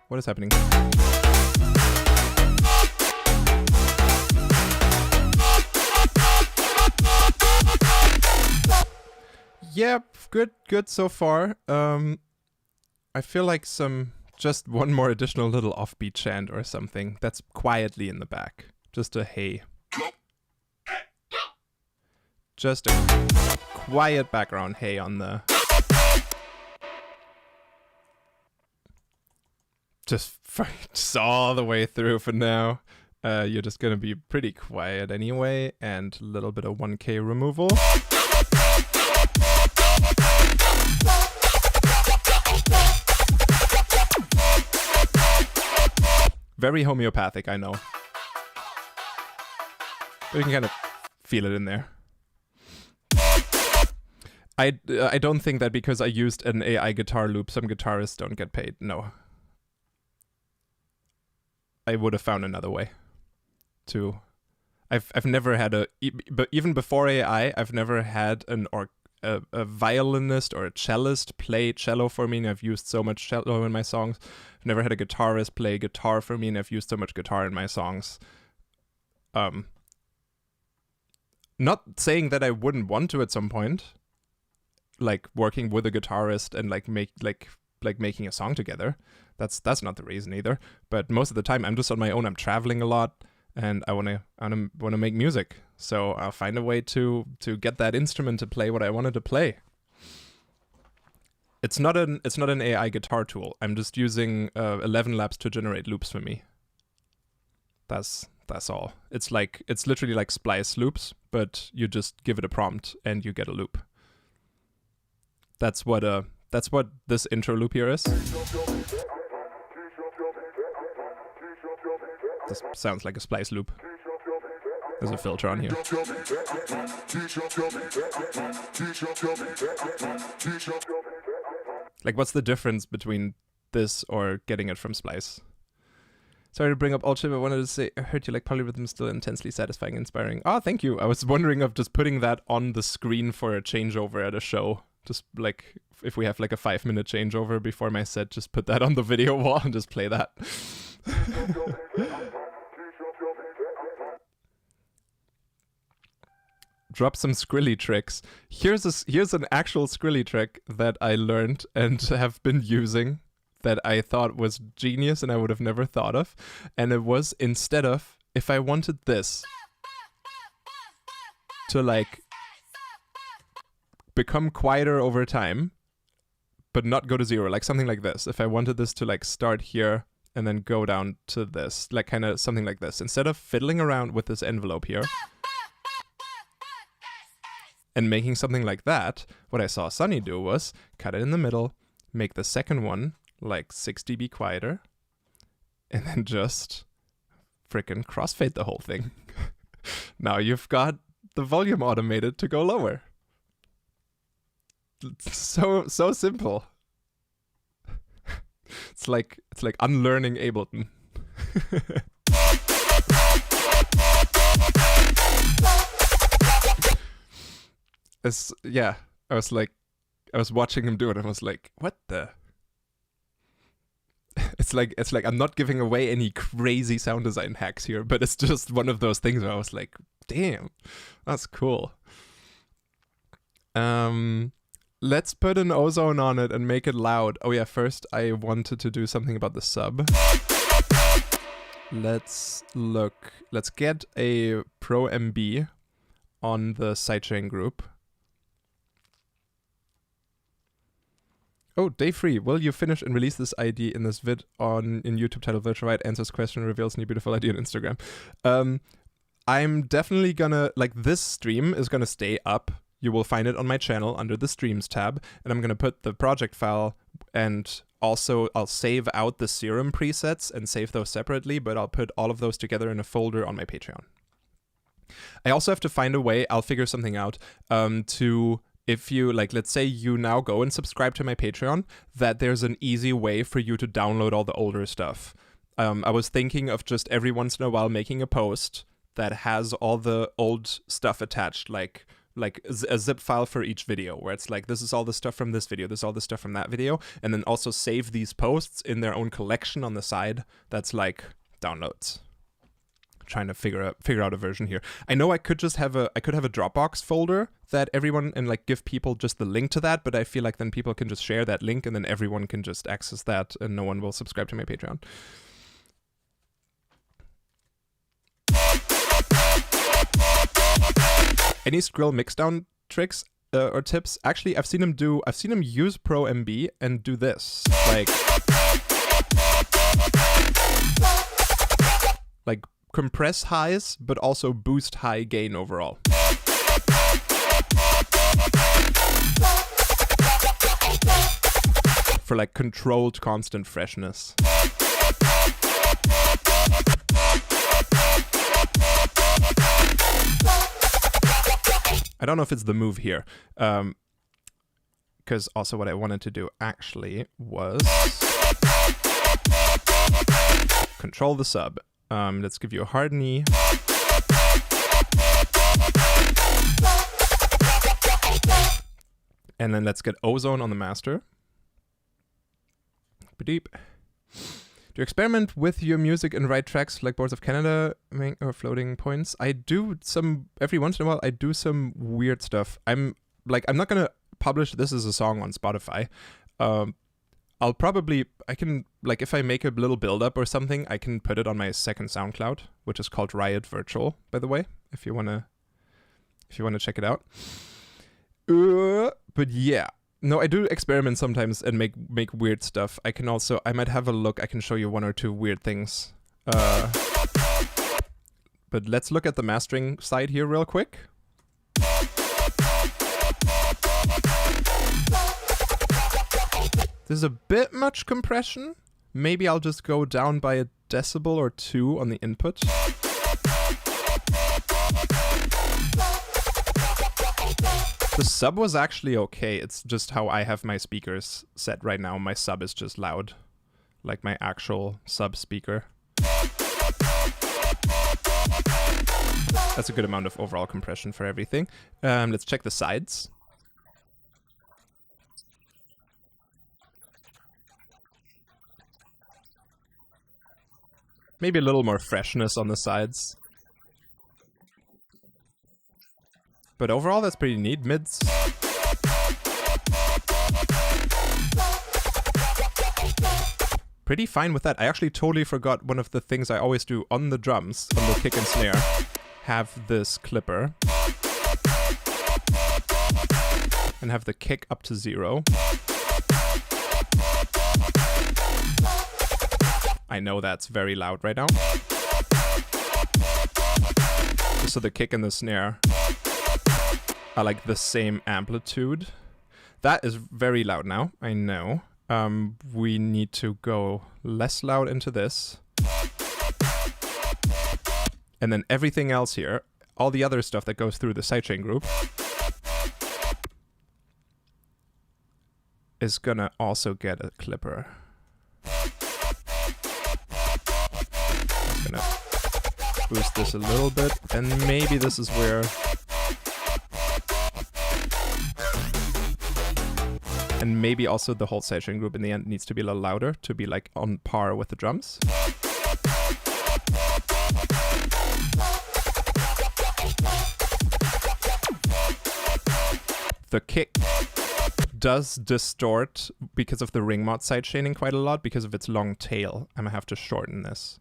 What is happening? Yeah, good so far. I feel like just one more additional little offbeat chant or something that's quietly in the back. Just a hey. Just a quiet background hey on the... Just all the way through for now. You're just gonna be pretty quiet anyway, and a little bit of 1K removal. Very homeopathic, I know. But you can kind of feel it in there. I don't think that because I used an AI guitar loop, some guitarists don't get paid. No. I would have found another way to... I've never had but even before AI, I've never had a violinist or a cellist play cello for me, and I've used so much cello in my songs. I've never had a guitarist play guitar for me, and I've used so much guitar in my songs. Not saying that I wouldn't want to at some point, like working with a guitarist and like making a song together. That's not the reason either. But most of the time, I'm just on my own. I'm traveling a lot, and I wanna make music. So I'll find a way to get that instrument to play what I wanted to play. It's not an AI guitar tool. I'm just using 11 Labs to generate loops for me. That's all. It's literally like splice loops, but you just give it a prompt and you get a loop. That's what this intro loop here is. This sounds like a splice loop. There's a filter on here. Like, what's the difference between this or getting it from Splice? Sorry to bring up old shit, but I wanted to say, I heard you like polyrhythm, still intensely satisfying, inspiring. Oh, thank you. I was wondering of just putting that on the screen for a changeover at a show. Just like, if we have like a 5-minute changeover before my set, just put that on the video wall and just play that. drop some Skrilly tricks. Here's an actual Skrilly trick that I learned and have been using that I thought was genius and I would have never thought of. And it was, instead of, if I wanted this to like become quieter over time, but not go to 0, like something like this. If I wanted this to like start here and then go down to this, like kind of something like this. Instead of fiddling around with this envelope here and making something like that, what I saw Sunny do was cut it in the middle, make the second one like 6 dB quieter, and then just frickin' crossfade the whole thing. Now you've got the volume automated to go lower. It's so simple. It's like unlearning Ableton. I was watching him do it and I was like, what the? It's like I'm not giving away any crazy sound design hacks here, but it's just one of those things where I was like, damn, that's cool. Let's put an ozone on it and make it loud. Oh yeah, first I wanted to do something about the sub. Let's look. Let's get a Pro MB on the sidechain group. Oh, day 3. Will you finish and release this ID in this vid in YouTube title Virtual Riot answers question, reveals new beautiful idea on Instagram? I'm definitely gonna, like, this stream is gonna stay up. You will find it on my channel under the streams tab, and I'm gonna put the project file, and also I'll save out the Serum presets and save those separately, but I'll put all of those together in a folder on my Patreon. I also have to find a way, I'll figure something out, to, if you, like, let's say you now go and subscribe to my Patreon, that there's an easy way for you to download all the older stuff. I was thinking of just every once in a while making a post that has all the old stuff attached, like a zip file for each video, where it's like, this is all the stuff from this video, this is all the stuff from that video, and then also save these posts in their own collection on the side that's like downloads. Trying to figure out a version here. I know I could just have a Dropbox folder that everyone, and like give people just the link to that, but I feel like then people can just share that link and then everyone can just access that and no one will subscribe to my Patreon. Any Skrill mixdown tricks or tips? Actually, I've seen him use Pro MB and do this, like compress highs, but also boost high gain overall. For like controlled constant freshness. I don't know if it's the move here. Because also what I wanted to do actually was control the sub. Let's give you a hard knee. And then let's get ozone on the master. Ba-deep. Do you experiment with your music and write tracks like Boards of Canada or floating points? I do some, every once in a while, I do some weird stuff. I'm not going to publish this as a song on Spotify. I can, like, if I make a little build up or something, I can put it on my second SoundCloud, which is called Riot Virtual, by the way, if you want to check it out. But yeah. No, I do experiment sometimes and make weird stuff. I might have a look. I can show you one or two weird things. But let's look at the mastering side here real quick. There's a bit much compression. Maybe I'll just go down by a decibel or 2 on the input. The sub was actually okay. It's just how I have my speakers set right now. My sub is just loud, like my actual sub speaker. That's a good amount of overall compression for everything. Let's check the sides. Maybe a little more freshness on the sides. But overall, that's pretty neat. Mids. Pretty fine with that. I actually totally forgot one of the things I always do on the drums, on the kick and snare, have this clipper. And have the kick up to 0. I know that's very loud right now. So the kick and the snare are like the same amplitude. That is very loud now, I know. We need to go less loud into this. And then everything else here, all the other stuff that goes through the sidechain group, is gonna also get a clipper. Just gonna boost this a little bit, and maybe this is where... And maybe also the whole sidechain group in the end needs to be a little louder to be like on par with the drums. The kick does distort because of the ring mod sidechaining quite a lot because of its long tail. I'm gonna have to shorten this.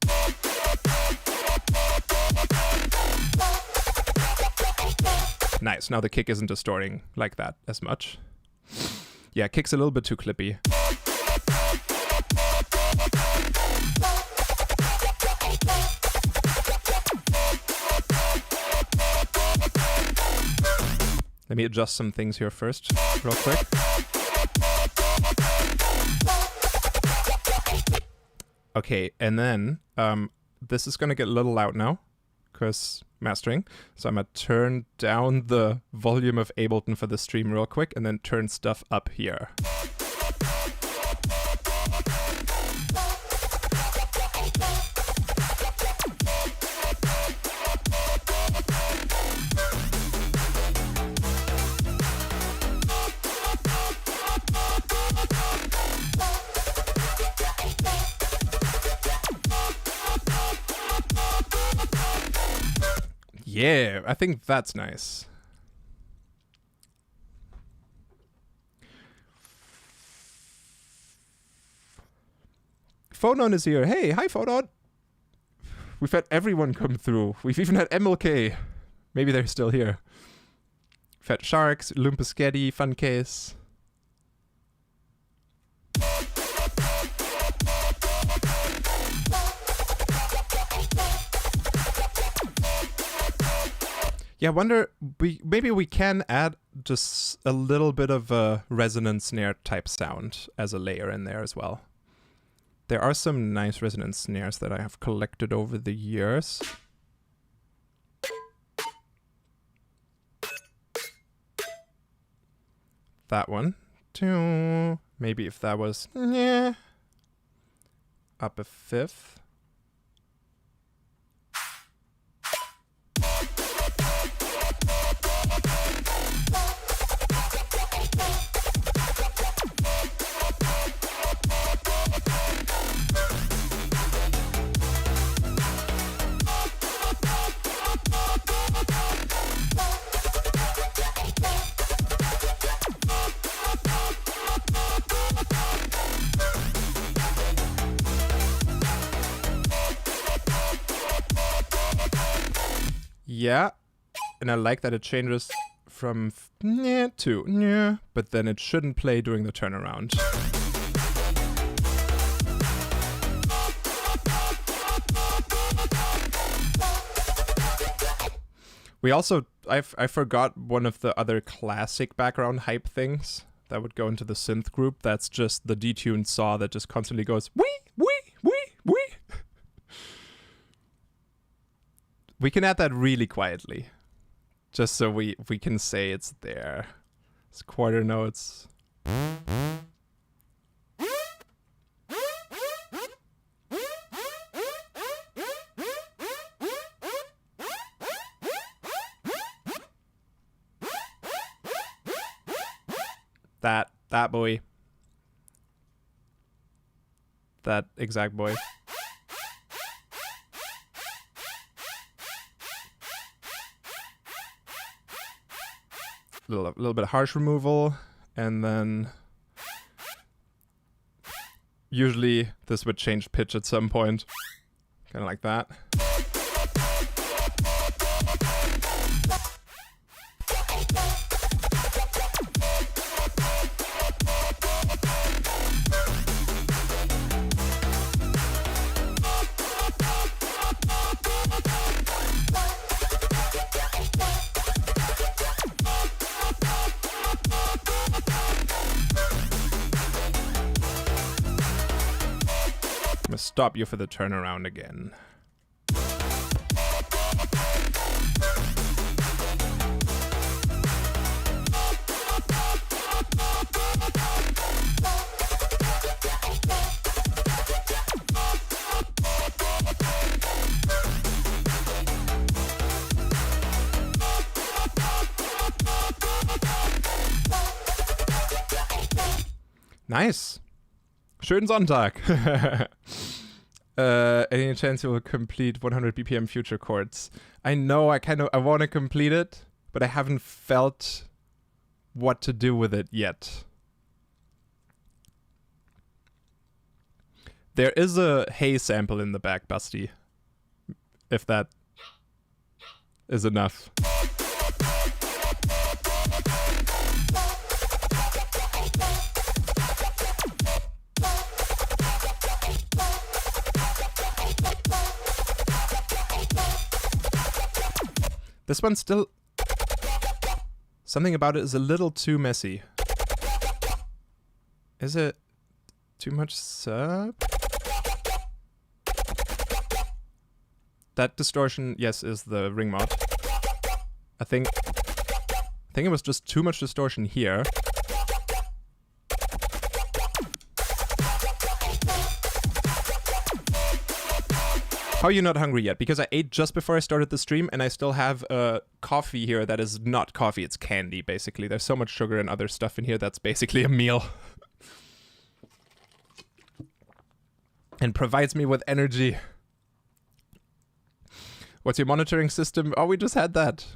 Nice, now the kick isn't distorting like that as much. Yeah, kick's a little bit too clippy. Let me adjust some things here first, real quick. Okay, and then this is gonna get a little loud now, because mastering. So I'm gonna turn down the volume of Ableton for the stream real quick, and then turn stuff up here. Yeah, I think that's nice. Phonon is here. Hey, hi Phonon. We've had everyone come through. We've even had MLK. Maybe they're still here. We've had Sharks, Lumpaschetti, Funcase. Yeah, I wonder, maybe we can add just a little bit of a resonant snare type sound as a layer in there as well. There are some nice resonant snares that I have collected over the years. That one. Maybe if that was up a fifth. Yeah, and I like that it changes from to but then it shouldn't play during the turnaround. We also, I forgot one of the other classic background hype things that would go into the synth group. That's just the detuned saw that just constantly goes wee, wee, wee, wee. We can add that really quietly, just so we can say it's there. It's quarter notes. That boy. That exact boy. little bit of harsh removal, and then usually this would change pitch at some point, kind of like that. I'm gonna stop you for the turnaround again. Nice. Schönen Sonntag. Any chance you will complete 100 BPM future chords? I know I want to complete it, but I haven't felt what to do with it yet. There is a hay sample in the back, Busty. If that is enough. This one's still... Something about it is a little too messy. Is it too much sub? That distortion, yes, is the ring mod. I think it was just too much distortion here. How are you not hungry yet? Because I ate just before I started the stream, and I still have coffee here that is not coffee, it's candy, basically. There's so much sugar and other stuff in here that's basically a meal. And provides me with energy. What's your monitoring system? Oh, we just had that.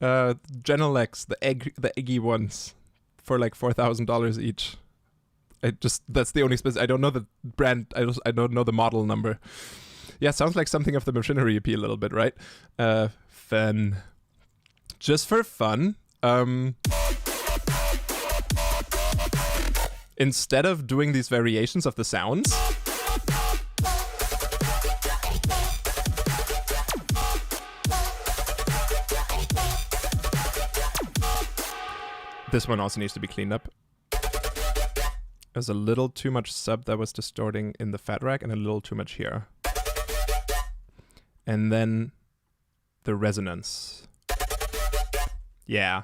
Genelex, the eggy ones, for like $4,000 each. That's the only I don't know the brand, I don't know the model number. Yeah, sounds like something of the Machinery EP a little bit, right? Fun. Just for fun, instead of doing these variations of the sounds, this one also needs to be cleaned up. There's a little too much sub that was distorting in the fat rack and a little too much here. And then the resonance. Yeah.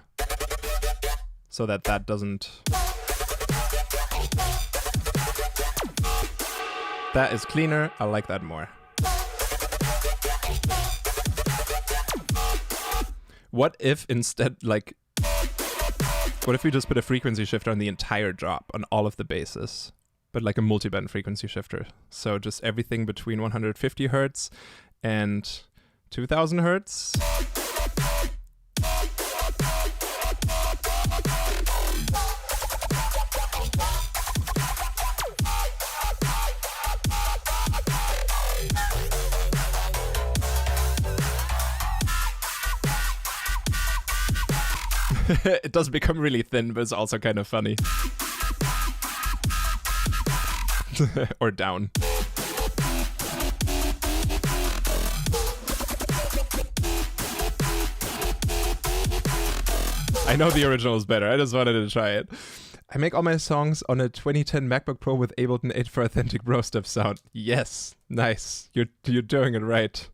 So that doesn't... That is cleaner. I like that more. What if instead, like... What if we just put a frequency shifter on the entire drop, on all of the basses? But like a multi-band frequency shifter. So just everything between 150 hertz and 2000 hertz. It does become really thin, but it's also kind of funny. Or down. I know the original is better. I just wanted to try it. I make all my songs on a 2010 MacBook Pro with Ableton 8 for authentic brostep sound. Yes, nice. You're doing it right.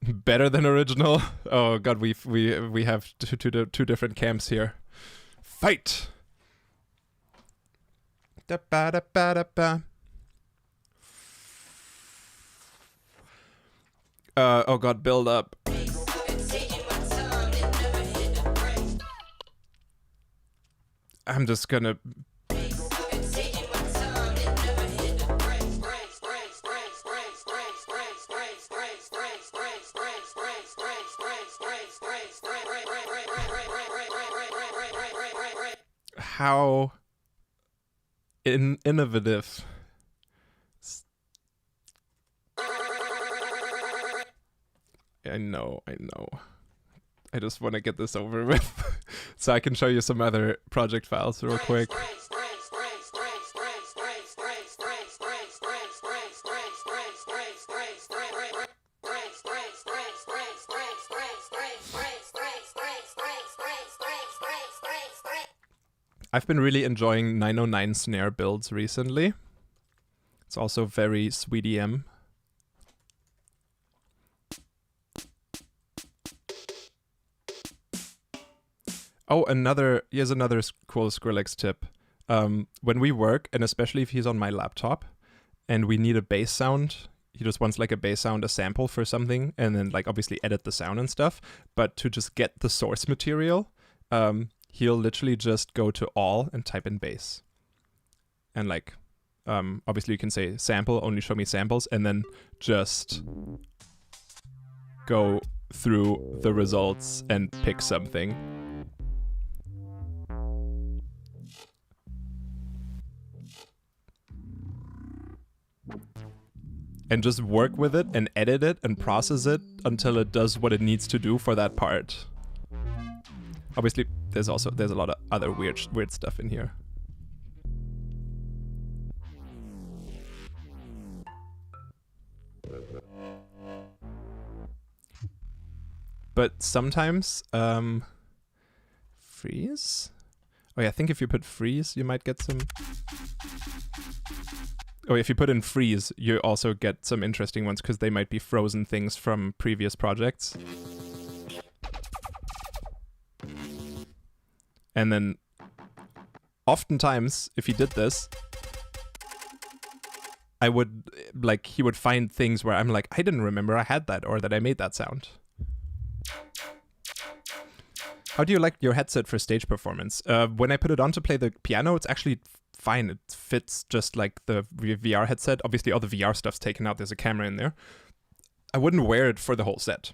Better than original. Oh god, we have two different camps here. Fight. Da ba da ba da ba. Oh god, build up. I'm just gonna... how innovative. I know. I just want to get this over with so I can show you some other project files real quick. I've been really enjoying 909 snare builds recently. It's also very sweet EM. Oh, here's another cool Skrillex tip. When we work, and especially if he's on my laptop, and we need a bass sound, he just wants like a bass sound, a sample for something, and then like obviously edit the sound and stuff. But to just get the source material, he'll literally just go to all and type in bass. And like, obviously you can say sample, only show me samples, and then just go through the results and pick something. And just work with it and edit it and process it until it does what it needs to do for that part. Obviously, there's a lot of other weird stuff in here. But sometimes, freeze? Oh yeah, I think if you put freeze, you might get some... Oh, if you put in freeze, you also get some interesting ones because they might be frozen things from previous projects. And then, oftentimes, if he did this, he would find things where I'm like, I didn't remember I had that or that I made that sound. How do you like your headset for stage performance? When I put it on to play the piano, it's actually fine. It fits just like the VR headset. Obviously, all the VR stuff's taken out. There's a camera in there. I wouldn't wear it for the whole set.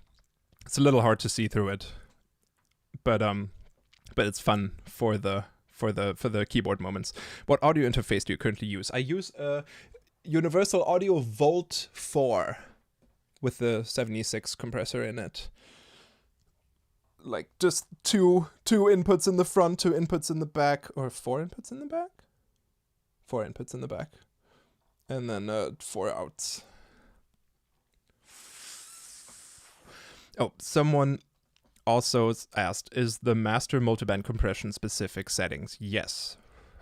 It's a little hard to see through it, but it's fun for the keyboard moments. What audio interface do you currently use? I use a Universal Audio Volt 4 with the 76 compressor in it. Like just two inputs in the front, 2 inputs in the back, or 4 inputs in the back? 4 inputs in the back. And then 4 outs. Oh, someone also asked, is the master multiband compression specific settings? Yes.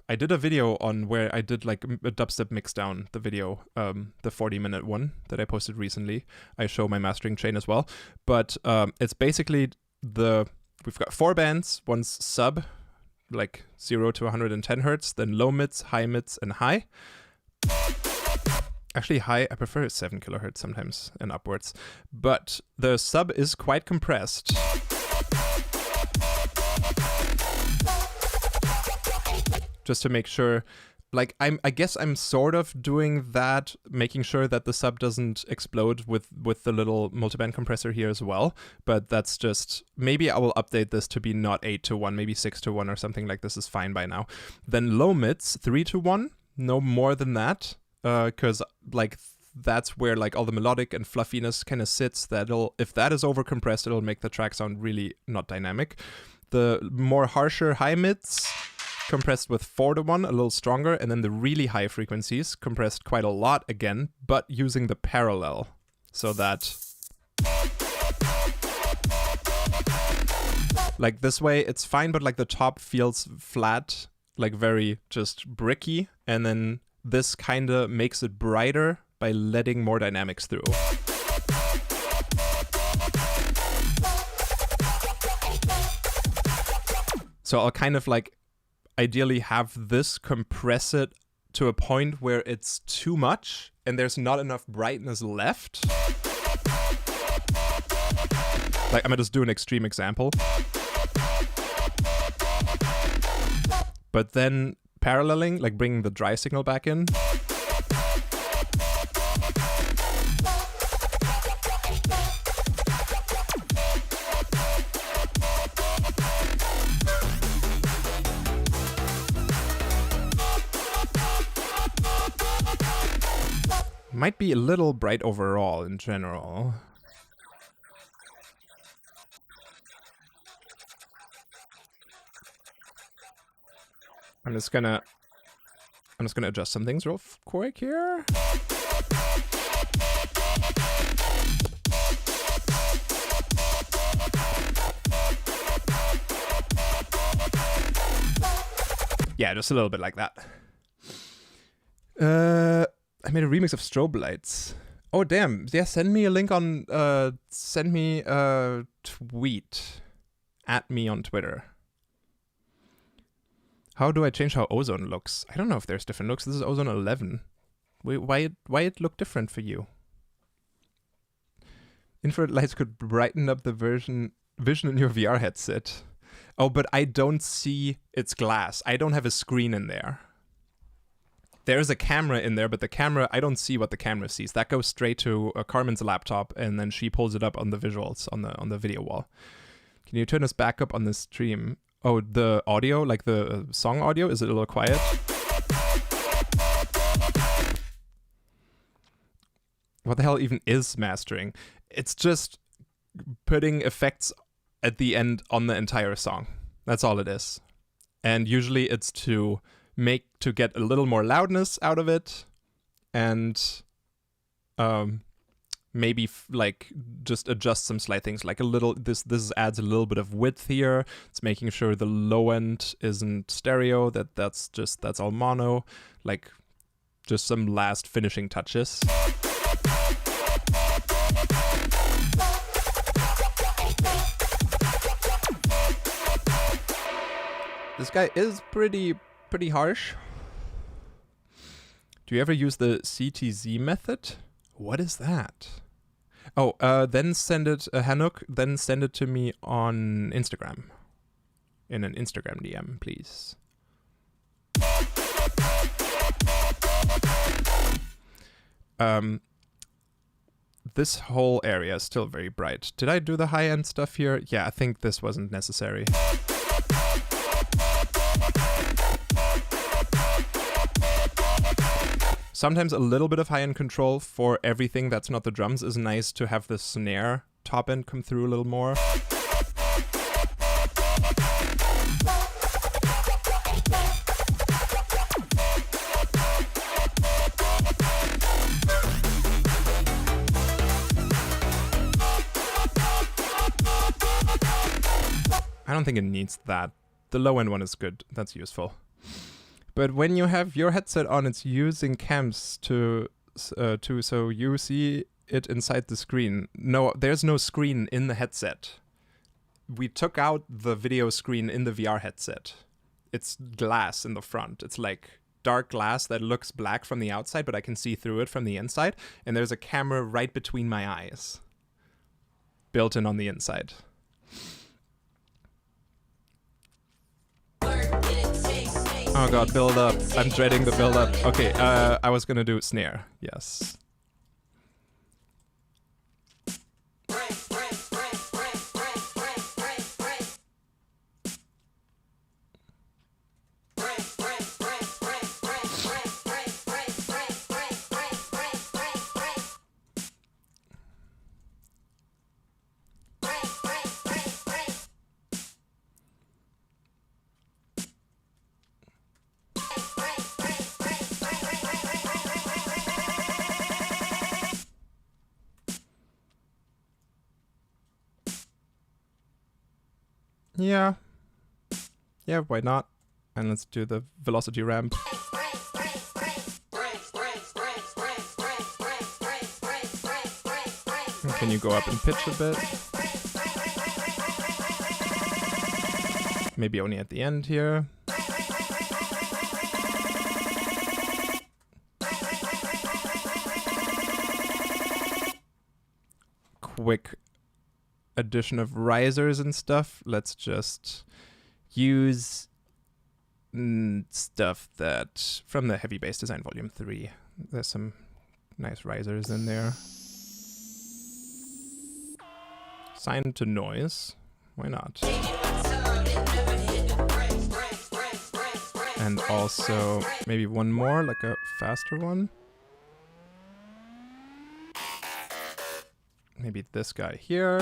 I did a video on where I did like a dubstep mixdown, the video, the 40-minute one that I posted recently. I show my mastering chain as well. But it's basically we've got 4 bands, one's sub, like 0 to 110 hertz, then low mids, high mids, and high. Actually, high, I prefer 7 kilohertz sometimes and upwards. But the sub is quite compressed. Just to make sure, like, I guess I'm sort of doing that, making sure that the sub doesn't explode with the little multiband compressor here as well. But that's just, maybe I will update this to be not 8-1, maybe 6-1 or something like this is fine by now. Then low mids, 3-1, no more than that. Because like that's where like all the melodic and fluffiness kind of sits. If that is over compressed, it'll make the track sound really not dynamic. The more harsher high mids compressed with 4-1, a little stronger, and then the really high frequencies compressed quite a lot again, but using the parallel, so that like this way it's fine, but like the top feels flat, like very just bricky, and then this kind of makes it brighter by letting more dynamics through. So I'll kind of like ideally have this compress it to a point where it's too much and there's not enough brightness left. Like I'm gonna just do an extreme example. But then paralleling, like bringing the dry signal back in. Might be a little bright overall in general. I'm just gonna adjust some things real quick here. Yeah, just a little bit like that. I made a remix of strobe lights. Oh damn! Yeah, send me a link on. Send me a tweet. At me on Twitter. How do I change how Ozone looks? I don't know if there's different looks. This is Ozone 11. Why it look different for you? Infrared lights could brighten up the vision in your VR headset. Oh, but I don't see its glass. I don't have a screen in there. There's a camera in there, but the camera, I don't see what the camera sees. That goes straight to Carmen's laptop, and then she pulls it up on the visuals on the video wall. Can you turn us back up on the stream? Oh, the audio, like the song audio, is it a little quiet? What the hell even is mastering? It's just putting effects at the end on the entire song. That's all it is. And usually it's to get a little more loudness out of it, and maybe like just adjust some slight things, like a little, this adds a little bit of width here. It's making sure the low end isn't stereo, that's all mono, like just some last finishing touches. This guy is pretty harsh. Do you ever use the CTZ method? What is that? Oh, then send it, Hanuk, then send it to me on Instagram. In an Instagram DM, please. This whole area is still very bright. Did I do the high-end stuff here? Yeah, I think this wasn't necessary. Sometimes a little bit of high-end control for everything that's not the drums is nice, to have the snare top end come through a little more. I don't think it needs that. The low-end one is good. That's useful. But when you have your headset on, it's using cams to so you see it inside the screen. No, there's no screen in the headset. We took out the video screen in the VR headset. It's glass in the front. It's like dark glass that looks black from the outside, but I can see through it from the inside. And there's a camera right between my eyes, built in on the inside. Oh god, build up. I'm dreading the build up. Okay, I was gonna do snare. Yes. Yeah, why not? And let's do the velocity ramp. Can you go up in pitch a bit? Maybe only at the end here. Quick addition of risers and stuff. Let's just use stuff that from the Heavy Bass Design Volume 3. There's some nice risers in there. Sign to noise. Why not? And also maybe one more, like a faster one. maybe this guy here.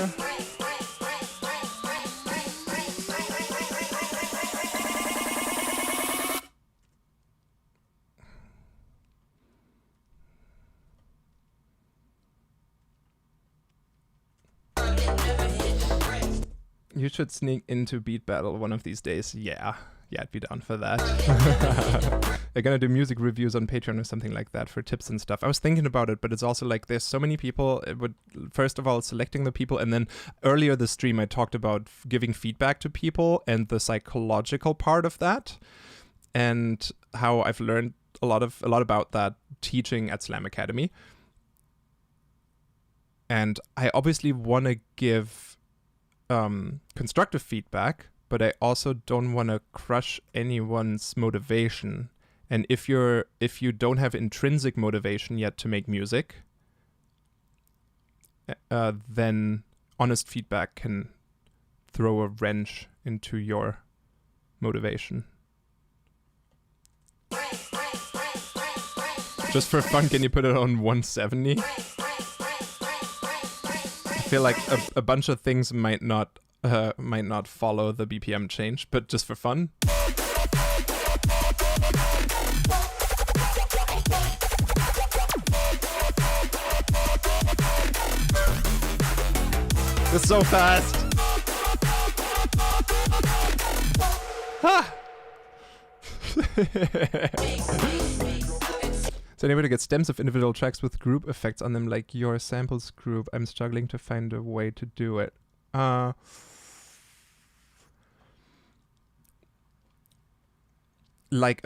You should sneak into Beat Battle one of these days. Yeah, I'd be down for that. They're gonna do music reviews on Patreon or something like that for tips and stuff. I was thinking about it, but it's also like there's so many people. It would, first of all, selecting the people, and then earlier this stream I talked about giving feedback to people and the psychological part of that, and how I've learned a lot about that teaching at Slam Academy. And I obviously want to give constructive feedback, but I also don't want to crush anyone's motivation. And if you don't have intrinsic motivation yet to make music, then honest feedback can throw a wrench into your motivation. Just for fun, can you put it on 170? I feel like a bunch of things might not follow the BPM change, but just for fun. It's so fast. Ah. So anybody get stems of individual tracks with group effects on them, like your samples group? I'm struggling to find a way to do it. Like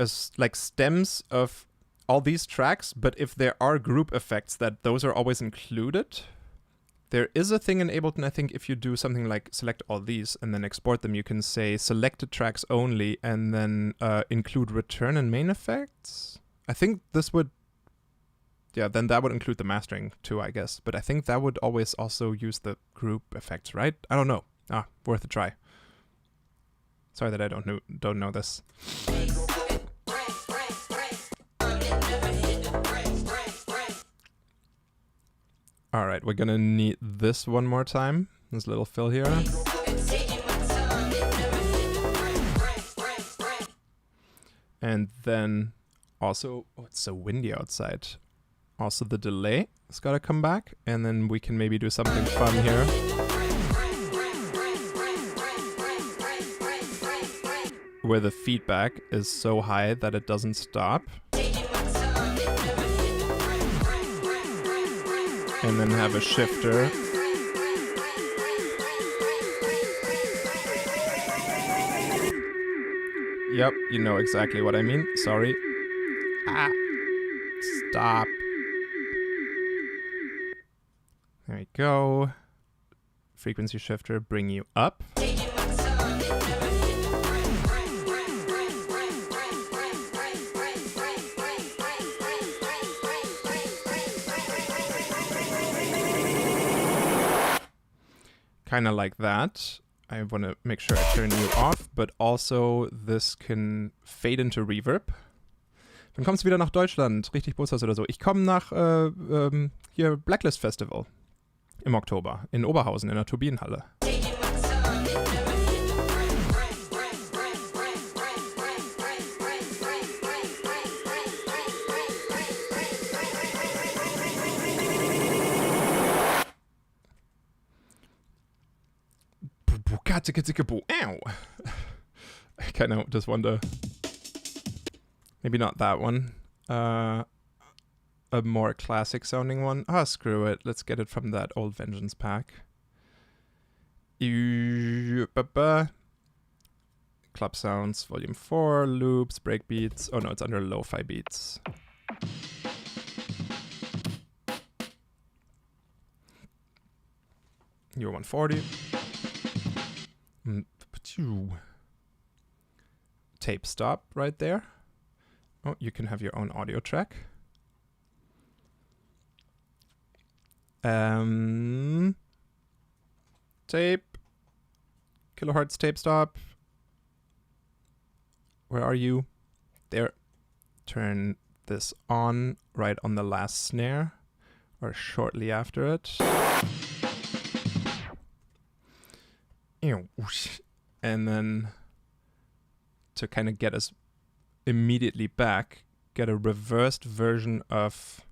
stems of all these tracks, but if there are group effects, that those are always included. There is a thing in Ableton, I think, if you do something like select all these and then export them, you can say selected tracks only and then include return and main effects. I think this would, yeah, then that would include the mastering too, I guess. But I think that would always also use the group effects, right? I don't know. Worth a try. Sorry that I don't know this. All right, we're gonna need this one more time. This little fill here. And then also, oh, it's so windy outside. Also the delay has gotta come back. And then we can maybe do something fun here. Where the feedback is so high that it doesn't stop. And then have a shifter. Yep, you know exactly what I mean. Sorry. Stop. There we go. Frequency shifter, bring you up. Kind of like that. I want to make sure I turn you off, but also this can fade into Reverb. Dann kommst du wieder nach Deutschland, richtig Boshaus oder so. Ich komme nach hier Blacklist Festival im Oktober in Oberhausen in der Turbinenhalle. Ow! I kind of just wonder. Maybe not that one. A more classic sounding one. Screw it. Let's get it from that old Vengeance pack. Club Sounds, Volume 4, loops, breakbeats. Oh no, it's under lo-fi beats. Euro 140. Tape stop right there. Oh, you can have your own audio track. Tape. Kilohertz tape stop. Where are you? There. Turn this on right on the last snare or shortly after it. and then to kind of get us immediately back, get a reversed version of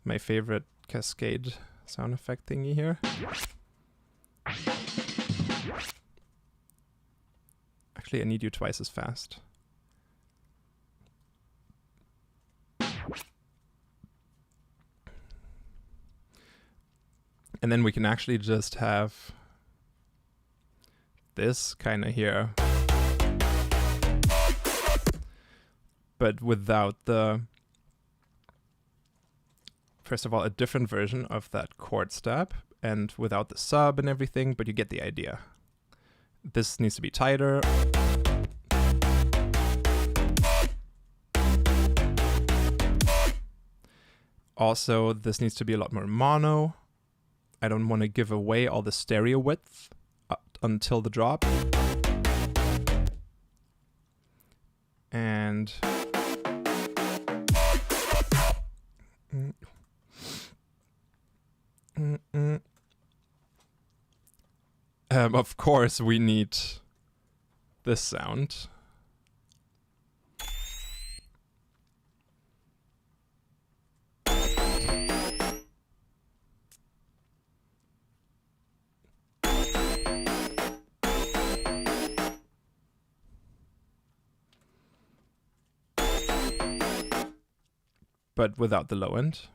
my favorite cascade sound effect thingy here. Actually, I need you twice as fast. And then we can actually just have this kind of here, but without the, first of all, a different version of that chord step and without the sub and everything, but you get the idea. This needs to be tighter. Also, this needs to be a lot more mono. I don't want to give away all the stereo width until the drop. And of course we need this sound. But without the low end.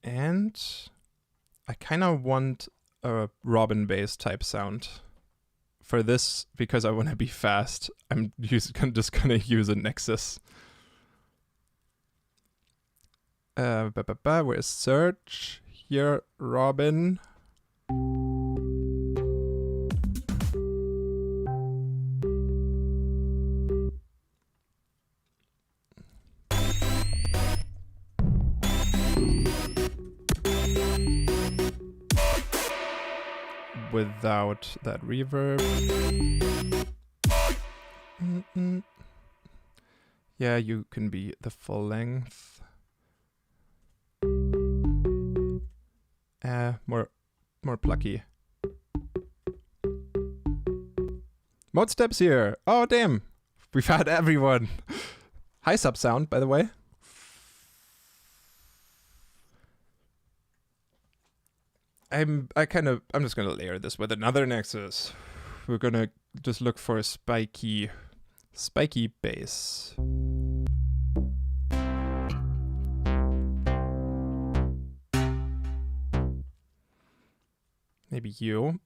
And I kind of want a Robin bass type sound. For this, because I want to be fast, I'm just going to use a Nexus. Where's Search? Here, Robin. Without that reverb. Yeah, you can be the full length. More plucky. Mode steps here. Oh damn, we've had everyone. High sub sound, by the way. I'm just gonna layer this with another Nexus. We're gonna just look for a spiky bass. Maybe you.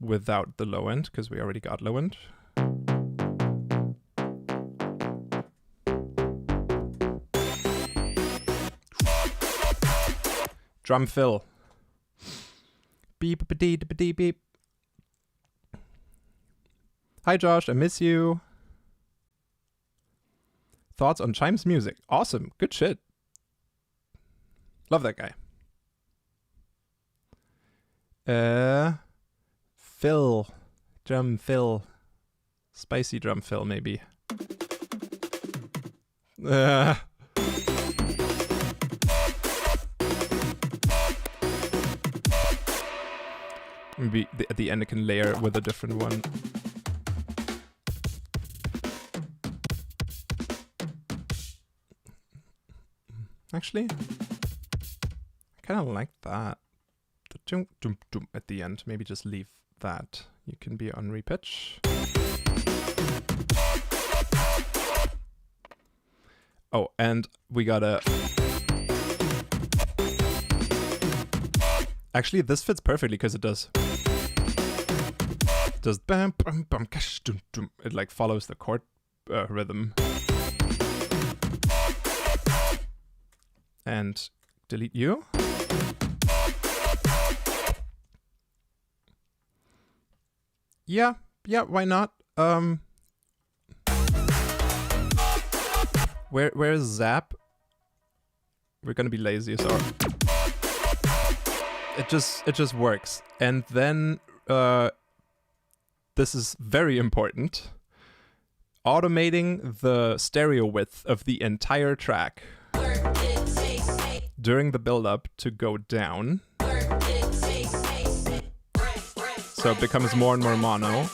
Without the low end, because we already got low end. Drum fill. Beep, beep, beep, beep. Hi Josh, I miss you. Thoughts on Chime's music? Awesome, good shit. Love that guy. Fill. Drum fill. Spicy drum fill, maybe. Maybe at the end I can layer with a different one. Actually, I kind of like that. At the end, maybe just leave that. You can be on repitch. Oh, and we gotta... Actually, this fits perfectly because it does bam bam bam kash dum dum. It like follows the chord rhythm. And delete you. Yeah, why not? Where's Zap? We're gonna be lazy, so it just works. And then this is very important. Automating the stereo width of the entire track. during the build-up to go down. So it becomes more and more mono.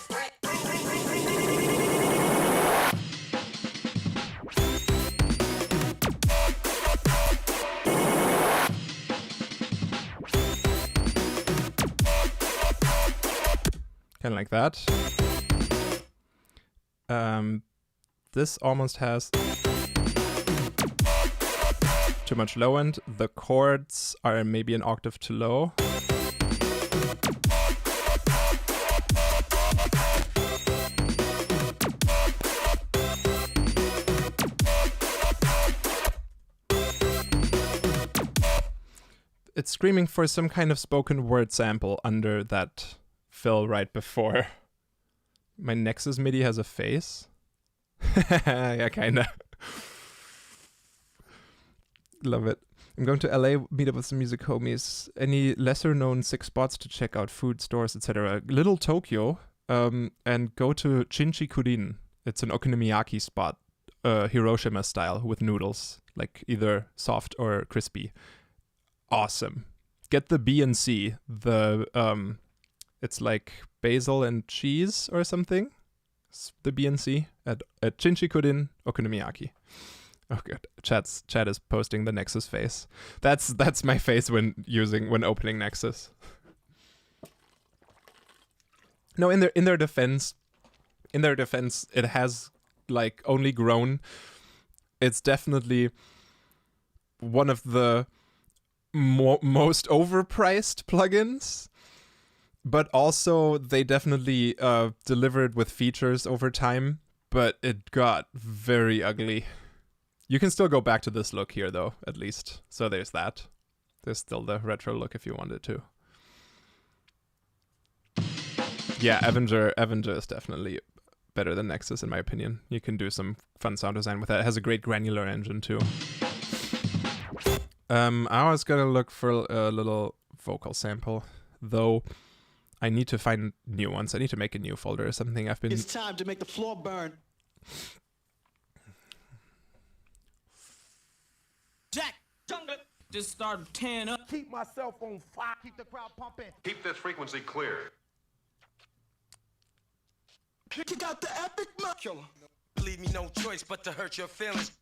Kind of like that. This almost has too much low end. The chords are maybe an octave too low. It's screaming for some kind of spoken word sample under that fill right before. My Nexus MIDI has a face. Yeah, kinda. Love it. I'm going to LA, meet up with some music homies. Any lesser known sick spots to check out, food stores, etc. Little Tokyo, and go to Chinchikurin. It's an okonomiyaki spot, Hiroshima style, with noodles, like either soft or crispy. Awesome. Get the B and C. It's like basil and cheese or something. It's the B and C at Chinchikurin okonomiyaki. Oh good. Chat is posting the Nexus face. That's my face when opening Nexus. No, in their defense, it has like only grown. It's definitely one of the most overpriced plugins, but also they definitely delivered with features over time, but it got very ugly. You can still go back to this look here though, at least. So there's that. There's still the retro look if you wanted to. Yeah, Avenger is definitely better than Nexus in my opinion. You can do some fun sound design with that. It has a great granular engine too. I was gonna look for a little vocal sample, though I need to find new ones. I need to make a new folder or something. It's time to make the floor burn. Jack, just start tearing up. Keep myself on fire. Keep the crowd pumping. Keep this frequency clear. Kick out the epic killer. Leave me no choice but to hurt your feelings.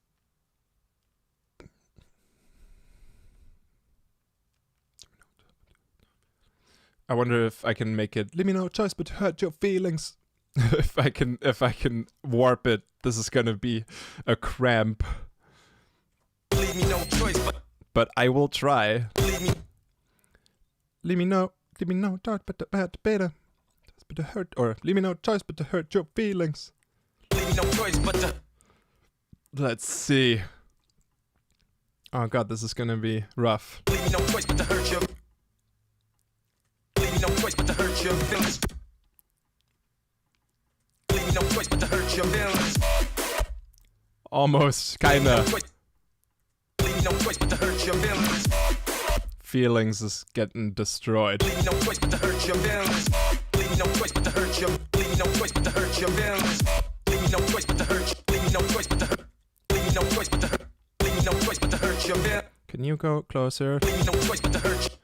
I wonder if I can make it. Leave me no choice but to hurt your feelings. if I can warp it, this is gonna be a cramp. Leave me no choice but I will try. Leave me no choice but to hurt, or leave me no choice but to hurt your feelings. Leave me no choice but to. Let's see. Oh god, this is gonna be rough. Leave me no choice but to hurt your. Leave me no choice but to hurt your feelings. Leave me no choice but to hurt your feelings. Almost, kinda. Leave me no choice but to hurt your feelings. Feelings is getting destroyed. Leave me no choice but to hurt your feelings. Leave me no choice but to hurt your. Leave me no choice but to hurt your feelings. Leave me no choice but to hurt. Leave me no choice but to hurt. Leave me no choice but to hurt. Leave me no choice but to hurt your feelings. Can you go closer? Leave me no choice but to hurt.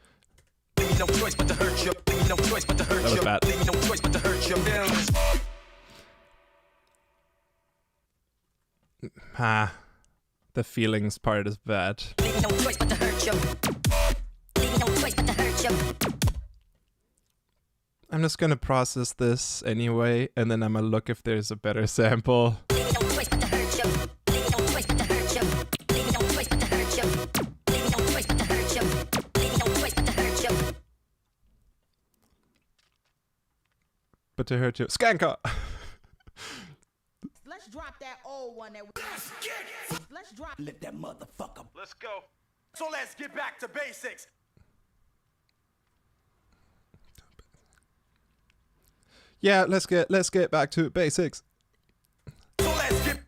Leave me no choice but to hurt your. Leave me no choice but to hurt your. That was bad. Leave me no choice but to hurt your feelings. The feelings part is bad. Leave me no choice but to hurt you. Leave me no choice but to hurt you. I'm just gonna process this anyway, and then I'm gonna look if there's a better sample. Leave me no choice but to hurt you. Leave me no choice but to hurt you. Leave me no choice but to hurt you. Leave me no choice but to hurt you. Leave me no choice but to hurt you. But to hurt you. Skanker! Let's drop that old one that we... Let's drop... Let that motherfucker. Let's go. So let's get back to basics. Yeah, let's get back to basics. So let's get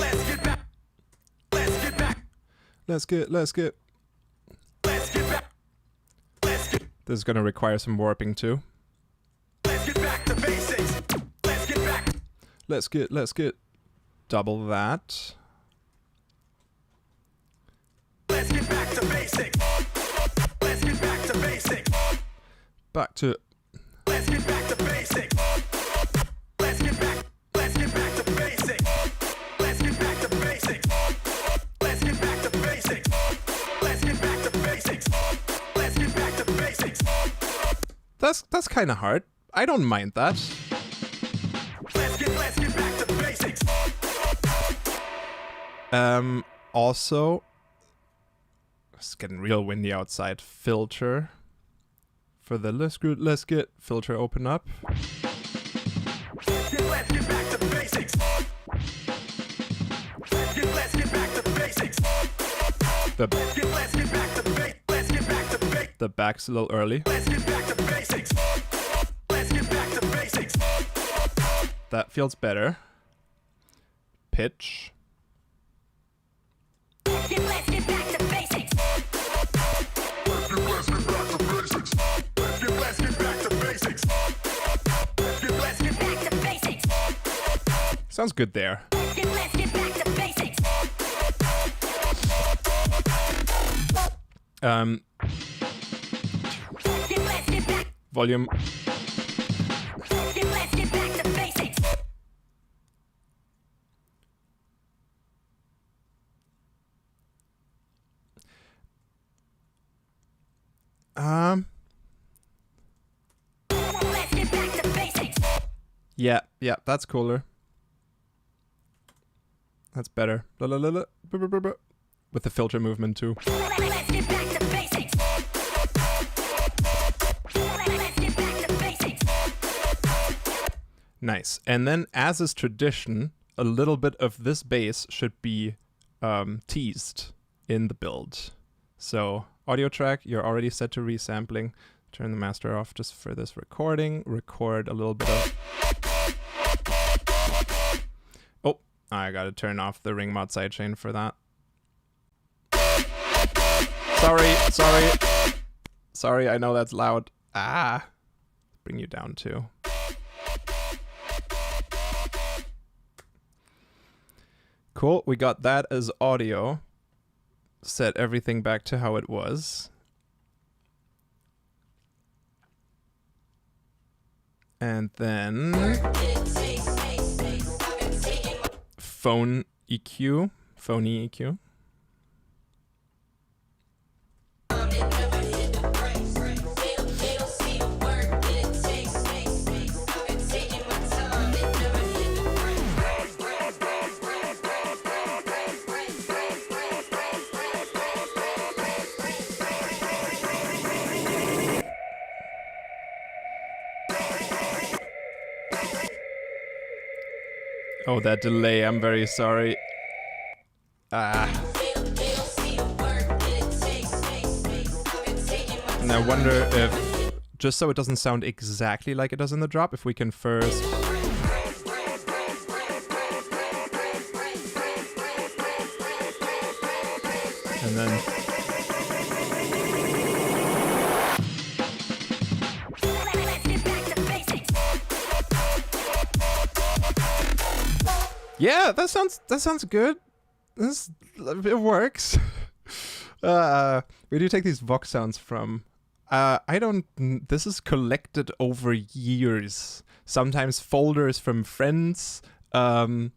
back. Let's get back. This is gonna require some warping too. Let's get back to basics. Let's get back. Let's get double that. Let's get back to basics. Let's get back to basics. Back to. Let's get back to basics. Let's get back to basics. Let's get back to basics. Let's get back to basics. Let's get back to basics. Let's get back to basics. That's kind of hard. I don't mind that. Let's get back to basics. Also, it's getting real windy outside. Filter for the let's get filter open up. Let's get back to basics. Let's get back to basics. The Let's get back to basics. Let's get back to basics. the back's a little early. Let's get back to basics. Let's get back to basics. That feels better. Pitch. Let's get back to basics. Let's get back to basics. Let's get back to basics. Let's get Back to basics. Sounds good there. Let's get back to basics. Let's get back. Volume. Let's get back to basics. Let's get back to basics. Yeah, that's cooler. That's better. La, la, la, la. Buh, buh, buh, buh. With the filter movement too. Let's get back to basics. Let's get back to basics. Nice. And then, as is tradition, a little bit of this bass should be teased in the build. So, audio track, you're already set to resampling. Turn the master off just for this recording. Record a little bit of... Oh, I gotta turn off the ring mod sidechain for that. Sorry, I know that's loud. Bring you down too. Cool, we got that as audio. Set everything back to how it was. And then phone EQ, phony EQ. Oh, that delay, I'm very sorry. And I wonder if, just so it doesn't sound exactly like it does in the drop, if we can first... And then... Yeah, that sounds good. It works. Where do you take these Vox sounds from? This is collected over years. Sometimes folders from friends.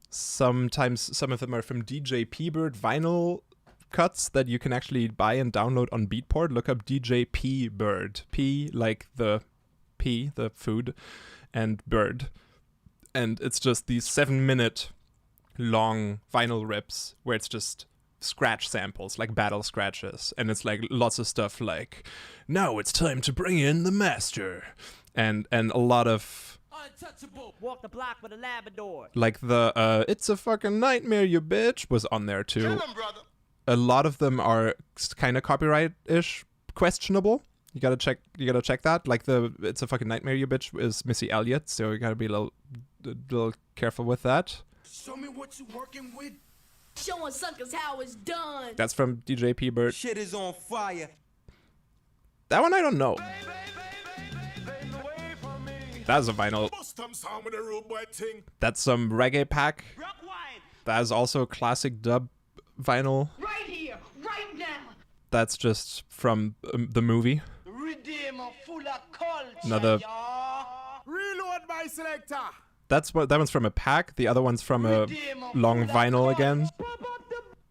Sometimes some of them are from DJ P-Bird vinyl cuts that you can actually buy and download on Beatport. Look up DJ P-Bird. P like the P, the food, and bird. And it's just these 7-minute long vinyl rips where it's just scratch samples, like battle scratches, and it's like lots of stuff like, now it's time to bring in the master, and a lot of Untouchable. Walk the block with a Labrador. like the it's a fucking nightmare you bitch was on there too. Kill him, brother. A lot of them are kind of copyright-ish questionable. You gotta check that. Like the it's a fucking nightmare you bitch is Missy Elliott, so you gotta be a little careful with that. Show me what you working with. Showing suckers how it's done. That's from DJ P-Bird. Shit is on fire. That one I don't know. That's a vinyl. Sound with a rude boy thing. That's some reggae pack. Rock wine. That is also classic dub vinyl. Right here, right now. That's just from the movie. Redeemer full of culture, Another. Reload my selector. That one's from a pack. The other one's from a long vinyl again.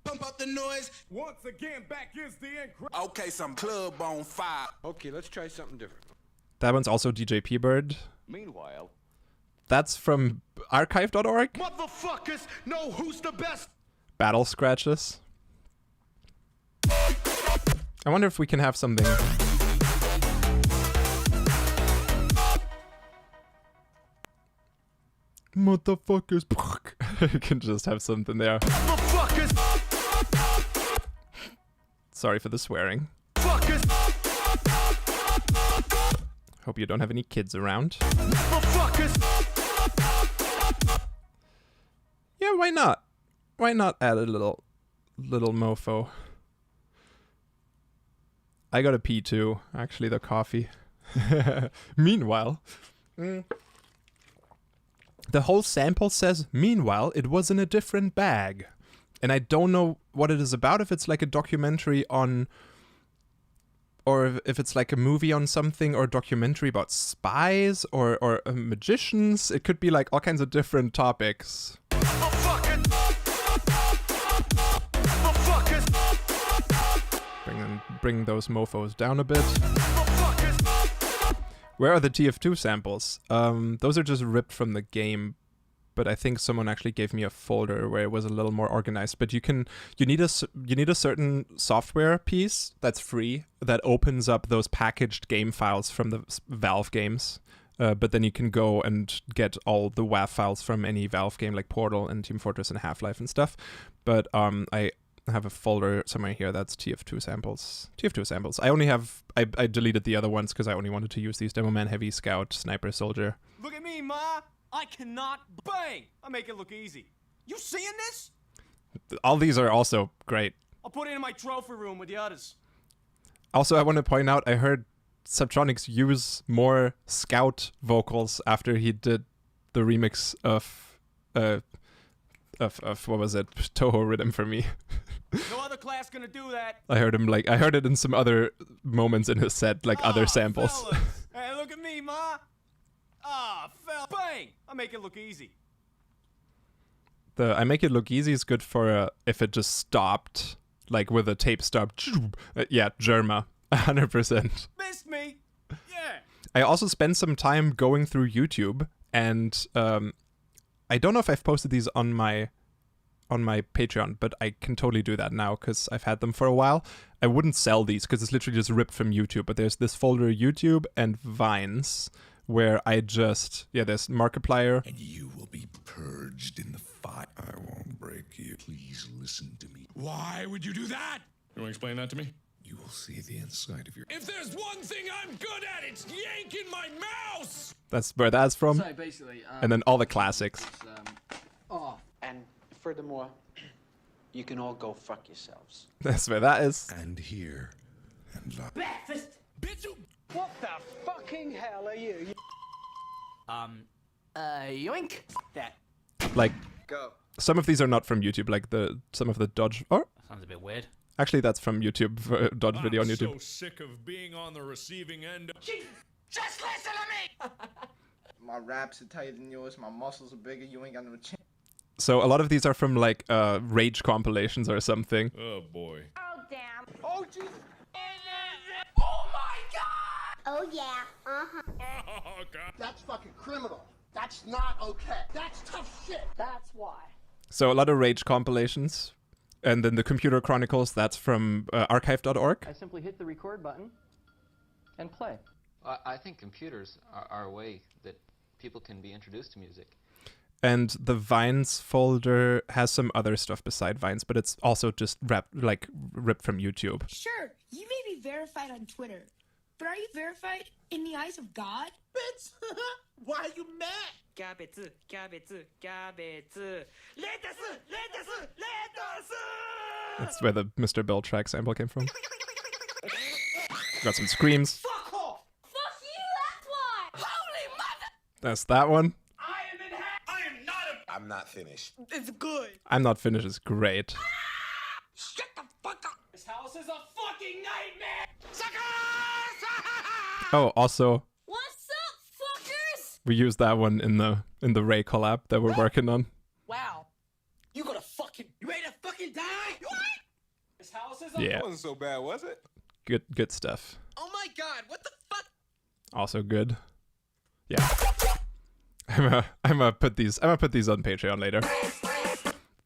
Pump up the noise. Once again, back is the Okay, some club on fire. Okay, let's try something different. That one's also DJ P-Bird. Meanwhile, That's from archive.org. motherfuckers know who's the best. Battle scratches. I wonder if we can have something. Motherfuckers. You can just have something there. Motherfuckers, Sorry for the swearing. fuckers, Hope you don't have any kids around. motherfuckers. Yeah, why not? Why not add a little mofo? I got a pee too. Actually, the coffee. Meanwhile, the whole sample says, meanwhile, it was in a different bag. And I don't know what it is about, if it's like a documentary on, or if it's like a movie on something, or a documentary about spies, or magicians. It could be like all kinds of different topics. Motherfuckers, motherfuckers, Bring those mofos down a bit. motherfuckers. Where are the TF2 samples? Those are just ripped from the game, but I think someone actually gave me a folder where it was a little more organized. But you need a certain software piece that's free that opens up those packaged game files from the Valve games. But then you can go and get all the WAV files from any Valve game like Portal and Team Fortress and Half-Life and stuff. But I have a folder somewhere here that's TF2 samples. TF2 samples. I deleted the other ones because I only wanted to use these Demo Man, Heavy, Scout, Sniper, Soldier. Look at me, Ma. I cannot bang. I make it look easy. You seeing this? All these are also great. I'll put it in my trophy room with the others. Also, I want to point out, I heard Subtronics use more Scout vocals after he did the remix of what was it? Toho Rhythm for Me. No other class gonna do that. I heard it in some other moments in his set, like other samples. Fellas. Hey, look at me, Ma. Fell. Bang. I make it look easy. The I Make It Look Easy is good for if it just stopped, like with a tape stop. Yeah, Germa. 100%. Missed me. Yeah. I also spent some time going through YouTube, and I don't know if I've posted these on my Patreon, but I can totally do that now because I've had them for a while. I wouldn't sell these because it's literally just ripped from YouTube, but there's this folder YouTube and Vines where I just, there's Markiplier. And you will be purged in the fire. I won't break you. Please listen to me. Why would you do that? You want to explain that to me? You will see the inside of your... If there's one thing I'm good at, it's yanking my mouse! That's where that's from. So basically, And then all the classics. And furthermore, you can all go fuck yourselves. That's where that is. And here, and love. Breakfast. Bitch, you... What the fucking hell are you? Yoink. That. Like, Go. some of these are not from YouTube, like some of the Dodge... Oh, Sounds a bit weird. actually, that's from YouTube, Dodge video on I'm YouTube. so sick of being on the receiving end. Just listen to me. My raps are tighter than yours, my muscles are bigger, you ain't got no chance. So a lot of these are from, like, Rage compilations or something. Oh boy. Oh, damn. Oh, Jesus. Oh my God. Oh, yeah. Uh-huh. Oh god. That's fucking criminal. That's not okay. That's tough shit. That's why. So a lot of Rage compilations. And then the Computer Chronicles, that's from archive.org. I simply hit the record button and play. I think computers are a way that people can be introduced to music. And the Vines folder has some other stuff beside Vines, but it's also just ripped from YouTube. Sure, you may be verified on Twitter, but are you verified in the eyes of God? Bitch, why are you mad? That's where the Mr. Bell track sample came from. Got some screams. Fuck off. Fuck you, that's why. Holy mother. That's that one. I am in hell. I am not a. I'm not finished. It's good. I'm Not Finished is great. Shut the fuck up. This house is a fucking fucking nightmare! Oh, also, What's up, fuckers? we used that one in the Ray collab that we're working on. Wow. You ready to fucking die? What? This house is Yeah. Wasn't so bad, was it? Good stuff. Oh my god, what the fuck? Also good. Yeah. I'm gonna put these on Patreon later.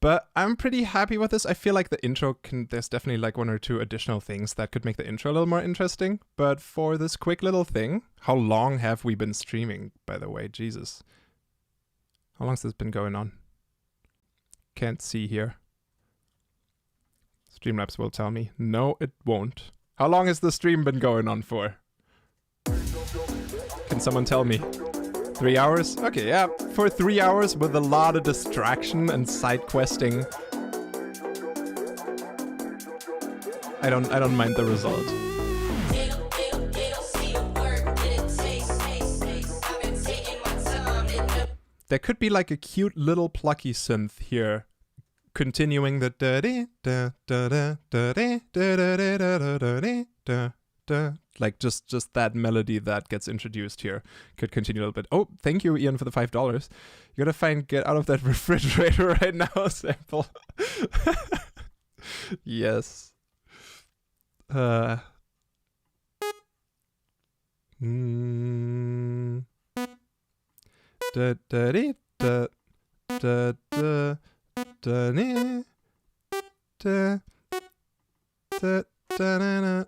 But I'm pretty happy with this. I feel like the intro there's definitely like one or two additional things that could make the intro a little more interesting. But for this quick little thing, how long have we been streaming, by the way? Jesus. How long has this been going on? Can't see here. Streamlabs will tell me. No, it won't. How long has the stream been going on for? Can someone tell me? 3 hours? Okay, yeah. For 3 hours with a lot of distraction and side questing. I don't mind the result. There could be like a cute little plucky synth here, continuing the da da da da da da da da da, like just that melody that gets introduced here could continue a little bit. Oh, thank you, Ian, for the $5. You gotta find "Get Out of That Refrigerator Right Now" sample. Yes. Da da dee, da da da da nee, da da da na na.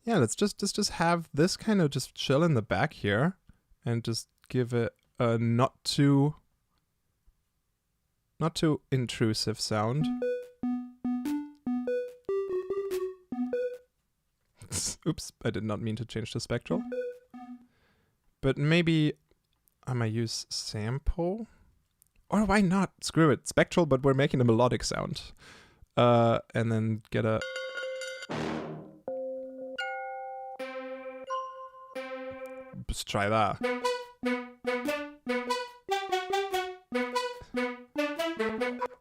Yeah, let's just have this kind of just chill in the back here and just give it a not too intrusive sound. Oops, I did not mean to change to Spectral. But maybe I might use sample? Or why not? Screw it. Spectral, but we're making a melodic sound. And then get a... Let's try that.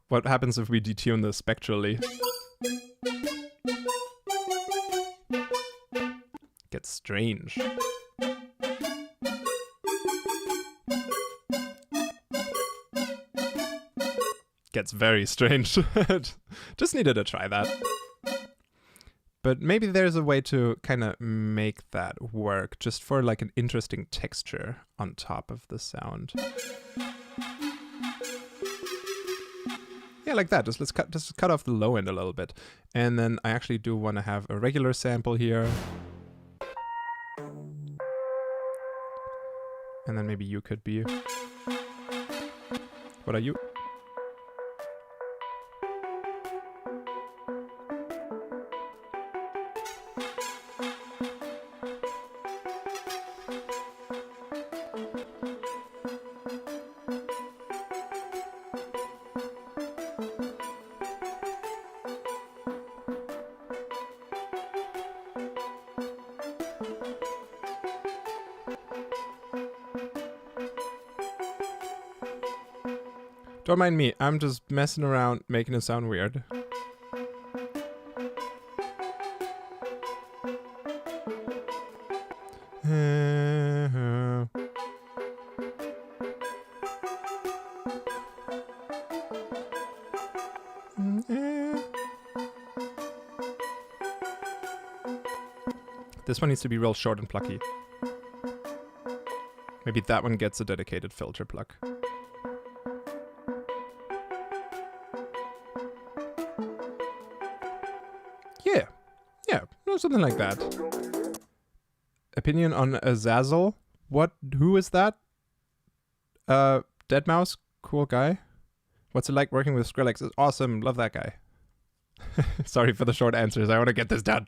What happens if we detune this spectrally? Gets strange. Gets very strange. Just needed to try that. But maybe there's a way to kind of make that work, just for like an interesting texture on top of the sound. Yeah, like that. Just cut off the low end a little bit. And then I actually do want to have a regular sample here. And then maybe you could be... What are you? Don't mind me, I'm just messing around, making it sound weird. This one needs to be real short and plucky. Maybe that one gets a dedicated filter pluck. Something like that. Opinion on Azazel? What? Who is that? Deadmau5? Cool guy. What's it like working with Skrillex? It's awesome. Love that guy. Sorry for the short answers. I want to get this done.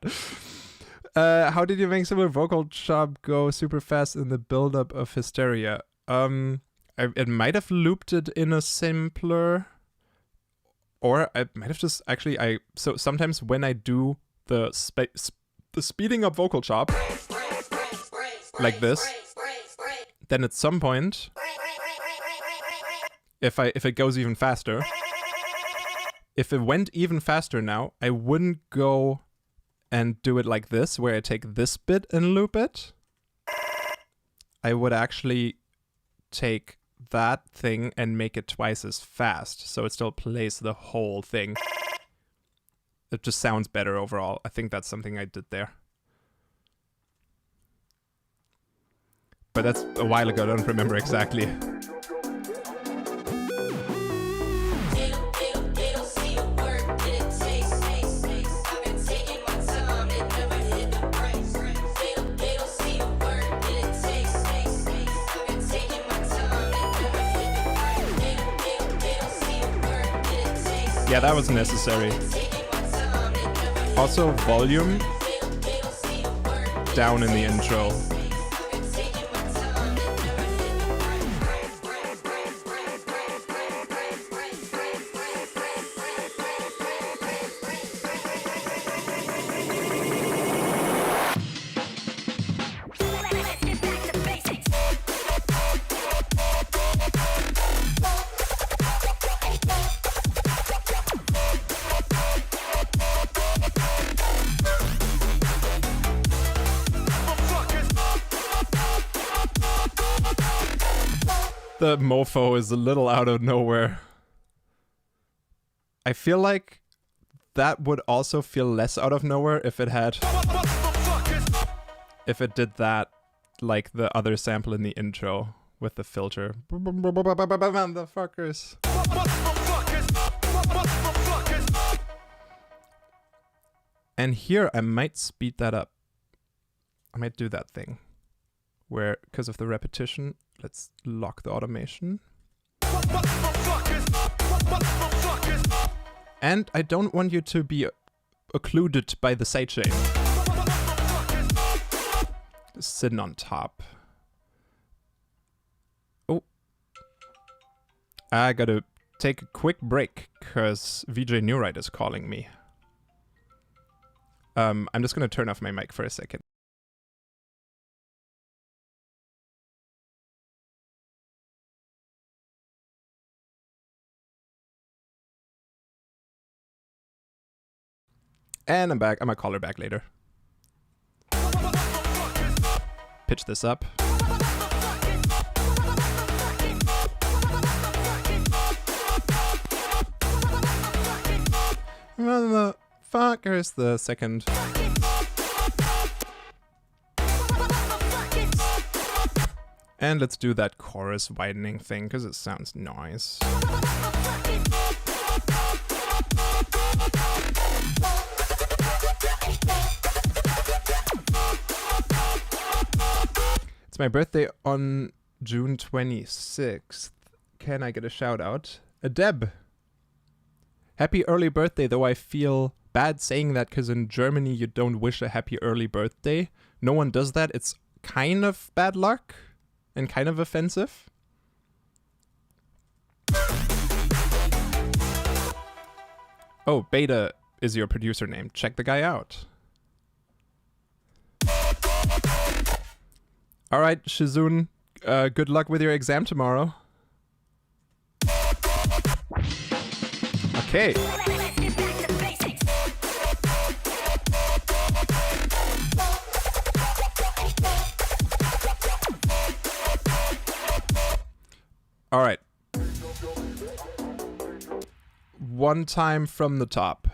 How did you make similar vocal chop go super fast in the build-up of Hysteria? It might have looped it in a simpler, or I might have just actually so sometimes when I do the speeding up vocal chop, like this, then at some point, if it goes even faster, if it went even faster now, I wouldn't go and do it like this, where I take this bit and loop it. I would actually take that thing and make it twice as fast, so it still plays the whole thing. It just sounds better overall. I think that's something I did there. But that's a while ago, I don't remember exactly. Yeah, that was necessary. Also, volume down in the intro. The mofo is a little out of nowhere. I feel like that would also feel less out of nowhere if it had... if it did that like the other sample in the intro with the filter. Motherfuckers. And here I might speed that up. I might do that thing where, because of the repetition, let's lock the automation. And I don't want you to be occluded by the sidechain. Just sitting on top. Oh. I gotta take a quick break, because VJ Newright is calling me. I'm just gonna turn off my mic for a second. And I'm back. I'm gonna call her back later. Pitch this up. Motherfuckers, the second. And let's do that chorus widening thing, because it sounds nice. It's my birthday on June 26th. Can I get a shout out? Deb! Happy early birthday, though I feel bad saying that because in Germany you don't wish a happy early birthday. No one does that. It's kind of bad luck and kind of offensive. Oh, Beta is your producer name. Check the guy out. Alright, Shizun, good luck with your exam tomorrow. Okay. Alright. One time from the top.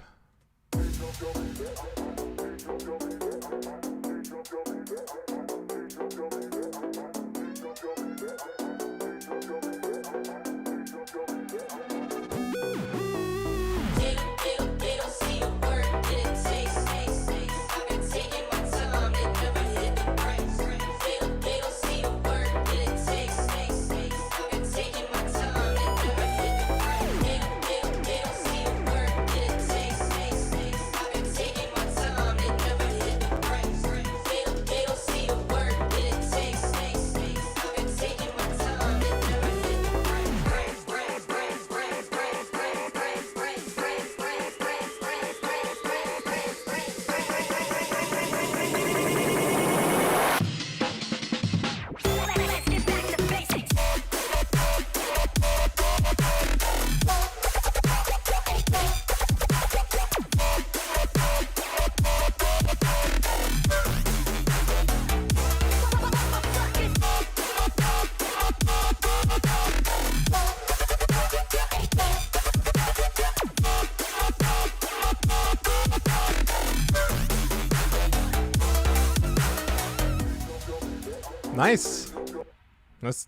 Nice.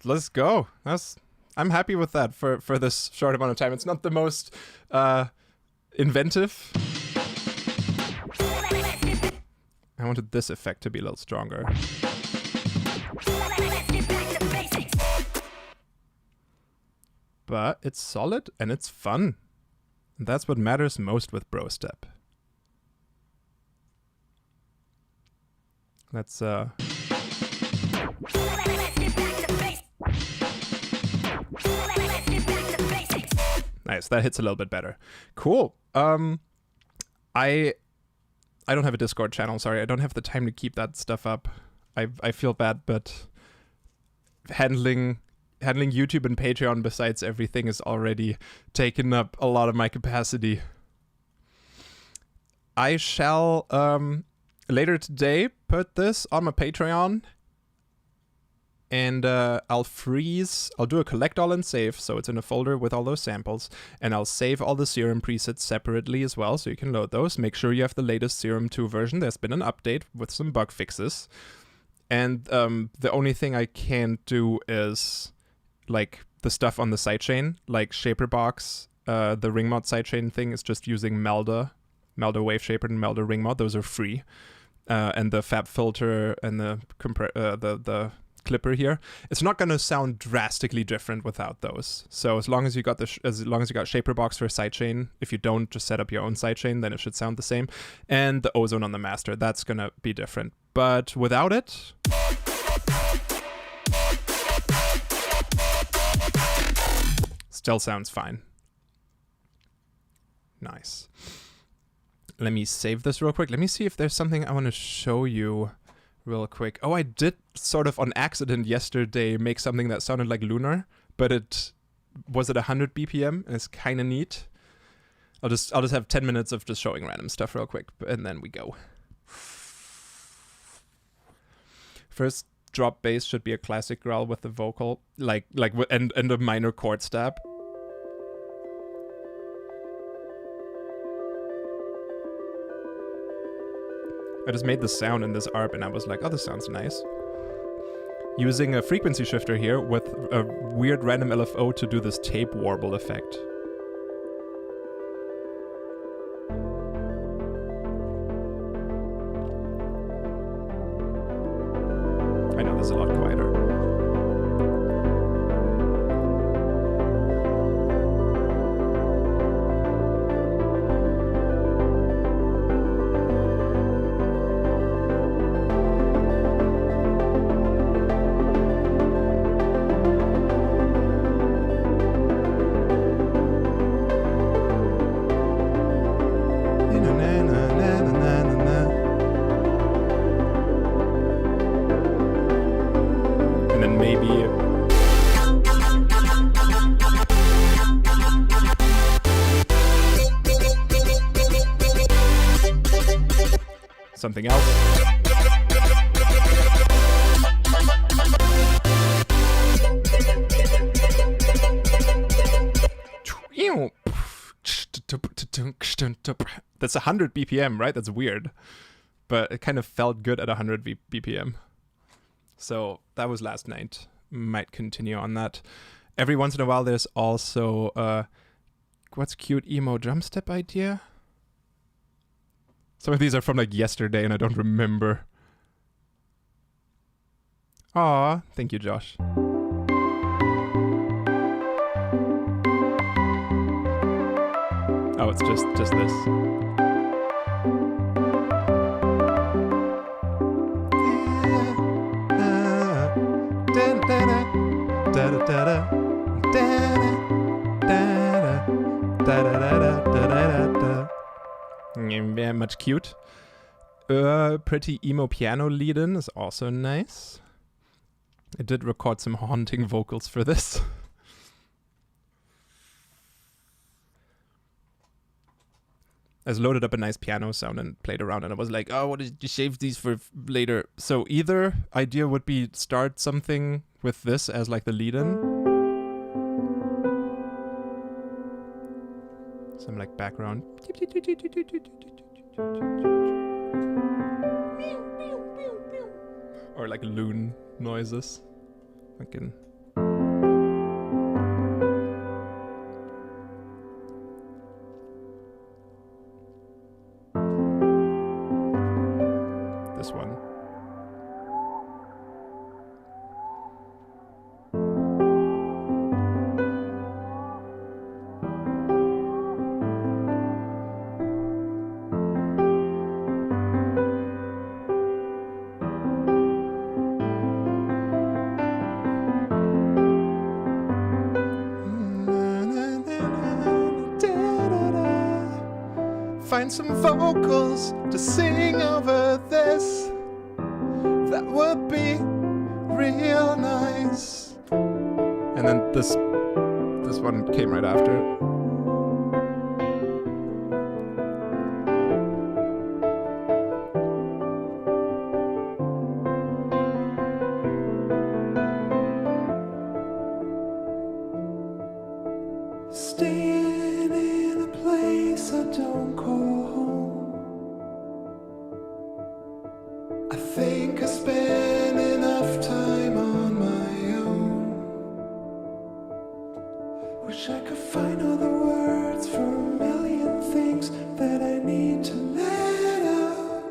Let's go. I'm happy with that for this short amount of time. It's not the most inventive. I wanted this effect to be a little stronger. But it's solid and it's fun. And that's what matters most with brostep. Let's nice, that hits a little bit better. Cool. I don't have a Discord channel, sorry. I don't have the time to keep that stuff up. I feel bad, but handling YouTube and Patreon besides everything is already taken up a lot of my capacity. I shall later today put this on my Patreon, and I'll do a collect all and save, so it's in a folder with all those samples, and I'll save all the Serum presets separately as well, so you can load those. Make sure you have the latest Serum 2 version. There's been an update with some bug fixes, and the only thing I can't do is like the stuff on the sidechain, like Shaperbox. The ring mod sidechain thing is just using Melda Wave Shaper and Melda ring mod. Those are free, and the Fab filter and the clipper here, it's not going to sound drastically different without those. So as long as you got Shaperbox for sidechain, if you don't, just set up your own sidechain, then it should sound the same. And the ozone on the master, that's going to be different. But without it, still sounds fine. Nice. Let me save this real quick. Let me see if there's something I want to show you real quick. Oh, I did sort of on accident yesterday make something that sounded like Lunar, but it was at 100 BPM, and it's kind of neat. I'll just have 10 minutes of just showing random stuff real quick, and then we go. First drop bass should be a classic growl with the vocal, and a minor chord stab. I just made the sound in this ARP and I was like, oh, this sounds nice. Using a frequency shifter here with a weird random LFO to do this tape warble effect. I know this is a lot quieter. Something else. That's 100 BPM, right? That's weird. But it kind of felt good at 100 BPM. So that was last night. Might continue on that. Every once in a while there's also what's cute emo drum step idea? Some of these are from like yesterday and I don't remember. Aw, thank you, Josh. Oh, it's just this. Very much cute. Pretty emo piano lead-in is also nice. I did record some haunting vocals for this. I just loaded up a nice piano sound and played around, and I was like, oh, what did you save these for later? So either idea would be start something with this as like the lead-in. Some like background. Or like loon noises. I can. This one. Find some vocals to sing over this. That would be real nice. And then this one came right after. Staying in a place I don't call home. I think I spend enough time on my own. Wish I could find all the words for a million things that I need to let out.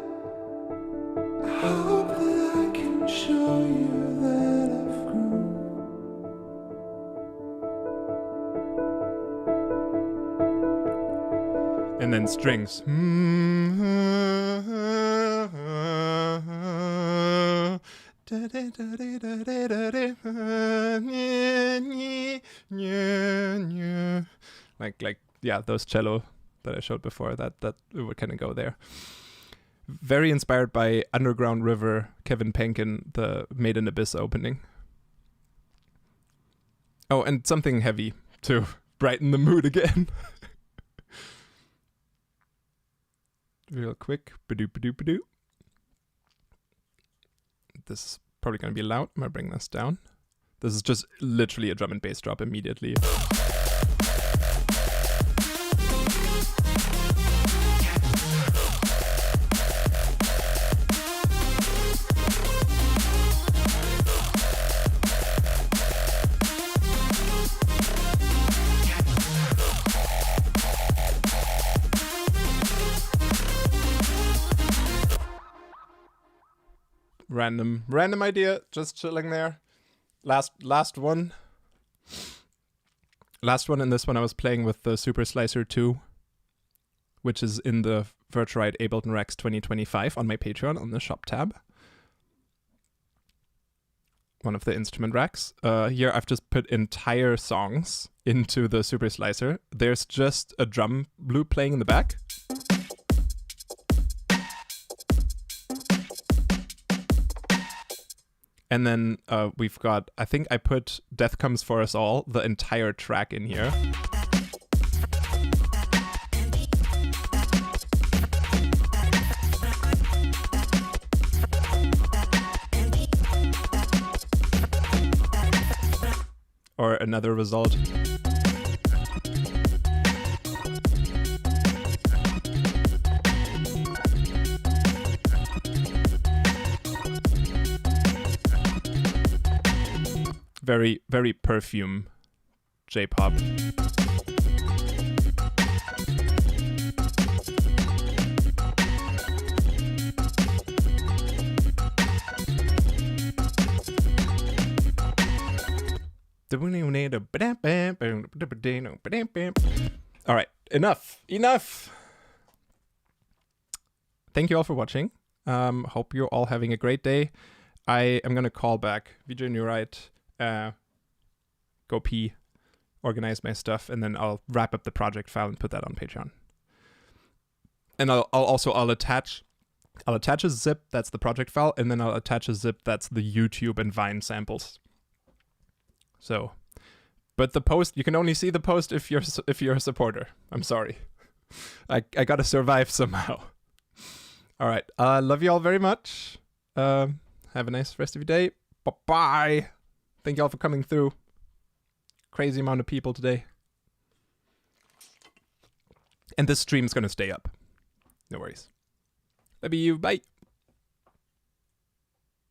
I hope that I can show you that I've grown. And then strings. Like yeah, those cello that I showed before, that would kind of go there. Very inspired by Underground River, Kevin Penkin, the Made in Abyss opening. Oh, and something heavy to brighten the mood again. Real quick. Badoo, badoo, badoo. This is probably going to be loud. I'm going to bring this down. This is just literally a drum and bass drop immediately. Random idea, just chilling there. Last one. Last one, and this one I was playing with the Super Slicer 2, which is in the Riot Ableton Rex 2025 on my Patreon on the shop tab. One of the instrument racks. Here I've just put entire songs into the Super Slicer. There's just a drum loop playing in the back. And then we've got, I think I put Death Comes For Us All, the entire track in here. Or another result. Very, very Perfume J-pop. All right, enough. Thank you all for watching. Hope you're all having a great day. I am gonna call back VJ New Right. Go pee, organize my stuff, and then I'll wrap up the project file and put that on Patreon. And I'll attach a zip that's the project file, and then I'll attach a zip that's the YouTube and Vine samples. So, but the post, you can only see the post if you're a supporter. I'm sorry, I gotta survive somehow. All right, love you all very much. Have a nice rest of your day. Bye. Thank you all for coming through. Crazy amount of people today. And this stream's gonna stay up. No worries. Love you. Bye.